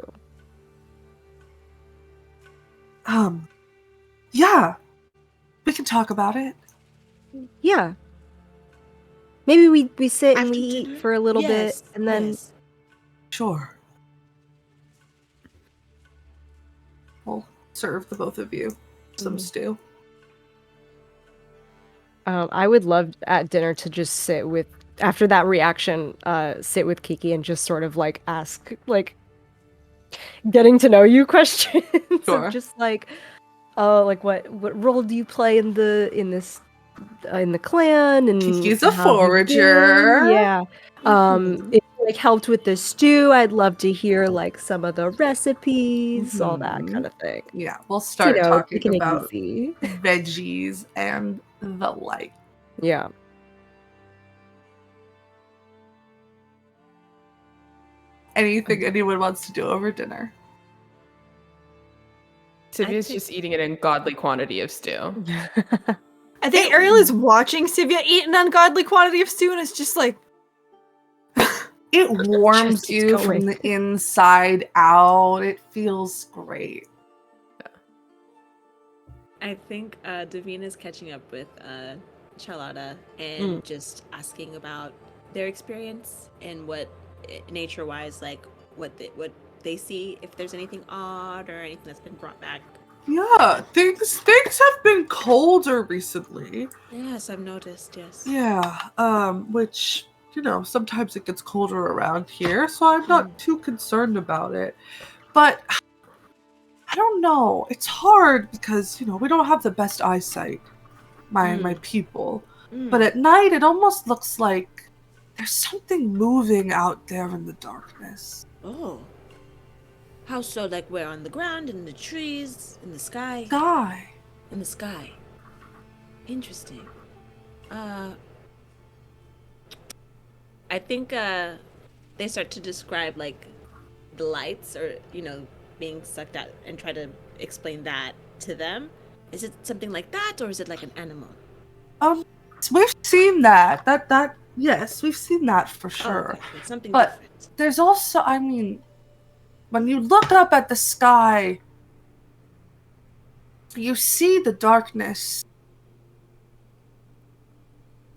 Yeah. We can talk about it. Yeah. Maybe we sit and After we eat dinner? for a little Yes, bit, and then yes. Sure. We'll serve the both of you some stew. I would love at dinner to just sit with, after that reaction, sit with Kiki and just sort of like ask like getting to know you questions. Sure. Of just like, oh, like what role do you play in the clan? And Kiki's a how have you forager. been? Yeah. If you like helped with the stew, I'd love to hear like some of the recipes, all that Mhm. kind of thing. Yeah, we'll start taking talking it about easy. veggies and the like. Yeah. Anything anyone wants to do over dinner? Sivia's just eating an ungodly quantity of stew. I think Ariel is watching Sivia eat an ungodly quantity of stew, and it's just like, It warms keeps you from going. the inside out. It feels great. I think Davina's catching up with Charlotta and just asking about their experience and what nature-wise, like what they see, if there's anything odd or anything that's been brought back. Yeah, things have been colder recently. Yes, I've noticed. Yes. Yeah, which, you know, sometimes it gets colder around here, so I'm not too concerned about it. But I don't know. It's hard because, you know, we don't have the best eyesight, my people. But at night, it almost looks like there's something moving out there in the darkness. Oh. How so? Like where? On the ground, in the trees, in the sky? Sky. In the sky. Interesting. I think they start to describe like the lights, or you know, being sucked out, and try to explain that to them. Is it something like that, or is it like an animal? We've seen that. That yes, we've seen that for sure. Oh, okay. It's something But different. there's also, I mean, when you look up at the sky, you see the darkness.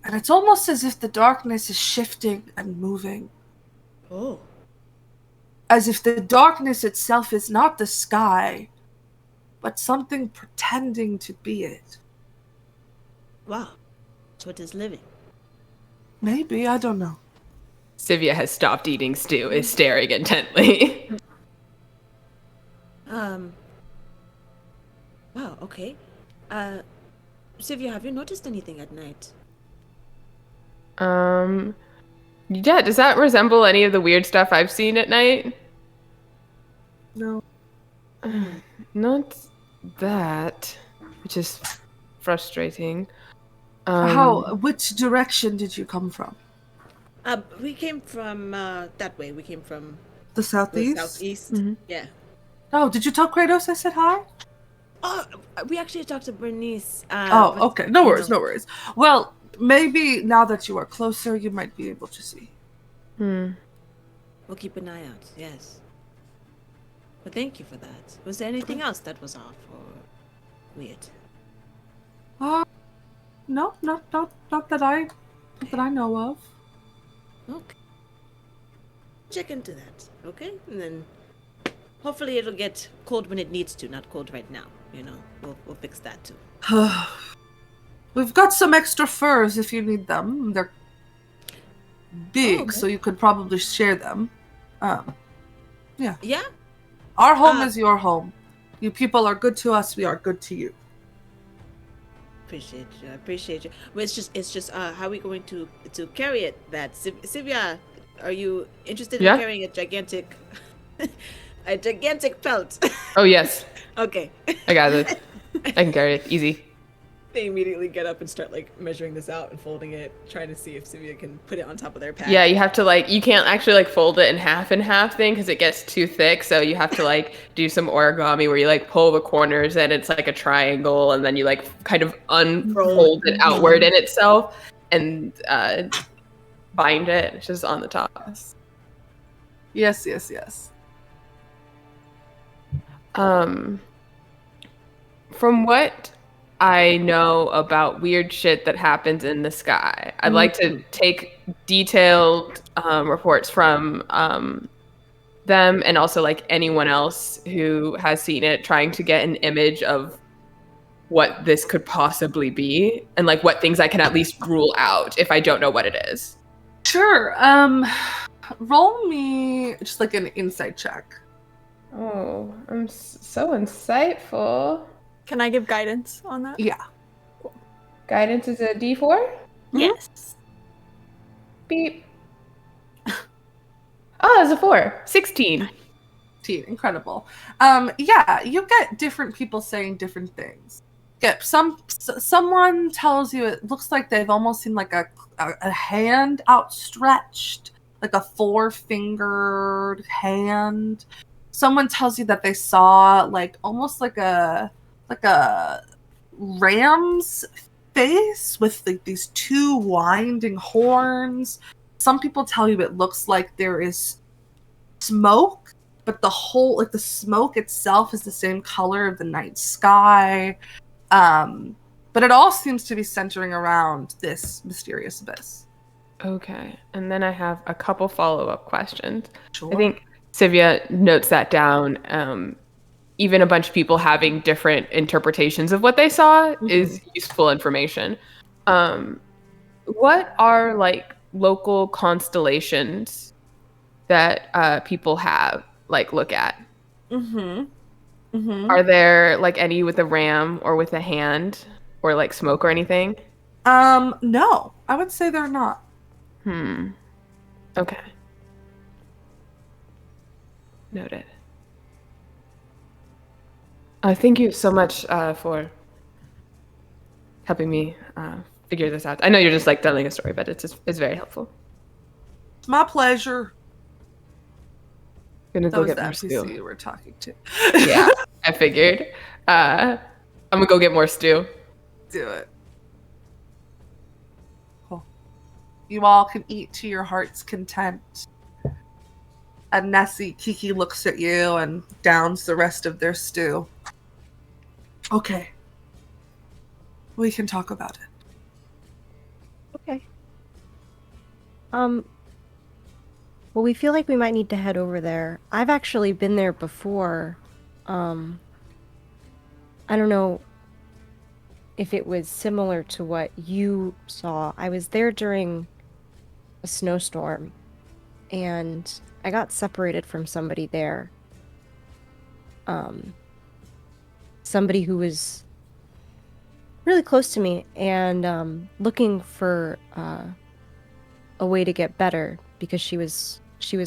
And it's almost as if the darkness is shifting and moving. Oh. As if the darkness itself is not the sky, but something pretending to be it. Wow. So it is living. Maybe, I don't know. Sivia has stopped eating stew, is staring intently. Wow, okay. Sivia, have you noticed anything at night? Yeah, does that resemble any of the weird stuff I've seen at night? No. Not that, which is frustrating. Which direction did you come from? We came from that way. We came from The the southeast? southeast. Mm-hmm. Yeah. Oh, did you tell Kratos I said hi? Oh, we actually talked to Bernice. Oh, but, okay. No you worries, know, no worries. Well, maybe now that you are closer, you might be able to see. We'll keep an eye out. Yes. But thank you for that. Was there anything else that was off or weird? No, not that I know of. Okay. Check into that, okay? And then hopefully it'll get cold when it needs to, not cold right now. You know, we'll fix that too. We've got some extra furs if you need them. They're big, okay. so you could probably share them. Yeah. Yeah? Our home is your home. You people are good to us, we are good to you. Appreciate you. I appreciate you. Well, it's just how are we going to carry it? That Sivia, are you interested in carrying a gigantic pelt? Oh, yes. Okay. I got it. I can carry it. Easy. They immediately get up and start like measuring this out and folding it, trying to see if Sylvia can put it on top of their pack. Yeah, you have to like, you can't actually like fold it in half thing because it gets too thick. So you have to like do some origami where you like pull the corners and it's like a triangle, and then you like kind of unfold it outward in itself and bind it. It's just on the top. Yes. From what I know about weird shit that happens in the sky, I'd like to take detailed reports from them and also like anyone else who has seen it, trying to get an image of what this could possibly be and like what things I can at least rule out if I don't know what it is. Sure. Roll me just like an insight check. Oh, I'm so insightful. Can I give guidance on that? Yeah. Guidance is a D4? Yes. Beep. Oh, it's a 4. 16. Incredible. Yeah, you get different people saying different things. Yeah, someone tells you it looks like they've almost seen like a hand outstretched, like a 4-fingered hand. Someone tells you that they saw like almost like a ram's face with like these 2 winding horns. Some people tell you it looks like there is smoke, but the whole, like the smoke itself is the same color of the night sky. But it all seems to be centering around this mysterious abyss. Okay. And then I have a couple follow-up questions. Sure. I think Sivia notes that down. Even a bunch of people having different interpretations of what they saw is useful information. What are like local constellations that people have like look at? Are there like any with a ram or with a hand or like smoke or anything? No, I would say they're not. Okay. Noted. Thank you so much for helping me figure this out. I know you're just like telling a story, but it's very helpful. It's my pleasure. Gonna That go was get the more NPC stew. you were talking to. Yeah, I figured. I'm gonna go get more stew. Do it. Cool. You all can eat to your heart's content. And Nessie, Kiki looks at you and downs the rest of their stew. Okay. We can talk about it. Okay. Well, we feel like we might need to head over there. I've actually been there before. I don't know if it was similar to what you saw. I was there during a snowstorm, and I got separated from somebody there. Somebody who was really close to me and looking for a way to get better because she was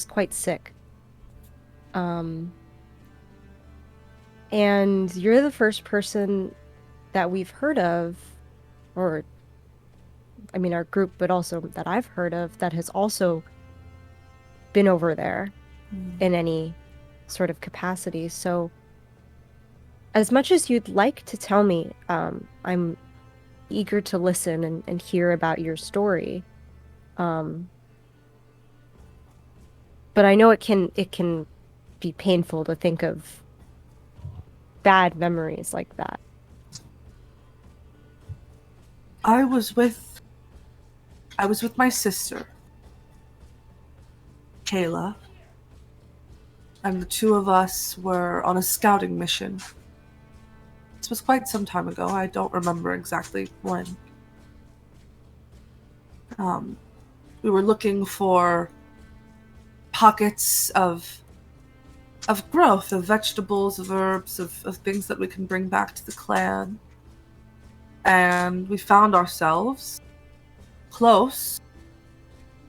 quite sick. And you're the first person that we've heard of, or I mean our group, but also that I've heard of that has also been over there in any sort of capacity. So as much as you'd like to tell me, I'm eager to listen and hear about your story. But I know it can be painful to think of bad memories like that. I was with my sister, Kayla, and the 2 of us were on a scouting mission. This was quite some time ago. I don't remember exactly when. We were looking for pockets of growth, of vegetables, of herbs, of things that we can bring back to the clan. And we found ourselves close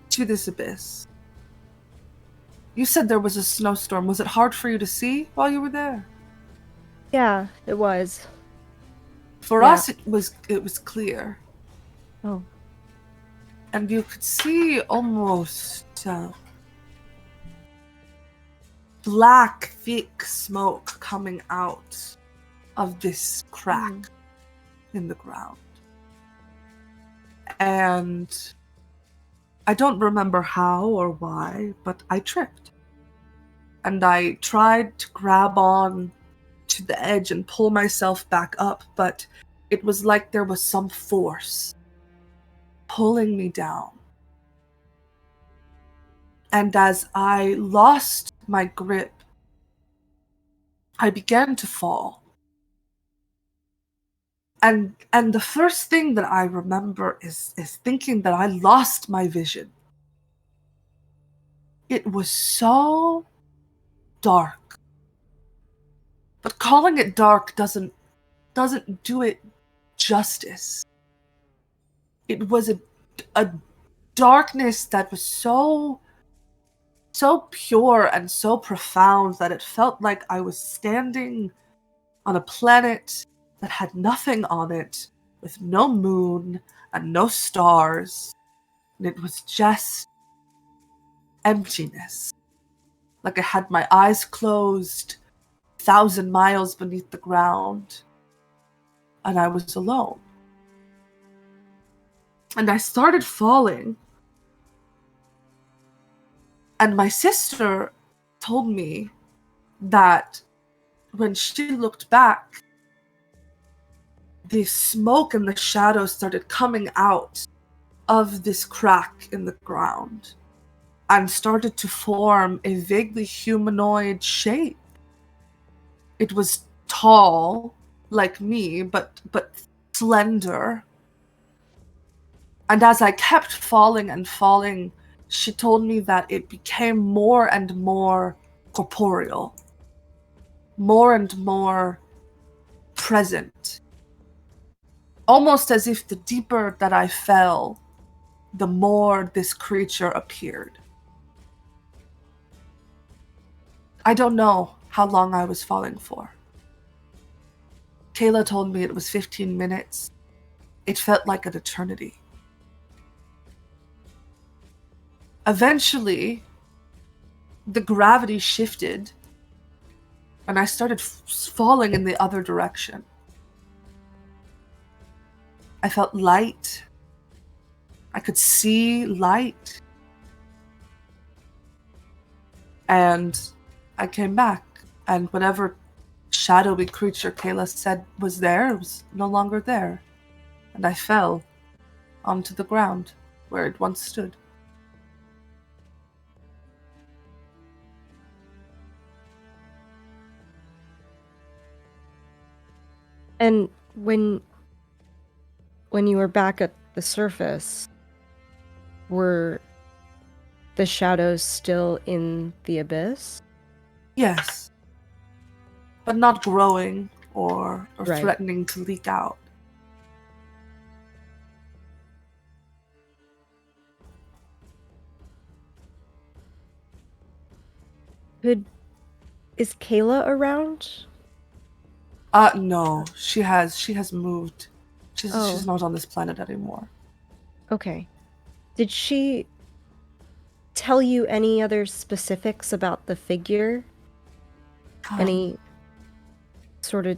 to this abyss. You said there was a snowstorm. Was it hard for you to see while you were there? Yeah, it was. For Yeah. us, it was clear. Oh. And you could see almost black, thick smoke coming out of this crack in the ground. And I don't remember how or why, but I tripped. And I tried to grab on to the edge and pull myself back up, but it was like there was some force pulling me down. And as I lost my grip, I began to fall. And the first thing that I remember is thinking that I lost my vision. It was so dark. But calling it dark doesn't do it justice. It was a darkness that was so pure and so profound that it felt like I was standing on a planet that had nothing on it, with no moon and no stars, and it was just emptiness. Like I had my eyes closed, 1,000 miles beneath the ground, and I was alone. And I started falling. And my sister told me that when she looked back, the smoke and the shadows started coming out of this crack in the ground and started to form a vaguely humanoid shape. It was tall, like me, but slender. And as I kept falling and falling, she told me that it became more and more corporeal, more and more present. Almost as if the deeper that I fell, the more this creature appeared. I don't know how long I was falling for. Kayla told me it was 15 minutes. It felt like an eternity. Eventually, the gravity shifted, and I started falling in the other direction. I felt light. I could see light. And I came back, and whatever shadowy creature Kayla said was there, it was no longer there. And I fell onto the ground where it once stood. And when you were back at the surface, were the shadows still in the abyss? Yes. But not growing or Right. threatening to leak out. Is Kayla around? No. She has moved. She's not on this planet anymore. Okay. Did she tell you any other specifics about the figure? Any sort of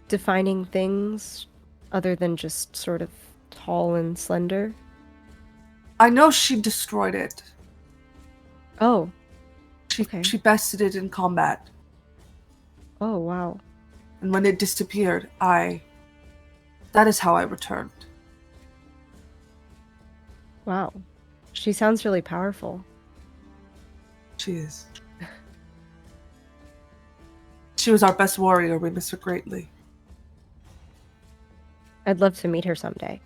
defining things other than just sort of tall and slender? I know she destroyed it. Oh. Okay. She bested it in combat. Oh, wow. And when it disappeared, that is how I returned. Wow. She sounds really powerful. She is. She was our best warrior. We miss her greatly. I'd love to meet her someday.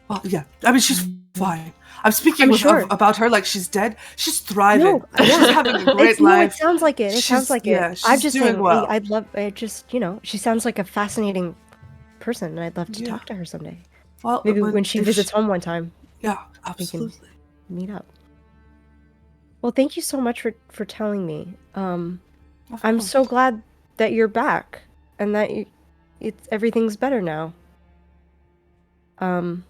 Well, yeah. I mean, she's fine. I'm speaking sure. about her like she's dead. She's thriving. No, She's having a great life. it sounds like it. It sounds like Yeah, it. she's I'm just doing saying, well. I'd love, she sounds like a fascinating person, and I'd love to Yeah. talk to her someday. Well, Maybe when she visits home one time, Yeah, we can absolutely. meet up. Well, thank you so much for telling me. Of I'm course. so glad that you're back and that everything's better now. Can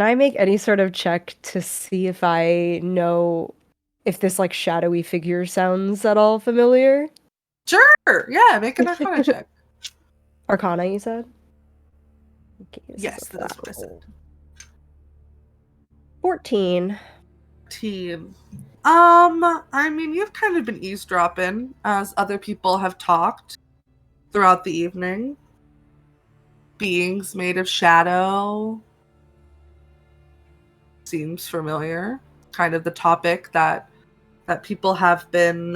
I make any sort of check to see if I know if this like shadowy figure sounds at all familiar? Sure. Yeah, make an Arcana check. Arcana, you said? Okay, Yes, that's what I said. 14. I mean, you've kind of been eavesdropping as other people have talked throughout the evening. Beings made of shadow seems familiar. Kind of the topic that people have been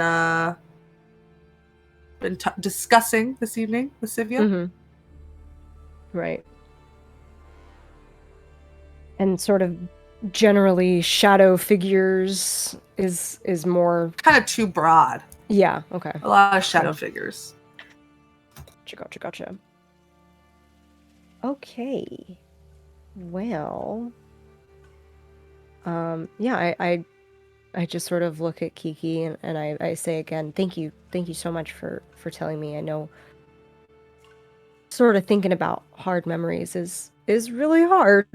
discussing this evening with Sivia. Mm-hmm. Right. And sort of generally shadow figures is more kind of too broad. Yeah, okay. A lot of shadow figures. Gotcha. Okay. Well, yeah, I just sort of look at Kiki and I say again, thank you so much for telling me. I know sort of thinking about hard memories is really hard.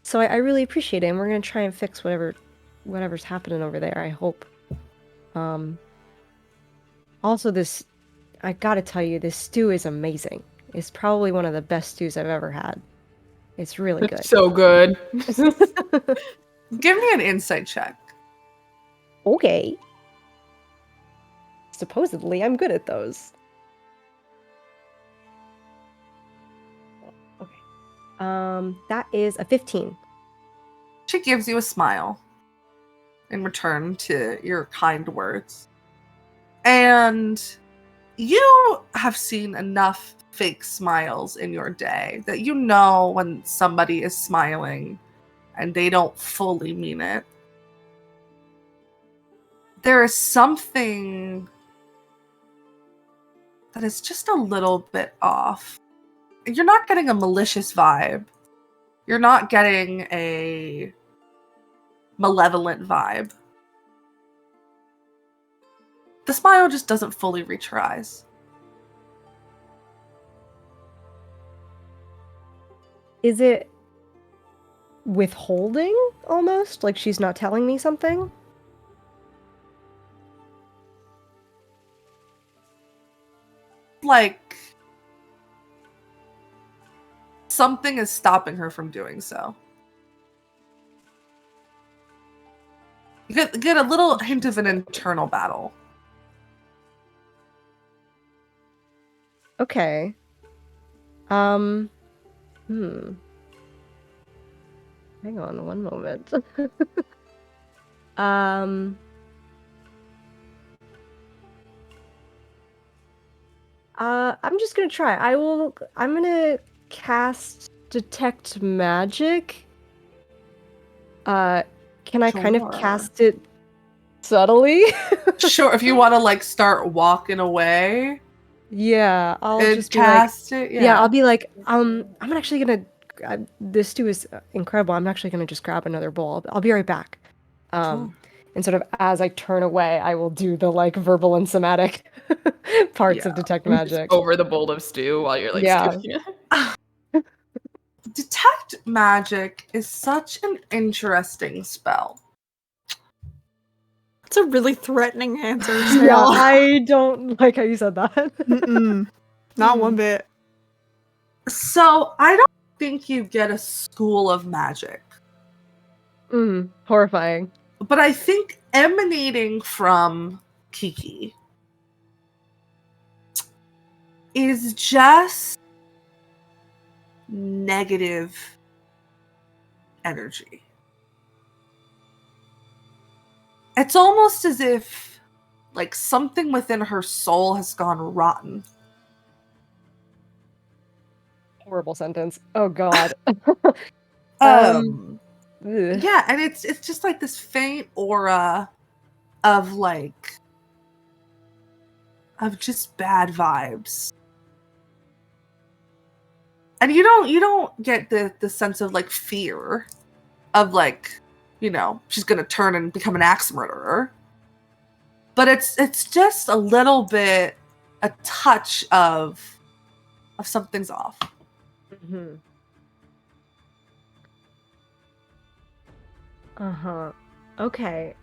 So I really appreciate it, and we're gonna try and fix whatever's happening over there, I hope. Also, I gotta tell you, this stew is amazing. It's probably one of the best stews I've ever had. It's really good. So good. Give me an insight check. Okay. Supposedly, I'm good at those. Okay. That is a 15. She gives you a smile in return to your kind words. And you have seen enough fake smiles in your day that you know when somebody is smiling and they don't fully mean it. There is something that is just a little bit off. You're not getting a malicious vibe. You're not getting a malevolent vibe. The smile just doesn't fully reach her eyes. Is it withholding, almost? Like she's not telling me something? Like something is stopping her from doing so. You get a little hint of an internal battle. Okay. Hang on one moment. I'm just gonna try. I'm gonna cast Detect Magic. Can I kind of cast it subtly? Sure, if you want to like start walking away. Yeah, I'll just cast be like, it. Yeah, I'll be like, I'm actually gonna. This stew is incredible. I'm actually gonna just grab another bowl. I'll be right back. Cool. And sort of as I turn away, I will do the like verbal and somatic parts of Detect Magic. Just over the bowl of stew while you're like skipping it. Detect Magic is such an interesting spell. It's a really threatening answer. Yeah, I don't like how you said that. Not one bit. So I don't think you get a school of magic. Horrifying. But I think emanating from Kiki is just negative energy. It's almost as if like something within her soul has gone rotten. Horrible sentence. Oh god. Yeah, and it's just like this faint aura of just bad vibes. And you don't get the sense of like fear of like, you know, she's gonna turn and become an axe murderer. but it's just a little bit, a touch of something's off. Mm-hmm. Uh-huh. Okay.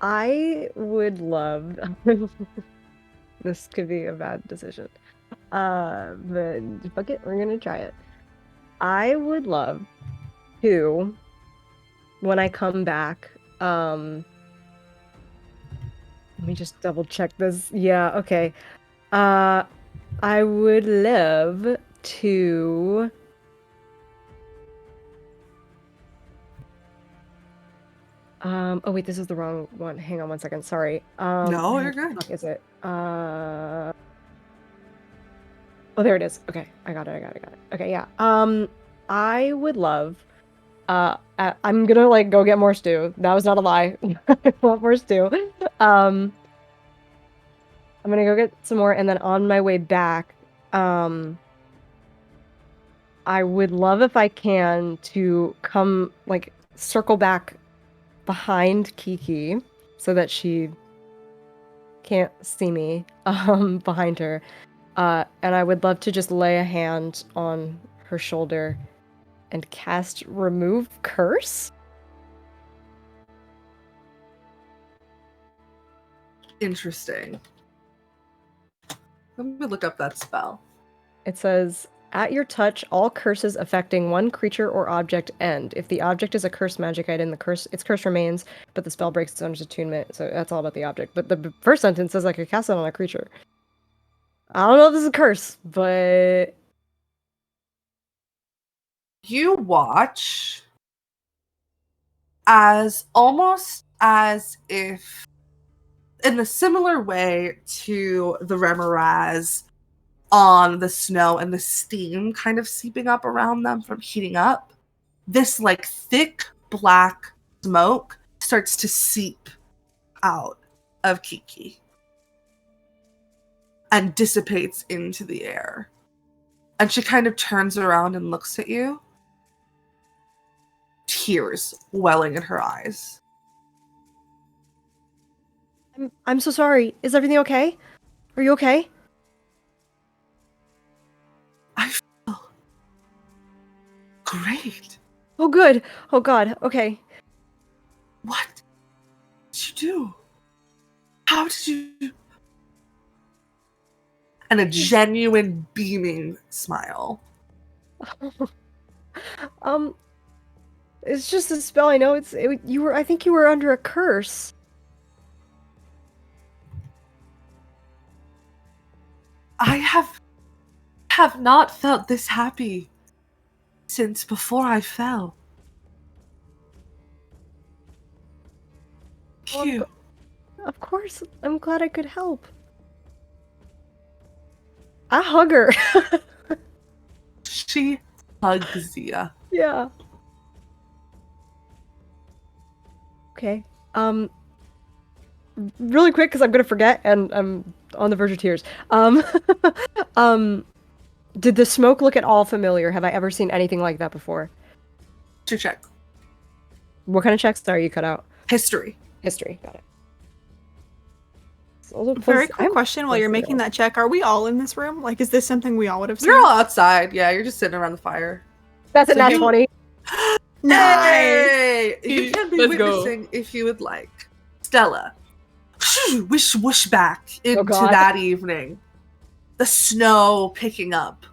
I would love this could be a bad decision. But fuck it, we're gonna try it. I would love to, when I come back, let me just double check this. Yeah, okay. I would love to. Oh wait, this is the wrong one. Hang on one second. Sorry. No, where you're the good. fuck is it? Oh, there it is. Okay, I got it. Okay, yeah. I would love. I'm gonna like go get more stew. That was not a lie. I want more stew. I'm gonna go get some more, and then on my way back, I would love if I can to come like circle back behind Kiki so that she can't see me behind her. And I would love to just lay a hand on her shoulder and cast Remove Curse. Interesting. Let me look up that spell. It says, at your touch, all curses affecting one creature or object end. If the object is a cursed magic item, its curse remains, but the spell breaks its owner's attunement. So that's all about the object. But the first sentence says I could cast it on a creature. I don't know if this is a curse, but You watch as almost as if, in a similar way to the Remoraz on the snow and the steam kind of seeping up around them from heating up, this like thick black smoke starts to seep out of Kiki and dissipates into the air. And she kind of turns around and looks at you, tears welling in her eyes. I'm so sorry. Is everything okay? Are you okay? I feel great. Oh, good. Oh, God. Okay. What did you do? How did you? And a genuine beaming smile. It's just a spell. I know you were. I think you were under a curse. I have not felt this happy since before I fell. You. Of course. I'm glad I could help. I hug her. She hugs you. Yeah. Okay. Really quick, because I'm gonna forget, and I'm on the verge of tears. Did the smoke look at all familiar? Have I ever seen anything like that before? To check. What kind of checks? Sorry, you cut out. History. History. Got it. Also, Very quick question while you're making that check. Are we all in this room? Like, is this something we all would have seen? You're all outside. Yeah, you're just sitting around the fire. That's a So nat you- 20. Hey! You can be Let's go. witnessing if you would like. Stella. Wish whoosh back into God. that evening. The snow picking up.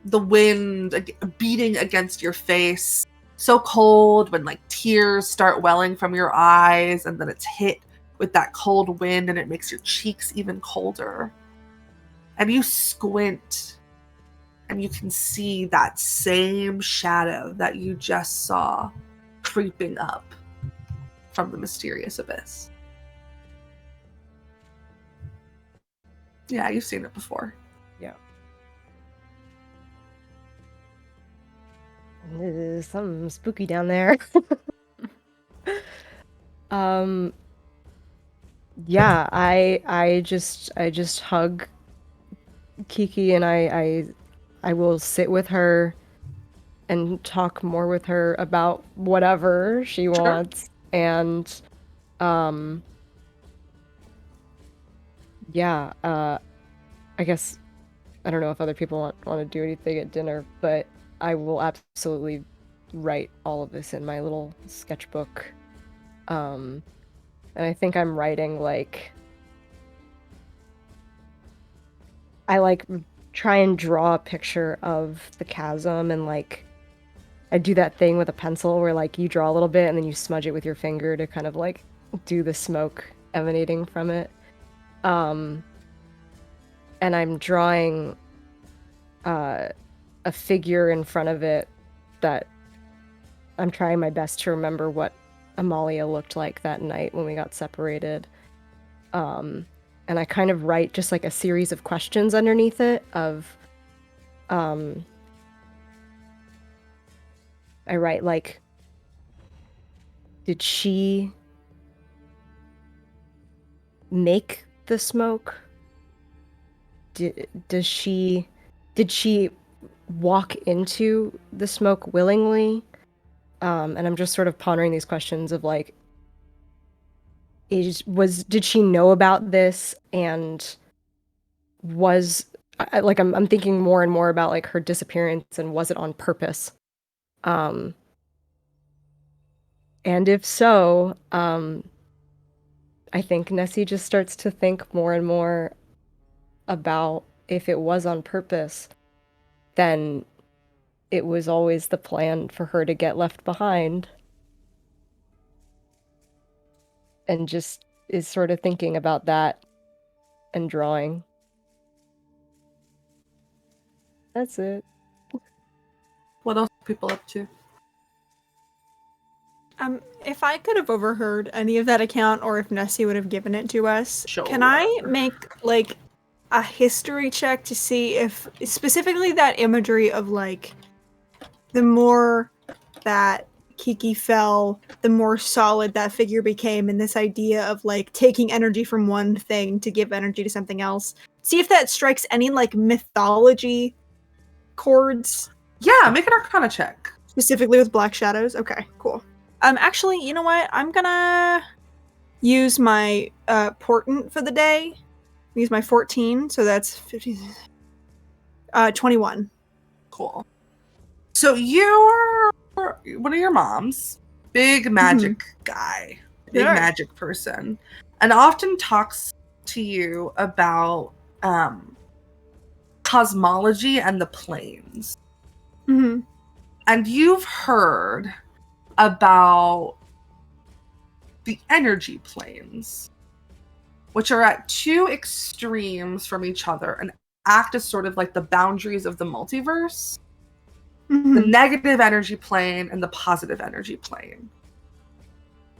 The wind beating against your face. So cold when like tears start welling from your eyes and then it's hit with that cold wind and it makes your cheeks even colder. And you squint and you can see that same shadow that you just saw creeping up from the mysterious abyss. Yeah, you've seen it before. There's something spooky down there. Yeah, I just hug Kiki and I I will sit with her and talk more with her about whatever she wants. And yeah, I guess I don't know if other people want to do anything at dinner, but I will absolutely write all of this in my little sketchbook. And I think I'm writing like I like try and draw a picture of the chasm, and like I do that thing with a pencil where like you draw a little bit and then you smudge it with your finger to kind of like do the smoke emanating from it. And I'm drawing a figure in front of it that I'm trying my best to remember what Amalia looked like that night when we got separated. And I kind of write just like a series of questions underneath it of I write like, did she make the smoke? Did she walk into the smoke willingly? And I'm just sort of pondering these questions of like, did she know about this, and I'm thinking more and more about like her disappearance, and was it on purpose? And if so, I think Nessie just starts to think more and more about if it was on purpose, then it was always the plan for her to get left behind. And just is sort of thinking about that and drawing. That's it. What else are people up to? If I could have overheard any of that account, or if Nessie would have given it to us, Sure. Can I make like a history check to see if specifically that imagery of like the more that Kiki fell, the more solid that figure became, and this idea of like taking energy from one thing to give energy to something else. See if that strikes any like mythology chords. Yeah, make an Arcana check. Specifically with black shadows. Okay, cool. Actually, you know what? I'm gonna use my portent for the day. Use my 14, so that's 50. 21. Cool. So you're one of your moms, big magic guy, big Sure. magic person, and often talks to you about cosmology and the planes. Mm-hmm. And you've heard about the energy planes, which are at two extremes from each other and act as sort of like the boundaries of the multiverse. Mm-hmm. The negative energy plane and the positive energy plane.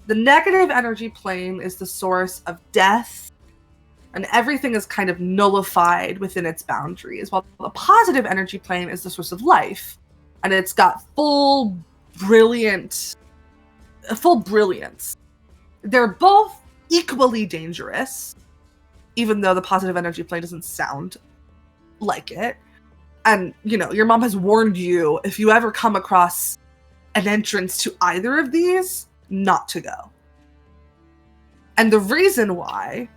The negative energy plane is the source of death, and everything is kind of nullified within its boundaries, while the positive energy plane is the source of life, and it's got full brilliance. They're both equally dangerous, even though the positive energy plane doesn't sound like it. And, you know, your mom has warned you, if you ever come across an entrance to either of these, not to go. And the reason why,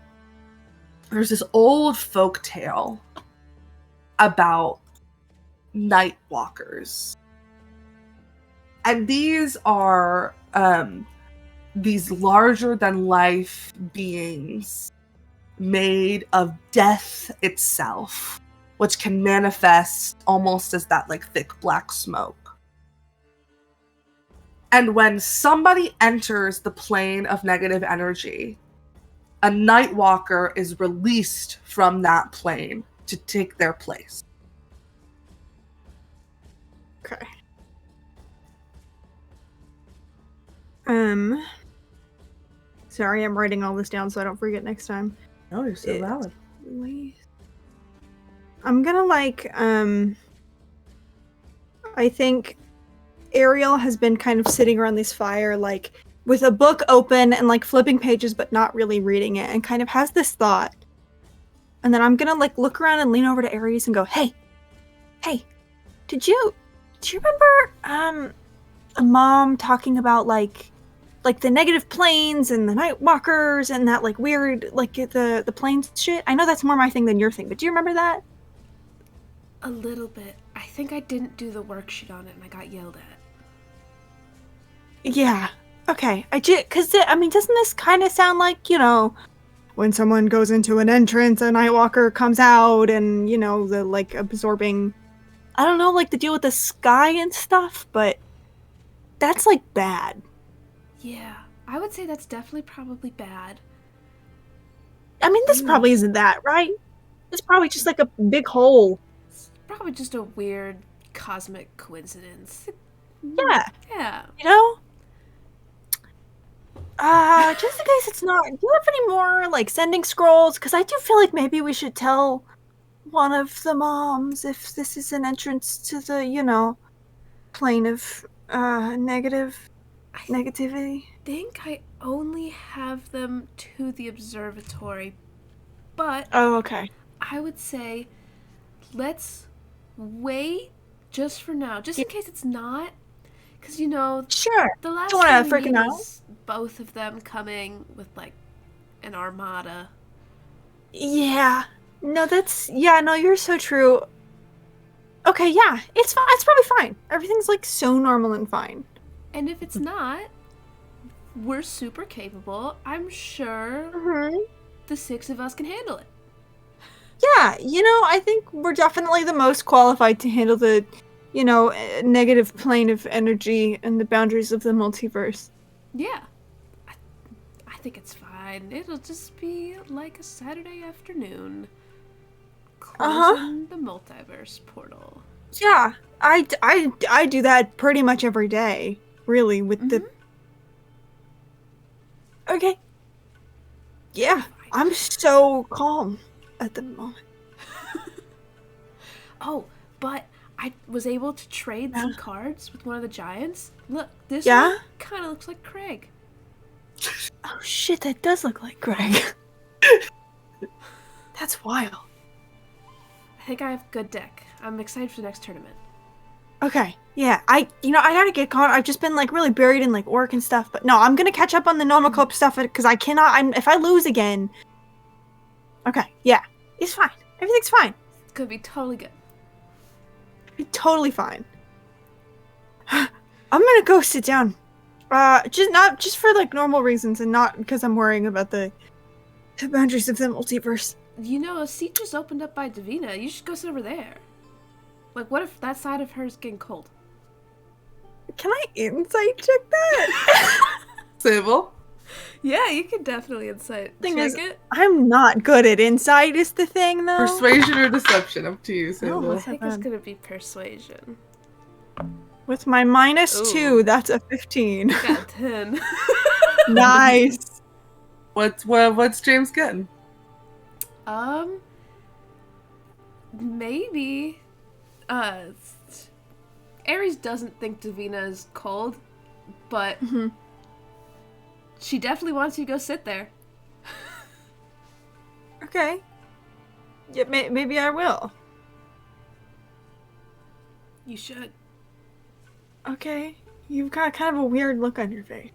there's this old folk tale about night walkers. And these are these larger than life beings made of death itself, which can manifest almost as that like thick black smoke. And when somebody enters the plane of negative energy, a night walker is released from that plane to take their place. Okay. Sorry, I'm writing all this down so I don't forget next time. Oh, you're so valid. I'm gonna like, I think Ariel has been kind of sitting around this fire, like, with a book open and, like, flipping pages but not really reading it, and kind of has this thought. And then I'm gonna, like, look around and lean over to Aries and go, hey, Hey, do you remember a mom talking about like the negative planes and the night walkers and that like weird like the planes shit? I know that's more my thing than your thing, but do you remember that? A little bit. I think I didn't do the worksheet on it and I got yelled at. Yeah. Okay. Cause I mean, doesn't this kind of sound like, when someone goes into an entrance, a Nightwalker comes out and, the like absorbing, I don't know, like the deal with the sky and stuff, but that's like bad. Yeah, I would say that's definitely probably bad. I mean, this probably isn't that, right? It's probably just like a big hole. It's probably just a weird cosmic coincidence. Yeah. Yeah. Just in case it's not, do you have any more, like, sending scrolls? Because I do feel like maybe we should tell one of the moms if this is an entrance to the, plane of, negativity. I think I only have them to the observatory, but Oh, okay. I would say let's wait just for now, just in case it's not. Because, Sure. the last Don't wanna time we freaking out. was both of them coming with, like, an armada. Yeah. No, no, you're so true. Okay, yeah, it's fine. It's probably fine. Everything's, like, so normal and fine. And if it's not, we're super capable. I'm sure Mm-hmm. the 6 of us can handle it. Yeah, I think we're definitely the most qualified to handle the, negative plane of energy and the boundaries of the multiverse. Yeah. I think it's fine. It'll just be like a Saturday afternoon. Closing the multiverse portal. Yeah, I do that pretty much every day, really, with the... Okay. Yeah, I'm so calm at the moment. Oh, but I was able to trade some cards with one of the giants. Look, this Yeah? one kind of looks like Craig. Oh shit, that does look like Greg. That's wild. I think I have a good deck. I'm excited for the next tournament. Okay, yeah, I gotta get caught. I've just been, like, really buried in, like, work and stuff, but no, I'm gonna catch up on the normal cope stuff, because I cannot, if I lose again... Okay, yeah, it's fine. Everything's fine. It's gonna be totally good. Totally fine. I'm gonna go sit down. Just for, like, normal reasons, and not because I'm worrying about the boundaries of the multiverse. A seat just opened up by Davina. You should go sit over there. Like, what if that side of her is getting cold? Can I insight check that? Sable? Yeah, you can definitely insight Thing check is, it. I'm not good at insight is the thing, though. Persuasion or deception? Up to you, Sable. I think it's gonna be persuasion. With my -2, that's a 15. Got 10. Nice. What's James getting? Maybe. Ares doesn't think Davina is cold, but she definitely wants you to go sit there. Okay. Yeah, maybe I will. You should. Okay. You've got kind of a weird look on your face.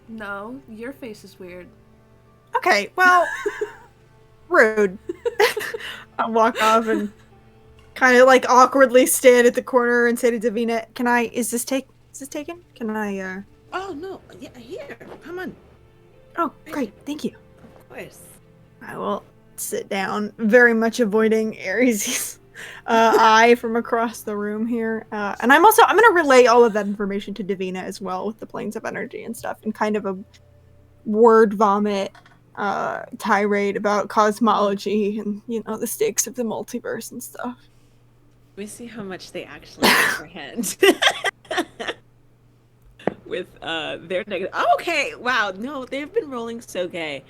No, your face is weird. Okay, well, rude. I'll walk off and kind of like awkwardly stand at the corner and say to Davina, is this taken? Can I, Oh, no. Yeah, here. Come on. Oh, great. Thank you. Of course. I will sit down, very much avoiding Ares' eye from across the room here. And I'm going to relay all of that information to Davina as well with the planes of energy and stuff, and kind of a word vomit tirade about cosmology and, the stakes of the multiverse and stuff. Let me see how much they actually comprehend. With their negative. Oh, okay. Wow. No, they've been rolling so gay.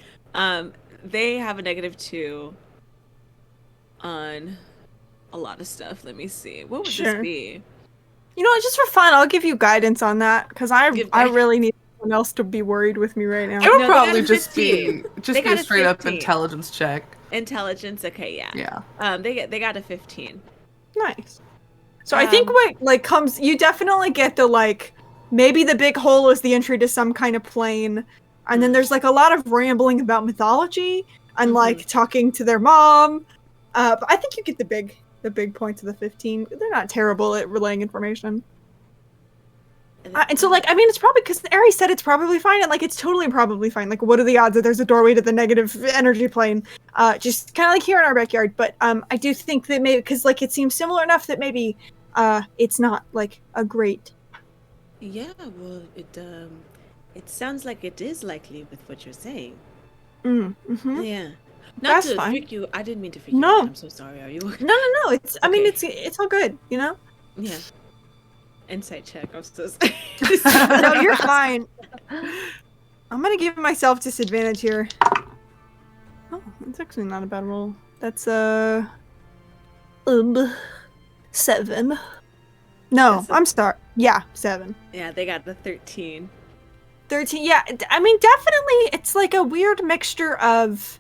They have a -2 on a lot of stuff. Let me see. What would this be? Just for fun, I'll give you guidance on that, because I really need someone else to be worried with me right now. It would No, they probably got a just 15. be They got a a straight up 15. intelligence check. Intelligence. Okay, yeah. Yeah. They got a 15. Nice. So I think what like comes, you definitely get the like, maybe the big hole is the entry to some kind of plane, and then there's like a lot of rambling about mythology and like talking to their mom. But I think you get the big points of the 15. They're not terrible at relaying information. And so like, I mean, it's probably because Aries said it's probably fine, and like it's totally probably fine. Like, what are the odds that there's a doorway to the negative energy plane? Just kind of like here in our backyard. But I do think that maybe because like it seems similar enough that maybe it's not like a great. Yeah, well, it sounds like it is likely with what you're saying. Mm-hmm. Yeah. Not That's to fine. freak you. I didn't mean to freak you No. out. I'm so sorry. Are you okay? No. It's. I mean, Okay. it's all good. You know. Yeah. Insight check. I'm so sorry. No, you're fine. I'm gonna give myself disadvantage here. Oh, that's actually not a bad roll. That's 7. No, That's a- I'm sorry. Yeah, 7. Yeah, they got the 13. 13. Yeah, I mean, definitely, it's like a weird mixture of.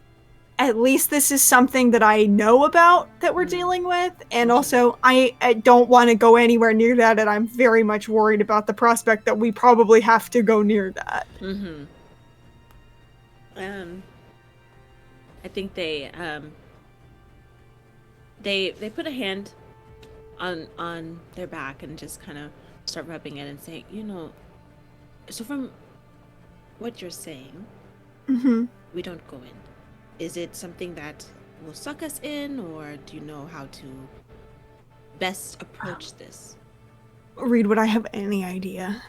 At least this is something that I know about that we're dealing with, and also I don't want to go anywhere near that, and I'm very much worried about the prospect that we probably have to go near that. I think they put a hand on their back and just kind of start rubbing it and saying, so from what you're saying, we don't go in. Is it something that will suck us in, or do you know how to best approach this? Reed, would I have any idea?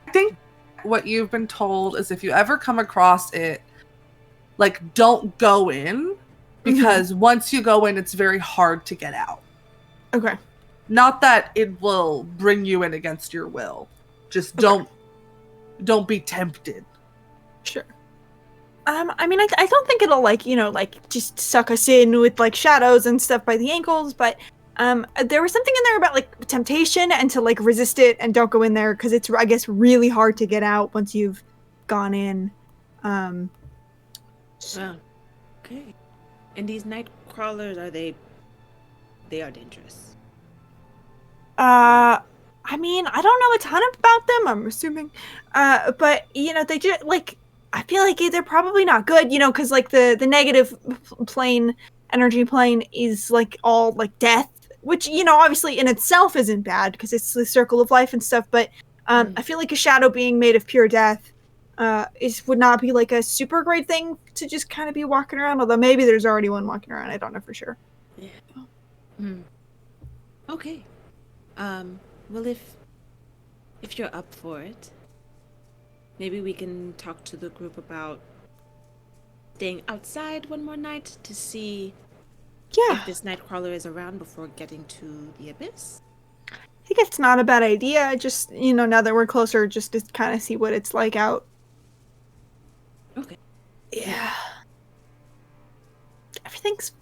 I think what you've been told is if you ever come across it, like, don't go in, because once you go in, it's very hard to get out. Okay. Not that it will bring you in against your will. Just don't be tempted. Sure. I mean, I don't think it'll like just suck us in with like shadows and stuff by the ankles, but there was something in there about like temptation and to like resist it and don't go in there because it's, I guess, really hard to get out once you've gone in. Well, okay. And these night crawlers, they are dangerous. I mean, I don't know a ton about them, I'm assuming. But they just like, I feel like they're probably not good, because like the negative energy plane is like all like death, which obviously in itself isn't bad because it's the circle of life and stuff. But I feel like a shadow being made of pure death would not be like a super great thing to just kind of be walking around. Although maybe there's already one walking around, I don't know for sure. Yeah. Okay. Well, if you're up for it, maybe we can talk to the group about staying outside one more night to see if this nightcrawler is around before getting to the abyss. I think it's not a bad idea. Just, now that we're closer, just to kind of see what it's like out. Okay. Yeah. Everything's...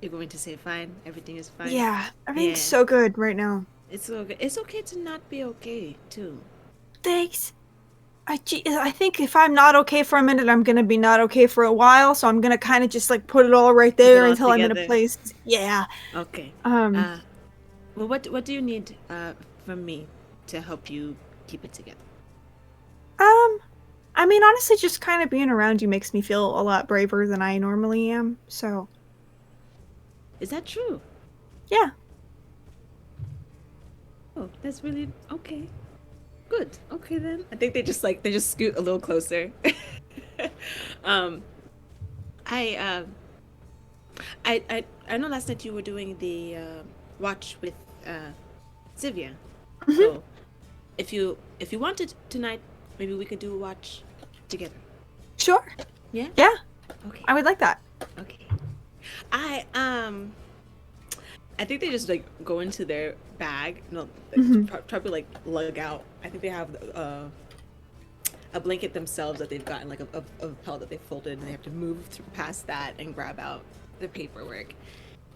You're going to say fine? Everything is fine? Yeah. Everything's so good right now. It's so good. It's okay to not be okay, too. Thanks. I think if I'm not okay for a minute, I'm gonna be not okay for a while. So I'm gonna kind of just like put it all right there until I'm in a place. Yeah. Okay. Well, what do you need from me to help you keep it together? I mean, honestly, just kind of being around you makes me feel a lot braver than I normally am. So. Is that true? Yeah. Oh, that's really okay. Good. Okay then. I think they just scoot a little closer. I know last night you were doing the watch with Sivia. So if you wanted tonight, maybe we could do a watch together. Sure. Yeah? Yeah. Okay. I would like that. Okay. I think they just like go into their bag. No, probably like lug out. I think they have a blanket themselves that they've gotten, like a pellet that they folded, and they have to move past that and grab out the paperwork,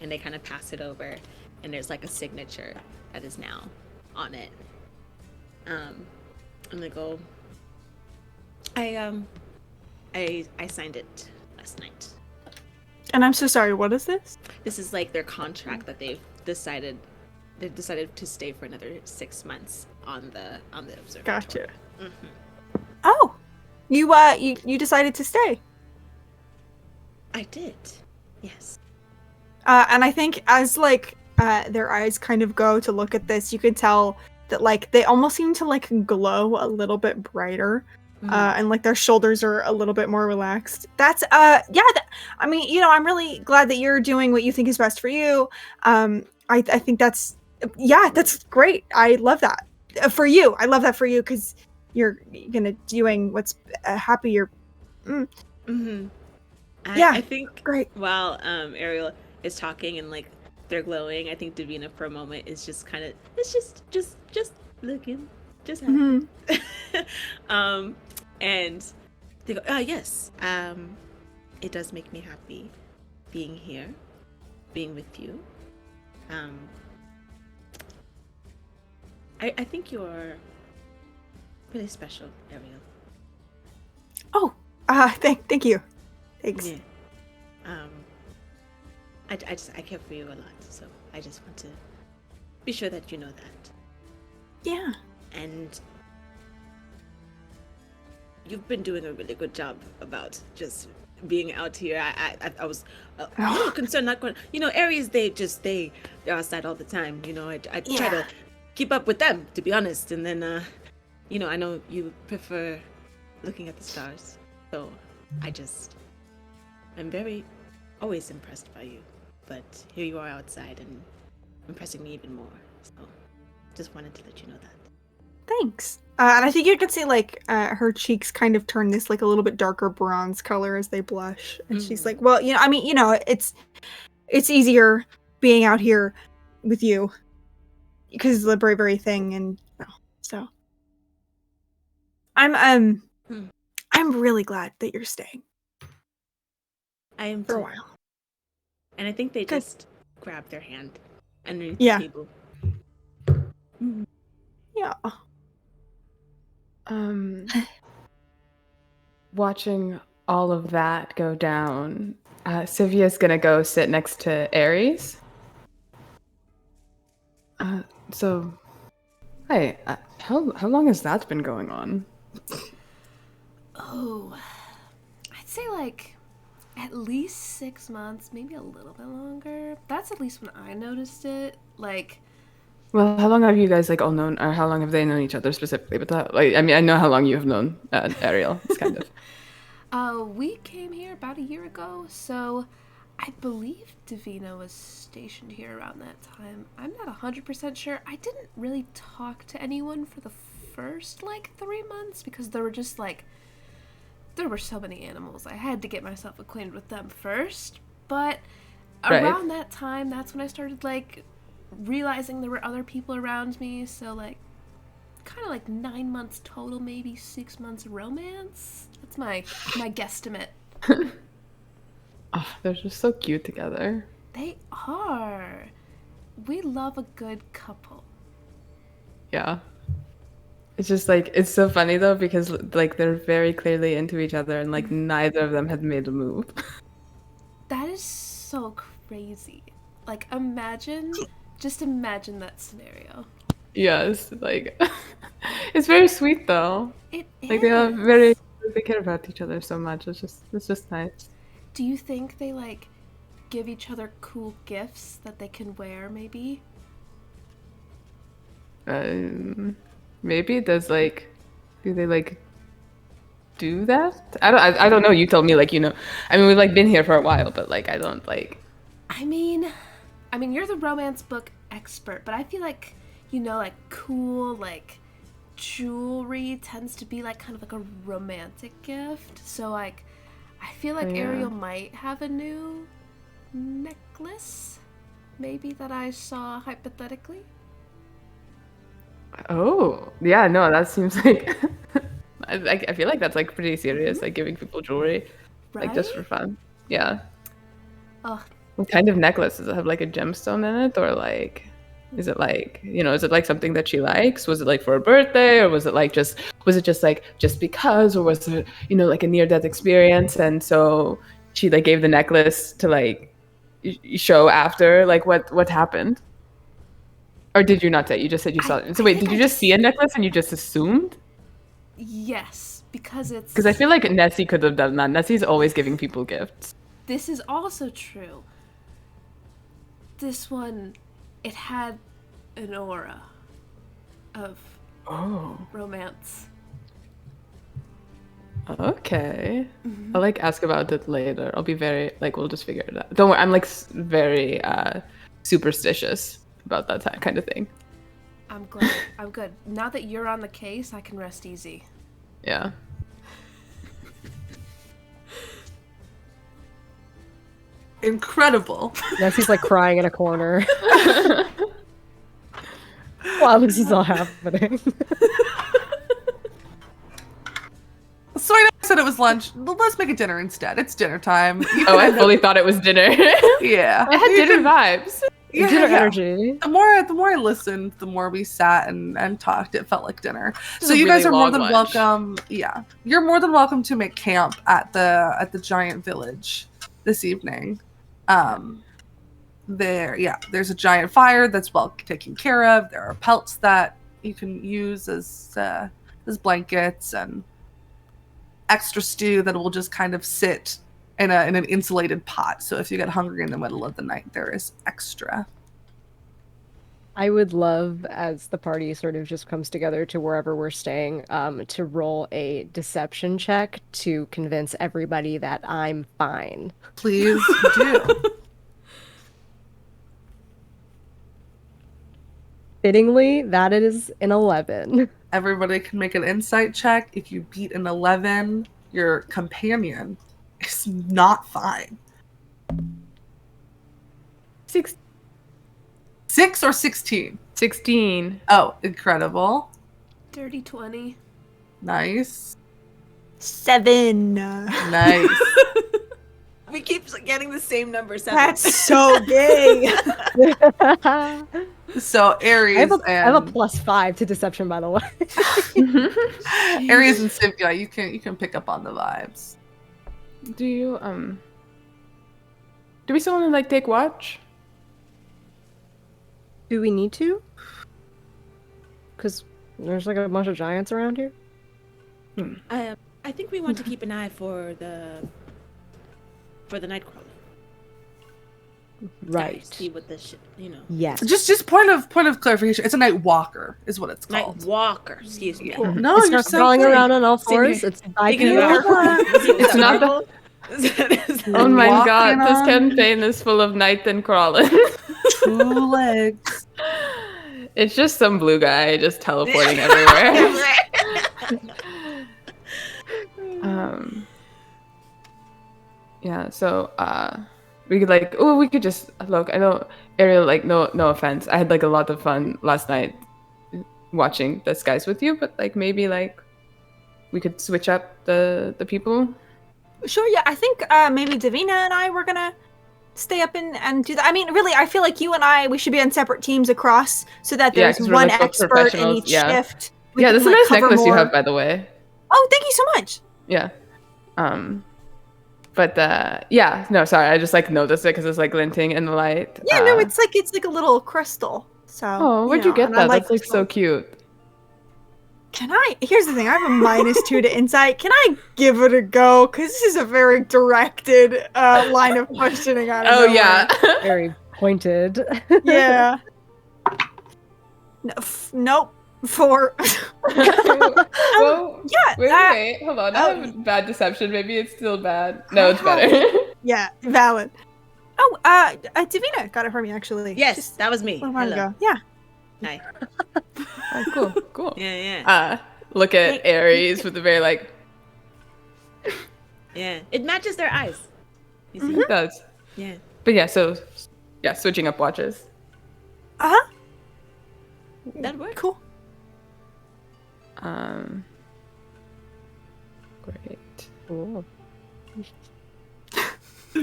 and they kind of pass it over, and there's like a signature that is now on it. And they go, I signed it last night. And I'm so sorry, what is this? This is like their contract that they've decided to stay for another 6 months on the observatory. Gotcha. Mm-hmm. Oh, you decided to stay. I did. Yes. And I think as like their eyes kind of go to look at this, you could tell that like they almost seem to like glow a little bit brighter. And like their shoulders are a little bit more relaxed. That's I mean, you know, I'm really glad that you're doing what you think is best for you. I think that's great. I love that for you. I love that for you because you're gonna doing what's happier. Mm-hmm. I think great. while Ariel is talking and like they're glowing, I think Davina for a moment is just kind of just looking, just happy. And they go, yes, it does make me happy being here, being with you. I think you're really special, Ariel. Oh, thank you. Thanks. Yeah. I care for you a lot, so I just want to be sure that you know that. Yeah. And you've been doing a really good job about just being out here. I was a little concerned not going. You know, Aries, they're outside all the time. You know, I try to keep up with them, to be honest. And then, you know, I know you prefer looking at the stars, so I'm very always impressed by you. But here you are outside and impressing me even more. So just wanted to let you know that. Thanks. And I think you can see like her cheeks kind of turn this like a little bit darker bronze color as they blush. And she's like, well, you know, I mean, you know, it's easier being out here with you because it's the bravery thing, and so I'm really glad that you're staying. I am for too. a while. And I think they just grab their hand underneath Yeah. the table. Yeah. Watching all of that go down, Sivia's gonna go sit next to Aries. So, hey, how long has that been going on? Oh, I'd say like at least 6 months, maybe a little bit longer. That's at least when I noticed it. Like, well, how long have you guys like all known, or how long have they known each other specifically? But that, like, I mean, I know how long you have known Ariel. It's kind of. we came here about a year ago, so I believe Davina was stationed here around that time. I'm not 100% sure. I didn't really talk to anyone for the first like 3 months because there were just like there were so many animals. I had to get myself acquainted with them first. But around that time, that's when I started like realizing there were other people around me. So like kind of like 9 months total, maybe 6 months romance. That's my guesstimate. Oh, they're just so cute together. They are. We love a good couple. Yeah. It's just like, it's so funny though, because like they're very clearly into each other and like neither of them had made a move. That is so crazy. Like just imagine that scenario. Yes, like it's very sweet though. It Like is. they care about each other so much. It's just nice. Do you think they like give each other cool gifts that they can wear maybe? Maybe there's like, do they like do that? I don't know. You told me, like, you know, I mean, we've like been here for a while, but like I don't like. I mean you're the romance book expert, but I feel like, you know, like cool like jewelry tends to be like kind of like a romantic gift. So like I feel like Ariel might have a new necklace maybe that I saw hypothetically. Oh, yeah, no, that seems like I feel like that's like pretty serious, like giving people jewelry, like just for fun. Yeah. Ugh. What kind of necklace? Does it have like a gemstone in it, or like, is it like, you know, is it like something that she likes? Was it like for a birthday, or was it just like just because, or was it, you know, like a near-death experience, and so she like gave the necklace to like show after? Like what happened? Or did you not say? You just said you saw it. So wait, did you just see a necklace and you just assumed? Yes, because it's... Because I feel like Nessie could have done that. Nessie's always giving people gifts. This is also true. This one, it had an aura of romance. Okay. I'll like ask about it later. I'll be very like we'll just figure it out. Don't worry, I'm like very superstitious about that kind of thing. I'm glad. I'm good. Now that you're on the case, I can rest easy. Yeah. Incredible. Nessie's like crying in a corner while this is all happening. So I said it was lunch. Let's make it dinner instead. It's dinner time. Oh, I fully thought it was dinner. Yeah. I had dinner vibes. Yeah, Dinner yeah. energy. The more I listened, the more we sat and talked. It felt like dinner. This So is a you guys really are more long than lunch. welcome. Yeah, you're more than welcome to make camp at the giant village this evening. There's a giant fire that's well taken care of. There are pelts that you can use as blankets and extra stew that will just kind of sit in an insulated pot. So if you get hungry in the middle of the night, there is extra. I would love, as the party sort of just comes together to wherever we're staying, to roll a deception check to convince everybody that I'm fine. Please do. Fittingly, that is an 11. Everybody can make an insight check. If you beat an 11, your companion is not fine. 6 or 16? 16. Oh, incredible. Dirty 20. Nice. 7. Nice. We keep getting the same number. 7. That's so gay. So Aries I have a and +5 to deception, by the way. Aries and Cynthia, you can pick up on the vibes. Do you do we still want to like take watch? Do we need to? Because there's like a bunch of giants around here. I think we want to keep an eye for the nightcrawler. Right. See what the shit, Yes. Just point of clarification. It's a night walker, is what it's called. Night walker. Excuse me. Yeah. No, It's you're not so crawling good. around on all Sitting fours. here It's Speaking biking of around. It's not the- Oh my Walking god, this on- campaign is full of night and crawling. 2 legs. It's just some blue guy just teleporting everywhere. Yeah, so we could just look. I know Ariel, like no offense. I had like a lot of fun last night watching the skies with you, but like maybe like we could switch up the people. Sure, yeah. I think maybe Davina and I were gonna stay up and do that. I mean, really, I feel like you and we should be on separate teams across so that Yeah, there's 'cause we're, one like, both expert in professionals, each yeah. shift. We Yeah, can, this is a like, nice cover necklace you more. have, by the way. Oh, thank you so much. Yeah. But yeah, no, sorry, I just like noticed it because it's like glinting in the light. Yeah, no, it's like a little crystal. So. Oh, where'd you get and I that? like That's like so cute. Can I? Here's the thing. I have a -2 to insight. Can I give it a go? Because this is a very directed line of questioning. Out of Oh nowhere. yeah. Very pointed. Yeah. No, nope. 4. Whoa. Yeah. Wait, hold on. I oh. have bad deception. Maybe it's still bad. No, it's better. Yeah. Valid. Oh, Davina got it for me actually. Yes, Just that was me. a little while Hello. ago. Yeah. Hi. Oh, cool. Yeah. Look at Aries with the very like. Yeah. It matches their eyes. You see? It does. Yeah. But yeah, so switching up watches. Uh huh. That works. Cool. Great. Ooh.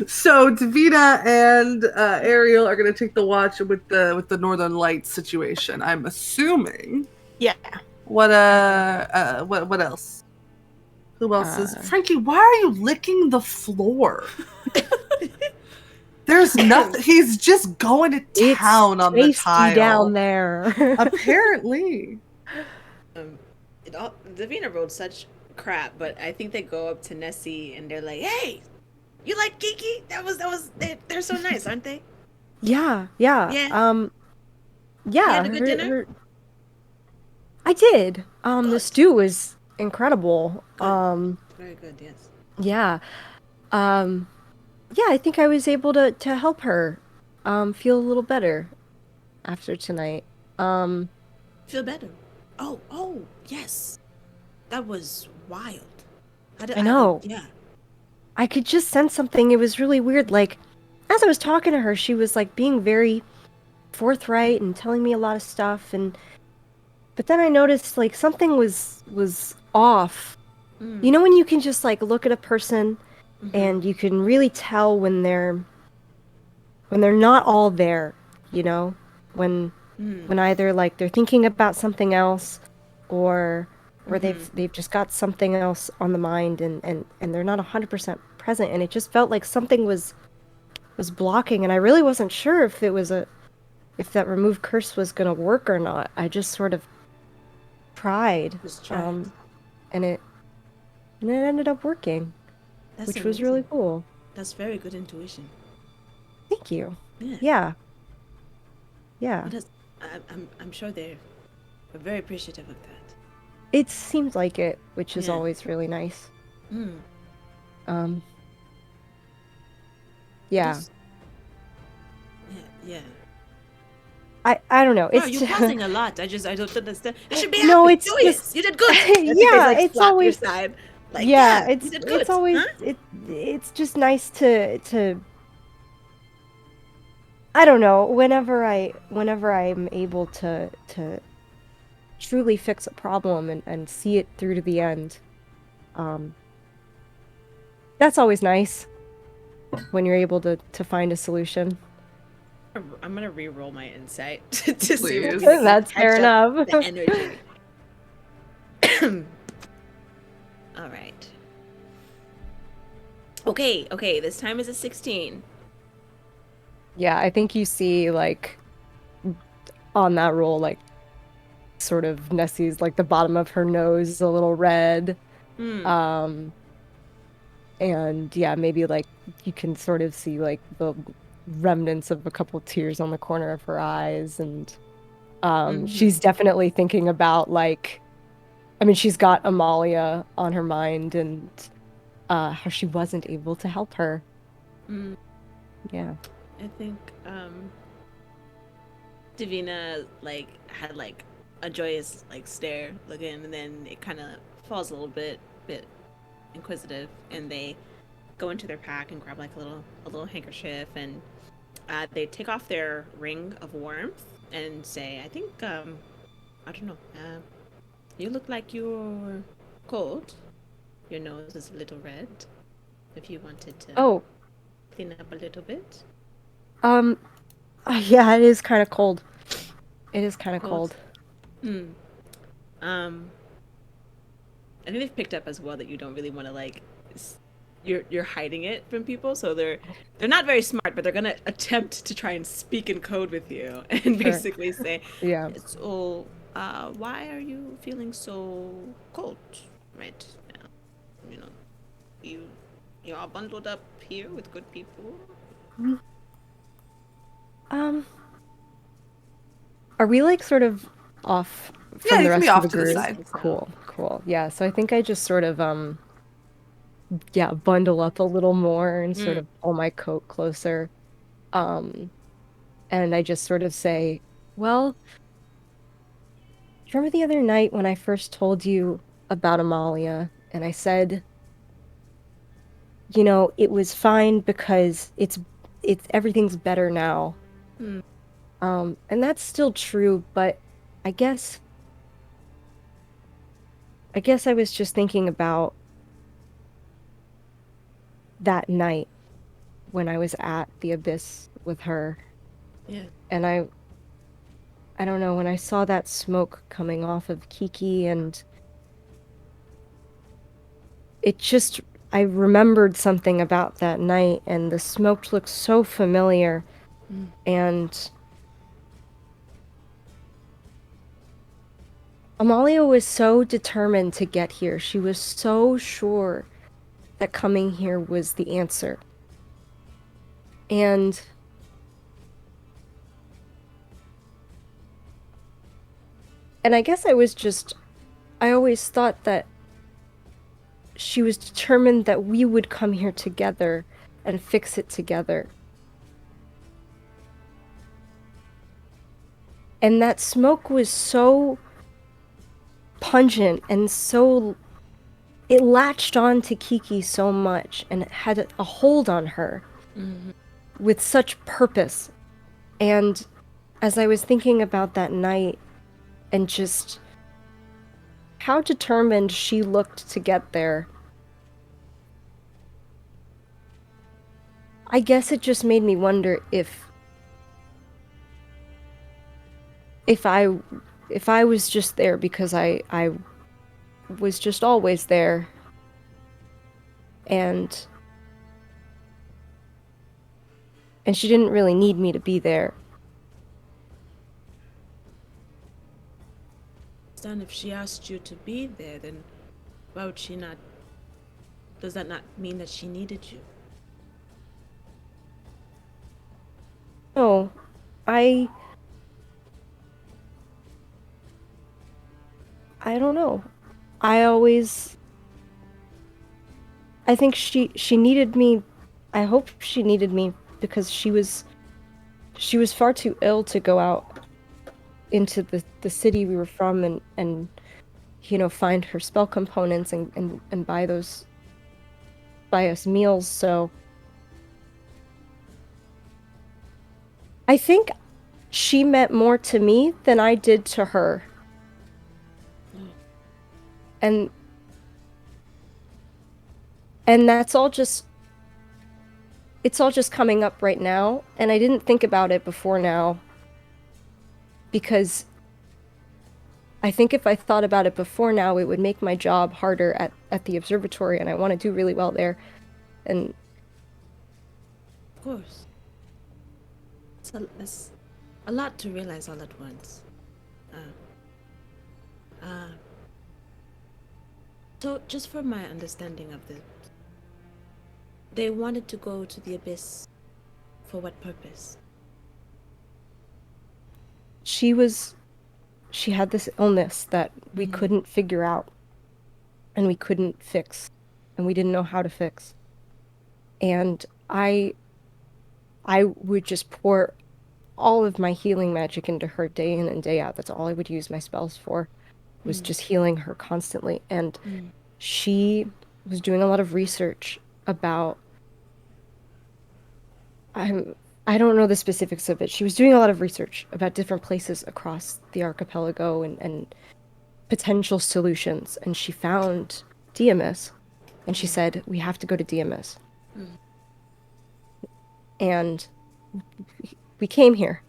So Davina and Ariel are going to take the watch with the Northern Lights situation. I'm assuming. Yeah. What else? Who else is Frankie? Why are you licking the floor? There's nothing. He's just going to town on the tasty tile down there. Apparently. Davina rolled such crap, but I think they go up to Nessie and they're like, "Hey, you like Kiki? They're so nice, aren't they?" Yeah. Yeah. Yeah. You had a good dinner? I did. The stew was incredible. Good. Very good, yes. Yeah. Yeah, I think I was able to help her feel a little better after tonight. Feel better. Oh, yes. That was wild. I know. Yeah. I could just sense something. It was really weird. Like, as I was talking to her, she was like being very forthright and telling me a lot of stuff, but then I noticed like something was off. You know when you can just like look at a person and you can really tell when they're not all there, you know? When either like they're thinking about something else or they've just got something else on the mind and they're not 100% present, and it just felt like something was blocking, and I really wasn't sure if that remove curse was going to work or not. I just sort of tried. And it ended up working. That's which was really cool. That's very good intuition. Thank you. Yeah. Yeah. I'm sure they're very appreciative of that. It seems like it, which is always really nice. Yeah. Yeah. I don't know. No, you're pausing a lot. I don't understand. You should be happy. No, it's do just... it. You did good. Yeah, it's always... Your side. Like, yeah, you did good. it's always... Huh? It's just nice to... I don't know. Whenever I'm able to truly fix a problem and see it through to the end, that's always nice. When you're able to find a solution. I'm gonna re-roll my insight to see if that's fair enough. The energy. All right. Okay. This time is a 16. Yeah, I think you see like on that roll, like sort of Nessie's like the bottom of her nose is a little red. And yeah, maybe like you can sort of see like the remnants of a couple tears on the corner of her eyes, and she's definitely thinking about like, I mean, she's got Amalia on her mind and how she wasn't able to help her. Yeah. I think Davina like had like a joyous like stare looking, and then it kind of falls a little bit inquisitive, and they go into their pack and grab like a little handkerchief, and they take off their ring of warmth and say, I think I don't know, you look like you're cold. Your nose is a little red. If you wanted to clean up a little bit. Yeah, it is kind of cold. It is kind of cold. I think they've picked up as well that you don't really want to like, you're hiding it from people, so they're not very smart, but they're gonna attempt to try and speak in code with you and basically say, so why are you feeling so cold right now? You know, you are bundled up here with good people. Are we like sort of off from the rest of the group? Cool. Yeah, so I think I just sort of bundle up a little more and sort of pull my coat closer. And I just sort of say, well, remember the other night when I first told you about Amalia and I said, you know, it was fine because it's everything's better now. And that's still true, but I guess I was just thinking about that night when I was at the Abyss with her. Yeah. And I don't know, when I saw that smoke coming off of Kiki and I remembered something about that night, and the smoke looked so familiar, and Amalia was so determined to get here. She was so sure that coming here was the answer. And I guess I always thought that she was determined that we would come here together and fix it together. And that smoke was so pungent and it latched on to Kiki so much, and it had a hold on her with such purpose. And as I was thinking about that night and just how determined she looked to get there, I guess it just made me wonder if I was just there because I was just always there, and she didn't really need me to be there. Then if she asked you to be there, then why would she not? Does that not mean that she needed you? No, I don't know. I think she needed me. I hope she needed me because she was far too ill to go out into the city we were from and find her spell components and buy us meals. So I think she meant more to me than I did to her. And it's all just coming up right now, and I didn't think about it before now, because I think if I thought about it before now, it would make my job harder at the observatory, and I want to do really well there. And of course, it's a lot to realize all at once. So just for my understanding of this, they wanted to go to the abyss for what purpose? she had this illness that we couldn't figure out, and we couldn't fix, and we didn't know how to fix. And I would just pour all of my healing magic into her day in and day out. That's all I would use my spells for, was just healing her constantly. And she was doing a lot of research about, I don't know the specifics of it. She was doing a lot of research about different places across the archipelago and potential solutions. And she found Diamus, and she said, we have to go to Diamus. And we came here,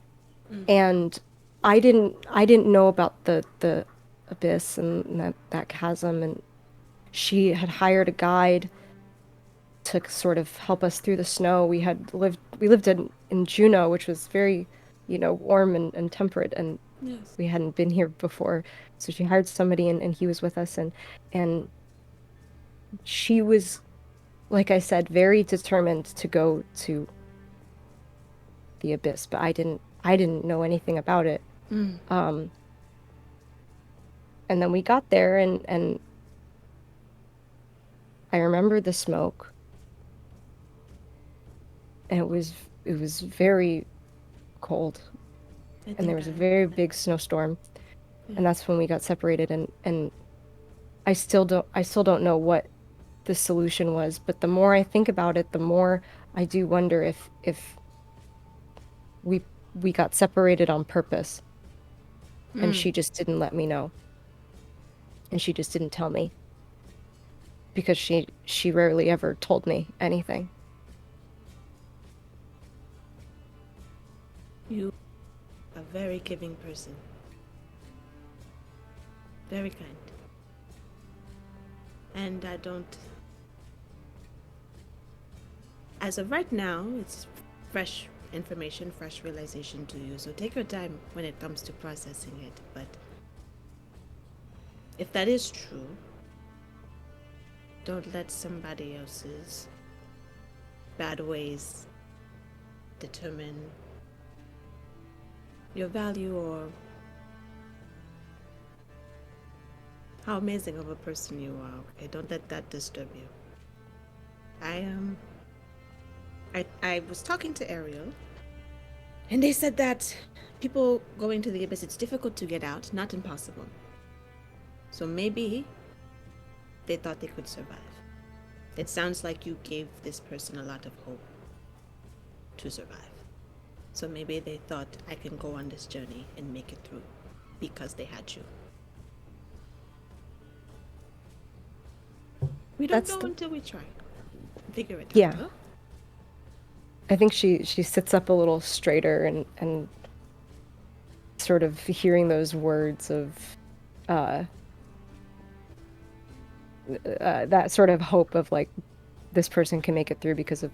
and I didn't know about the abyss and that chasm, and she had hired a guide to sort of help us through the snow. We lived in Juneau, which was very, warm and temperate, and we hadn't been here before. So she hired somebody, and he was with us, and she was, like I said, very determined to go to the abyss, but I didn't know anything about it. And then we got there, and I remember the smoke, and it was very cold, and there was a very big snowstorm, and that's when we got separated. And I still don't know what the solution was, but the more I think about it, the more I do wonder if we got separated on purpose, and she just didn't let me know, and she just didn't tell me, because she rarely ever told me anything. You are a very giving person. Very kind. And I don't as of right now, it's fresh information, fresh realization to you. So take your time when it comes to processing it. But if that is true, don't let somebody else's bad ways determine your value or how amazing of a person you are. Okay, don't let that disturb you. I was talking to Ariel, and they said that people going to the abyss, it's difficult to get out, not impossible. So maybe they thought they could survive. It sounds like you gave this person a lot of hope to survive. So maybe they thought, I can go on this journey and make it through because they had you. We don't know until we try. Figure it Yeah. out. Huh? I think she sits up a little straighter and sort of hearing those words of that sort of hope of like this person can make it through because of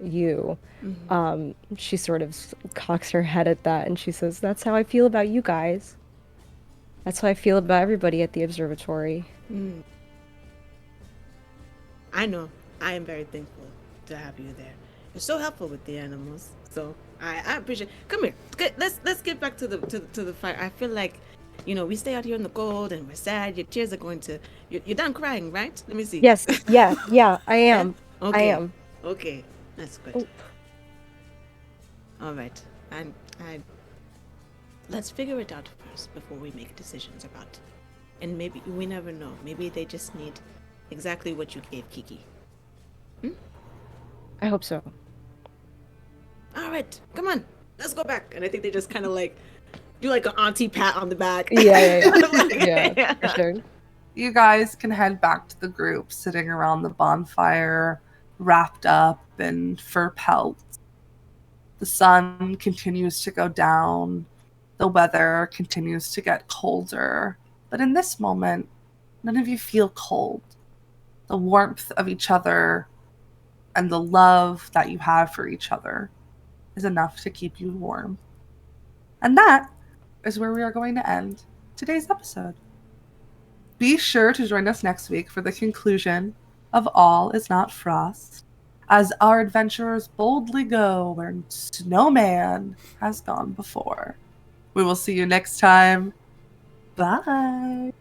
you. Mm-hmm. She sort of cocks her head at that and she says, "That's how I feel about you guys. That's how I feel about everybody at the observatory." Mm. I know. I am very thankful to have you there. You're so helpful with the animals. So I appreciate. Come here. Let's get back to the fire. I feel like, we stay out here in the cold and we're sad. Your tears are going to. You're done crying, right? Let me see. Yes. Yeah. I am. Okay. I am. Okay. That's good. Oh. All right. And let's figure it out first before we make decisions about it. And maybe we never know. Maybe they just need exactly what you gave Kiki. I hope so. All right, come on, let's go back. And I think they just kind of like do like an auntie pat on the back. Yeah. Like, Yeah, for sure. You guys can head back to the group sitting around the bonfire, wrapped up in fur pelts. The sun continues to go down. The weather continues to get colder. But in this moment, none of you feel cold. The warmth of each other and the love that you have for each other is enough to keep you warm. And that is where we are going to end today's episode. Be sure to join us next week for the conclusion of All Is Not Frost, as our adventurers boldly go where Snowman has gone before. We will see you next time. Bye.